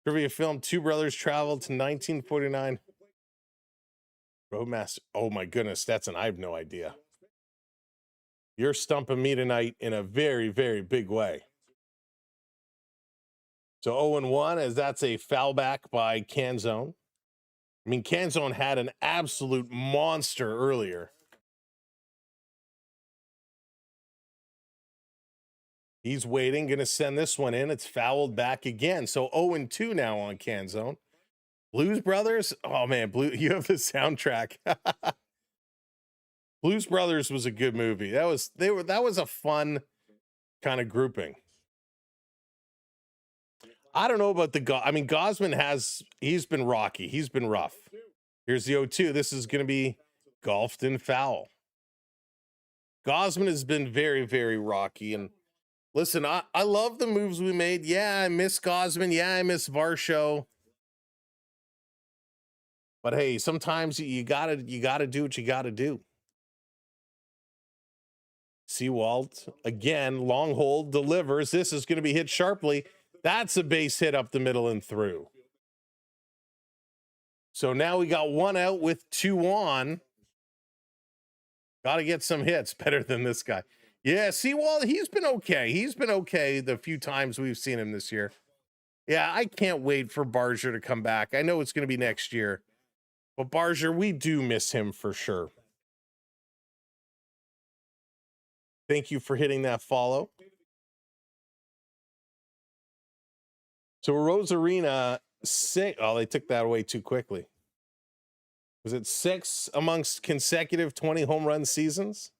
Trivia film, 2 brothers traveled to 1949. Roadmaster. Oh my goodness, I have no idea. You're stumping me tonight in a very, very big way. So 0-1, as that's a foul back by Canzone. I mean, Canzone had an absolute monster earlier. He's waiting, going to send this one in. It's fouled back again. So 0-2 now on Canzone. Blues Brothers? Oh, man, you have the soundtrack. Blues Brothers was a good movie. That was a fun kind of grouping. I don't know about Gosman he's been rocky. He's been rough. Here's the 0-2. This is going to be golfed in foul. Gosman has been very, very rocky. And listen, I love the moves we made. Yeah, I miss Gosman. Yeah, I miss Varsho. But hey, sometimes you gotta do what you gotta do. Seawald again, long hold, delivers. This is going to be hit sharply. That's a base hit up the middle and through. So now we got one out with two on. Got to get some hits better than this guy. Yeah, Seawald, he's been okay. He's been okay the few times we've seen him this year. Yeah, I can't wait for Barger to come back. I know it's going to be next year. But Barger, we do miss him for sure. Thank you for hitting that follow. So Rosarina, they took that away too quickly. Was it 6 amongst consecutive 20 home run seasons?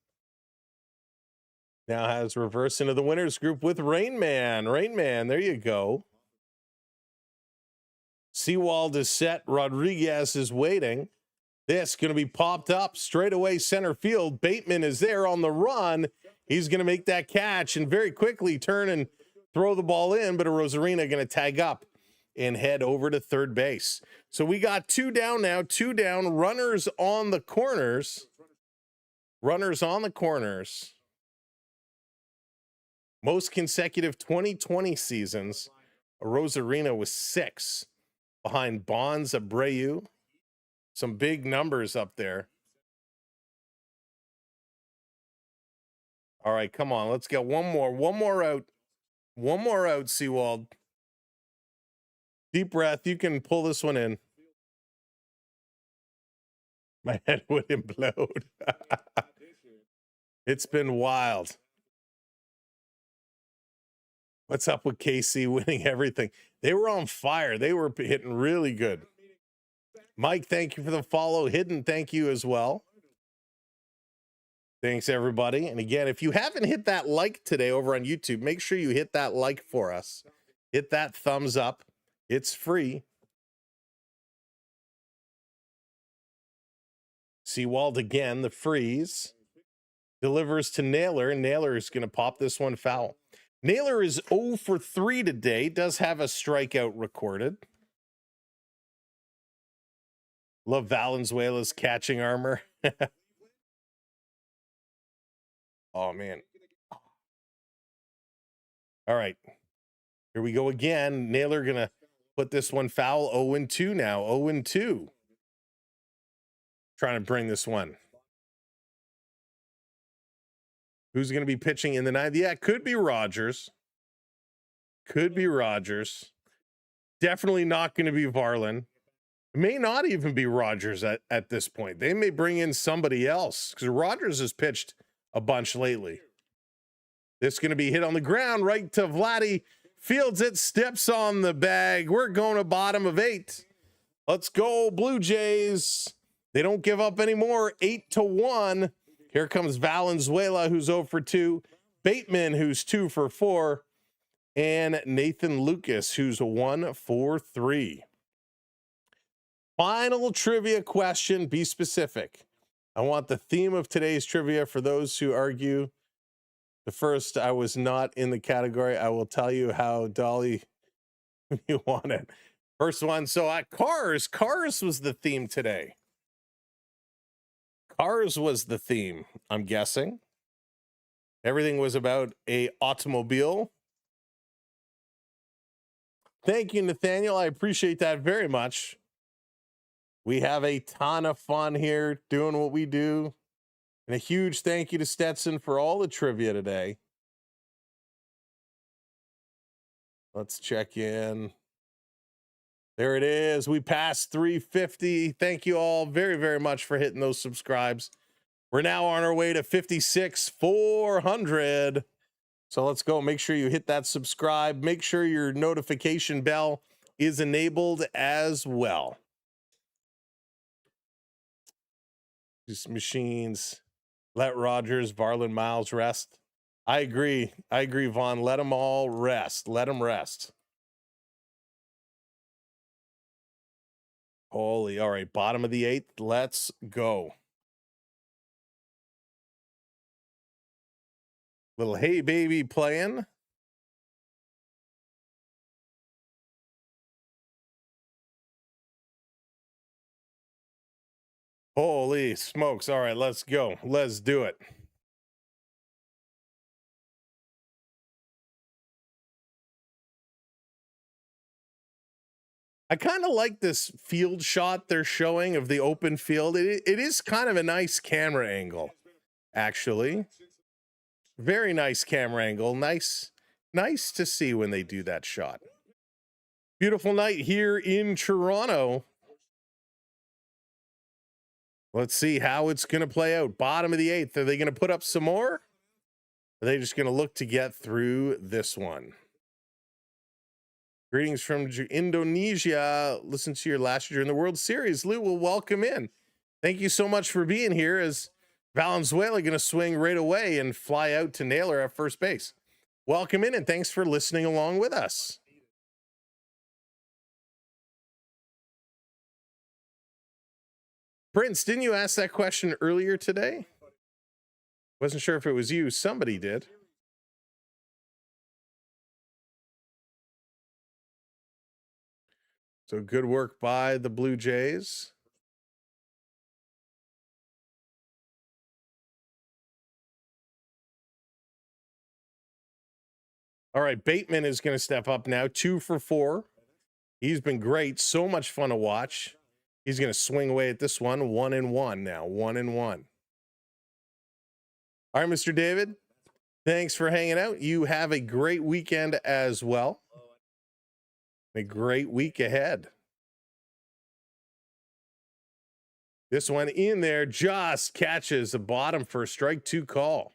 Now has reversed into the winners group with Rain Man. Rain Man, there you go. Seawald is set. Rodriguez is waiting. This going to be popped up straight away center field. Bateman is there on the run. He's going to make that catch and very quickly turn and throw the ball in, but a Rosarina going to tag up and head over to third base. So we got 2 down now, 2 down, runners on the corners. Runners on the corners. Most consecutive 2020 seasons, a Rosarina was 6 behind Bonds, Abreu. Some big numbers up there. All right, come on. Let's get one more out. One more out, Seawald. Deep breath. You can pull this one in. My head would implode. It's been wild. What's up with KC winning everything? They were on fire. They were hitting really good. Mike, thank you for the follow. Hidden, thank you as well. Thanks, everybody. And again, if you haven't hit that like today over on YouTube, make sure you hit that like for us. Hit that thumbs up. It's free. Seawald again, the freeze. Delivers to Naylor. Naylor is going to pop this one foul. Naylor is 0 for 3 today. Does have a strikeout recorded. Love Valenzuela's catching armor. Oh, man. All right. Here we go again. Naylor going to put this one foul. 0-2 now. 0-2. Trying to bring this one. Who's going to be pitching in the 9th? Yeah, it could be Rogers. Could be Rogers. Definitely not going to be Varlin. It may not even be Rogers at this point. They may bring in somebody else because Rogers has pitched a bunch lately. This is going to be hit on the ground right to Vladdy. Fields it, steps on the bag. We're going to bottom of 8. Let's go, Blue Jays. They don't give up anymore. 8-1. Here comes Valenzuela, who's 0 for 2. Bateman, who's 2 for 4. And Nathan Lucas, who's 1 for 3. Final trivia question. Be specific. I want the theme of today's trivia for those who argue. The first, I was not in the category. I will tell you how, Dolly, you want it. First one. So Cars was the theme today. Cars was the theme, I'm guessing. Everything was about a automobile. Thank you, Nathaniel. I appreciate that very much. We have a ton of fun here doing what we do. And a huge thank you to Stetson for all the trivia today. Let's check in. There it is. We passed 350. Thank you all very, very much for hitting those subscribes. We're now on our way to 56,400. So let's go. Make sure you hit that subscribe. Make sure your notification bell is enabled as well. These machines. Let Rogers, Varlin, Miles rest. I agree. I agree, Vaughn. Let them all rest. Let them rest. Holy. All right. Bottom of the 8th. Let's go. Little Hey Baby playing. Holy smokes. All right, let's go. Let's do it. I kind of like this field shot they're showing of the open field. It is kind of a nice camera angle, actually. Very nice camera angle. Nice to see when they do that shot. Beautiful night here in Toronto. Let's see how it's going to play out. Bottom of the 8th. Are they going to put up some more? Are they just going to look to get through this one? Greetings from Indonesia. Listen to your last year in the World Series. Lou will welcome in. Thank you so much for being here. As Valenzuela going to swing right away and fly out to Naylor at first base. Welcome in and thanks for listening along with us. Prince, didn't you ask that question earlier today? Wasn't sure if it was you. Somebody did. So good work by the Blue Jays. All right, Bateman is going to step up now, 2 for 4. He's been great, so much fun to watch. He's going to swing away at this one, 1-1 now, 1-1. All right, Mr. David, thanks for hanging out. You have a great weekend as well. A great week ahead. This one in there just catches the bottom for a strike 2 call.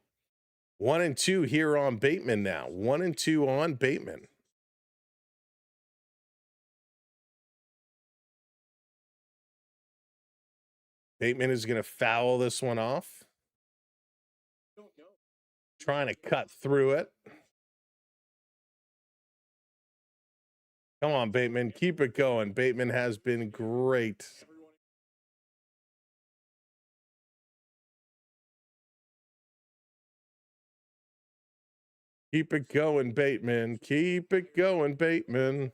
1-2 here on Bateman now. 1-2 on Bateman. Bateman is going to foul this one off. Trying to cut through it. Come on, Bateman. Keep it going. Bateman has been great. Keep it going, Bateman. Keep it going, Bateman.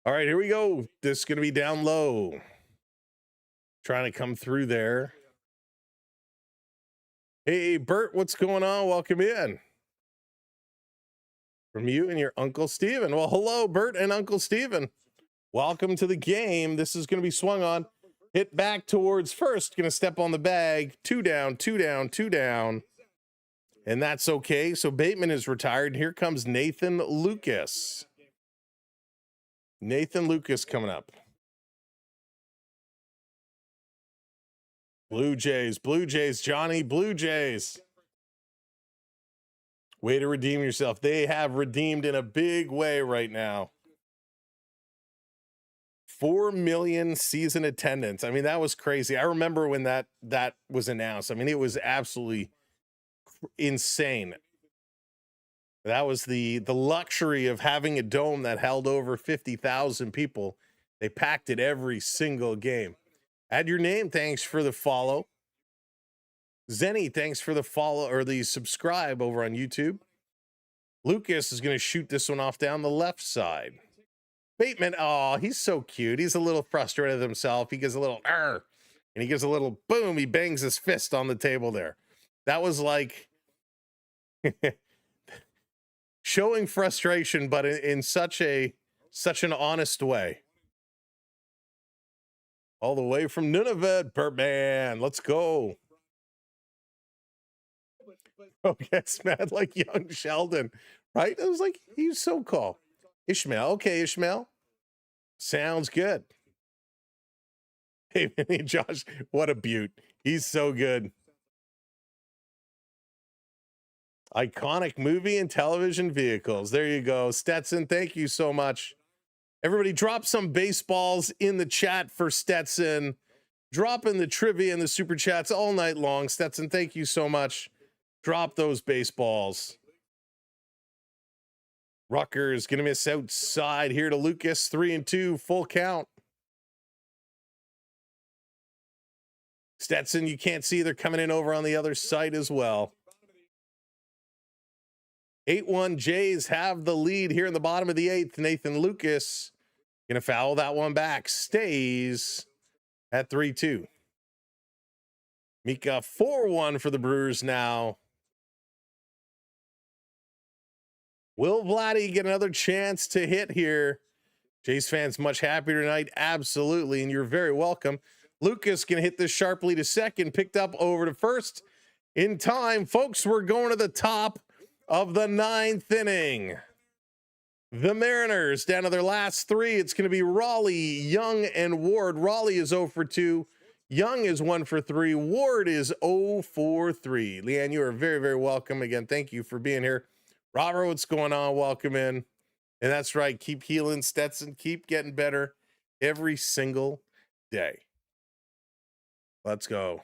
All right, here we go. This is going to be down low. Trying to come through there. Hey, Bert, what's going on? Welcome in. From you and your Uncle Steven. Well, hello, Bert and Uncle Steven. Welcome to the game. This is going to be swung on. Hit back towards first. Going to step on the bag. 2 down, 2 down, 2 down. And that's okay. So Bateman is retired. Here comes Nathan Lucas. Nathan Lucas coming up. Blue Jays, Johnny, Blue Jays. Way to redeem yourself. They have redeemed in a big way right now. 4 million season attendance. I mean, that was crazy. I remember when that was announced. I mean, it was absolutely insane. That was the luxury of having a dome that held over 50,000 people. They packed it every single game. Add your name. Thanks for the follow. Zenny, thanks for the follow or the subscribe over on YouTube. Lucas is going to shoot this one off down the left side. Bateman, oh, he's so cute. He's a little frustrated with himself. He gives a little and he gives a little boom. He bangs his fist on the table there. That was like showing frustration, but in such an honest way. All the way from Nunavut, Birdman. Let's go. Oh, gets mad like young Sheldon, right? It was like, he's so cool. Ishmael. Okay, Ishmael. Sounds good. Hey, Josh, what a beaut. He's so good. Iconic movie and television vehicles. There you go. Stetson, thank you so much. Everybody drop some baseballs in the chat for Stetson. dropping the trivia and the super chats all night long. Stetson, thank you so much. Drop those baseballs. Rutgers going to miss outside here to Lucas. 3-2, full count. Stetson, you can't see they're coming in over on the other side as well. 8-1 Jays have the lead here in the bottom of the 8th. Nathan Lucas going to foul that one back. Stays at 3-2. Mika 4-1 for the Brewers now. Will Vladdy get another chance to hit here? Jays fans much happier tonight. Absolutely, and you're very welcome. Lucas can hit this sharply to second, picked up over to first in time. Folks, we're going to the top of the 9th inning. The Mariners down to their last 3. It's going to be Raleigh, Young, and Ward. Raleigh is 0 for 2. Young is 1 for 3. Ward is 0 for 3. Leanne, you are very, very welcome. Again, thank you for being here. Robert, what's going on? Welcome in. And that's right. Keep healing, Stetson. Keep getting better every single day. Let's go.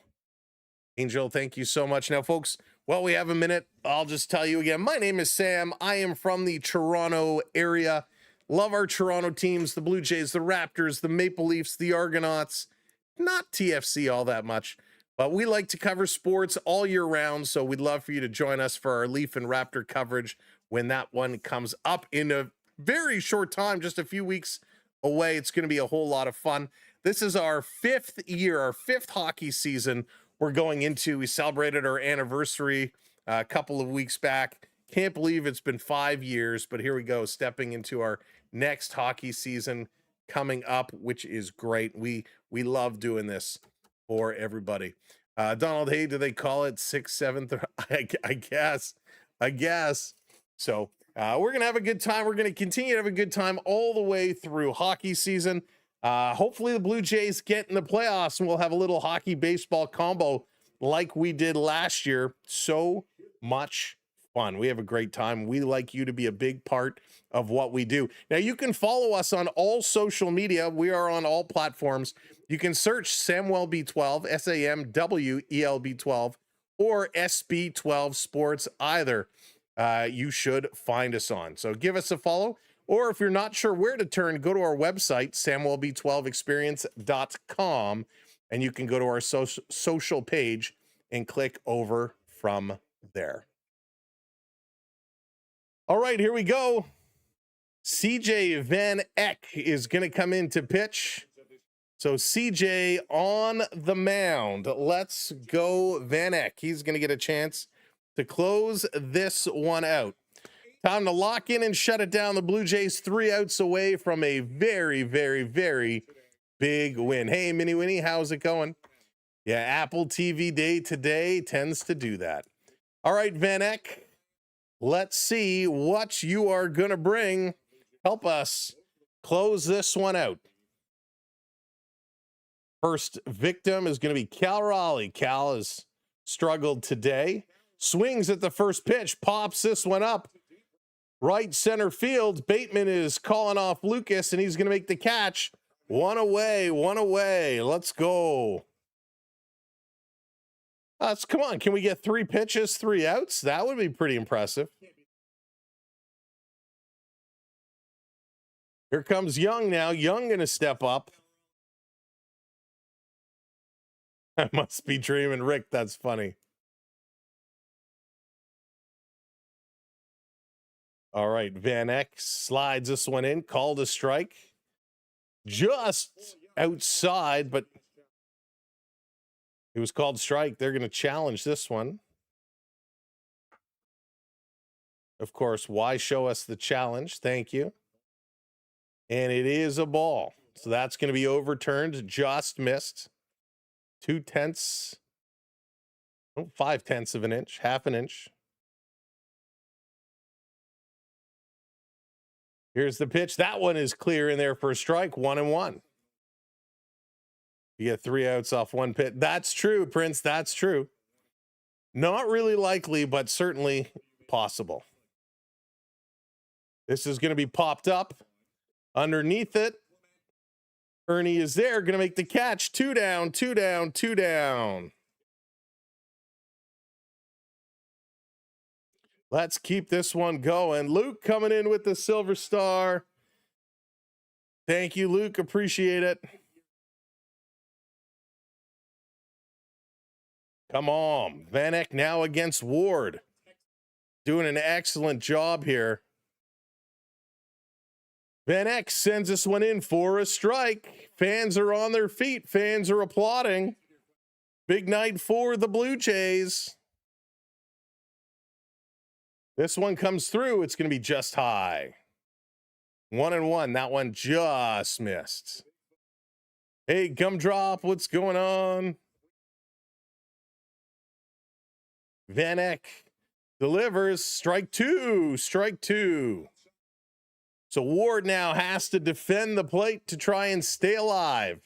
Angel, thank you so much. Now, folks, while we have a minute, I'll just tell you again, my name is Sam. I am from the Toronto area. Love our Toronto teams, the Blue Jays, the Raptors, the Maple Leafs, the Argonauts. Not TFC all that much, but we like to cover sports all year round, so we'd love for you to join us for our Leaf and Raptor coverage when that one comes up in a very short time, just a few weeks away. It's going to be a whole lot of fun. This is our 5th year, our 5th hockey season we're going into. We celebrated our anniversary a couple of weeks back. Can't believe it's been 5 years, but here we go, stepping into our next hockey season coming up, which is great. We love doing this for everybody. Donald, hey, do they call it 6th, 7th? I guess. So we're going to have a good time. We're going to continue to have a good time all the way through hockey season. Hopefully the Blue Jays get in the playoffs and we'll have a little hockey baseball combo like we did last year. So much fun. We have a great time. We like you to be a big part of what we do. Now you can follow us on all social media. We are on all platforms. You can search SamWellB12, SAMWELB12, or SB12 Sports either. You should find us on. So give us a follow. Or if you're not sure where to turn, go to our website, samwellb12experience.com, and you can go to our social page and click over from there. All right, here we go. CJ Van Eck is going to come in to pitch. So CJ on the mound. Let's go Van Eck. He's going to get a chance to close this one out. Time to lock in and shut it down. The Blue Jays 3 outs away from a very, very, very big win. Hey, Mini Winnie, how's it going? Yeah, Apple TV Day today tends to do that. All right, Van Eck, let's see what you are going to bring. Help us close this one out. First victim is going to be Cal Raleigh. Cal has struggled today. Swings at the first pitch, pops this one up. Right center field, Bateman is calling off Lucas, and he's going to make the catch. One away, one away. Let's go. Come on, can we get 3 pitches, 3 outs? That would be pretty impressive. Here comes Young now. Young going to step up. I must be dreaming, Rick. That's funny. All right, Van Eck slides this one in, called a strike. Just outside, but it was called strike. They're going to challenge this one. Of course, why show us the challenge? Thank you. And it is a ball. So that's going to be overturned. Just missed. 0.2, 0.5 of an inch, half an inch. Here's the pitch. That one is clear in there for a strike. 1-1. You get 3 outs off 1 pitch. That's true, Prince. That's true. Not really likely, but certainly possible. This is going to be popped up underneath it. Ernie is there, going to make the catch. 2 down, 2 down, 2 down. Let's keep this one going. Luke coming in with the silver star. Thank you, Luke. Appreciate it. Come on. Van Eck now against Ward. Doing an excellent job here. Van Eck sends this one in for a strike. Fans are on their feet. Fans are applauding. Big night for the Blue Jays. This one comes through. It's going to be just high. 1-1. That one just missed. Hey, Gumdrop, what's going on? Van Eck delivers. Strike two. Strike two. So Ward now has to defend the plate to try and stay alive.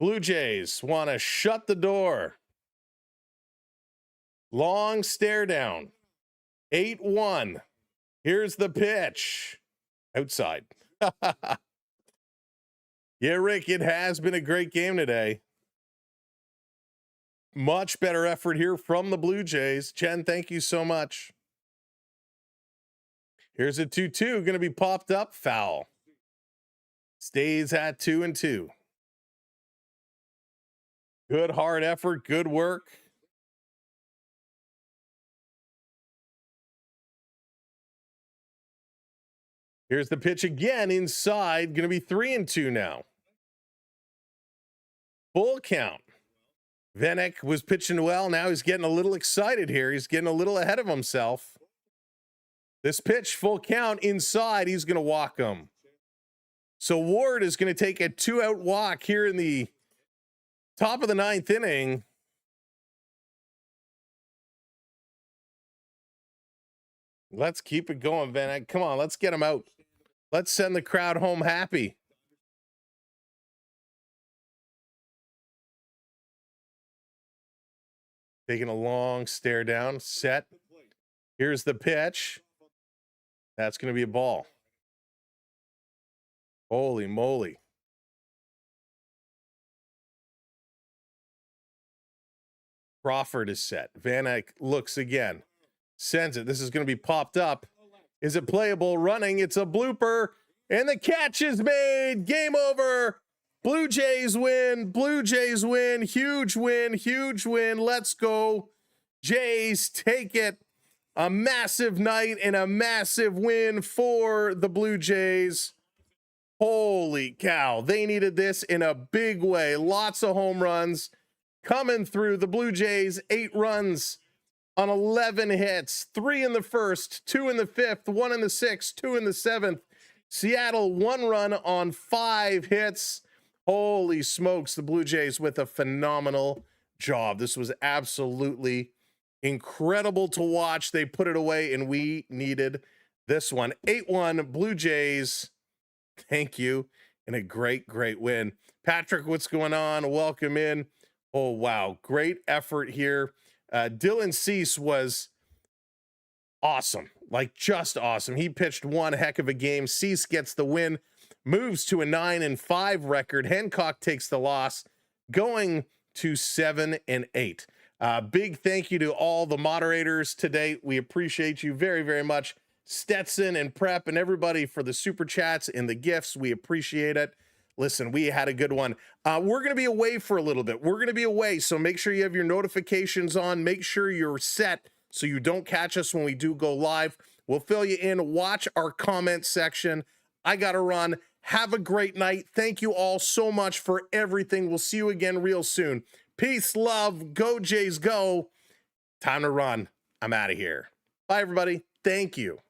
Blue Jays want to shut the door. Long stare down. 8-1. Here's the pitch. Outside. Yeah, Rick, it has been a great game today. Much better effort here from the Blue Jays. Chen, thank you so much. Here's a 2-2. Going to be popped up. Foul. Stays at 2-2. Good hard effort. Good work. Here's the pitch again inside. Going to be 3-2 now. Full count. Van Eck was pitching well. Now he's getting a little excited here. He's getting a little ahead of himself. This pitch, full count inside. He's going to walk him. So Ward is going to take a 2-out walk here in the top of the 9th inning. Let's keep it going, Van Eck. Come on, let's get him out. Let's send the crowd home happy. Taking a long stare down. Set. Here's the pitch. That's going to be a ball. Holy moly. Crawford is set. Van Eck looks again. Sends it. This is going to be popped up. Is it playable? Running. It's a blooper. And the catch is made. Game over. Blue Jays win. Blue Jays win. Huge win. Huge win. Let's go. Jays take it. A massive night and a massive win for the Blue Jays. Holy cow. They needed this in a big way. Lots of home runs coming through. The Blue Jays, 8 runs on 11 hits, 3 in the first, 2 in the 5th, 1 in the 6th, 2 in the 7th. Seattle, 1 run on 5 hits. Holy smokes, the Blue Jays with a phenomenal job. This was absolutely incredible to watch. They put it away, and we needed this one. 8-1 Blue Jays. Thank you. And a great, great win. Patrick, what's going on? Welcome in. Oh, wow. Great effort here. Dylan Cease was awesome, like just awesome. He pitched one heck of a game. Cease gets the win, moves to a 9-5 record. Hancock takes the loss, going to 7-8. Big thank you to all the moderators today. We appreciate you very, very much. Stetson and Prep and everybody for the super chats and the gifts. We appreciate it. Listen, we had a good one. We're going to be away for a little bit. We're going to be away, so make sure you have your notifications on. Make sure you're set so you don't catch us when we do go live. We'll fill you in. Watch our comment section. I got to run. Have a great night. Thank you all so much for everything. We'll see you again real soon. Peace, love. Go Jays, go. Time to run. I'm out of here. Bye, everybody. Thank you.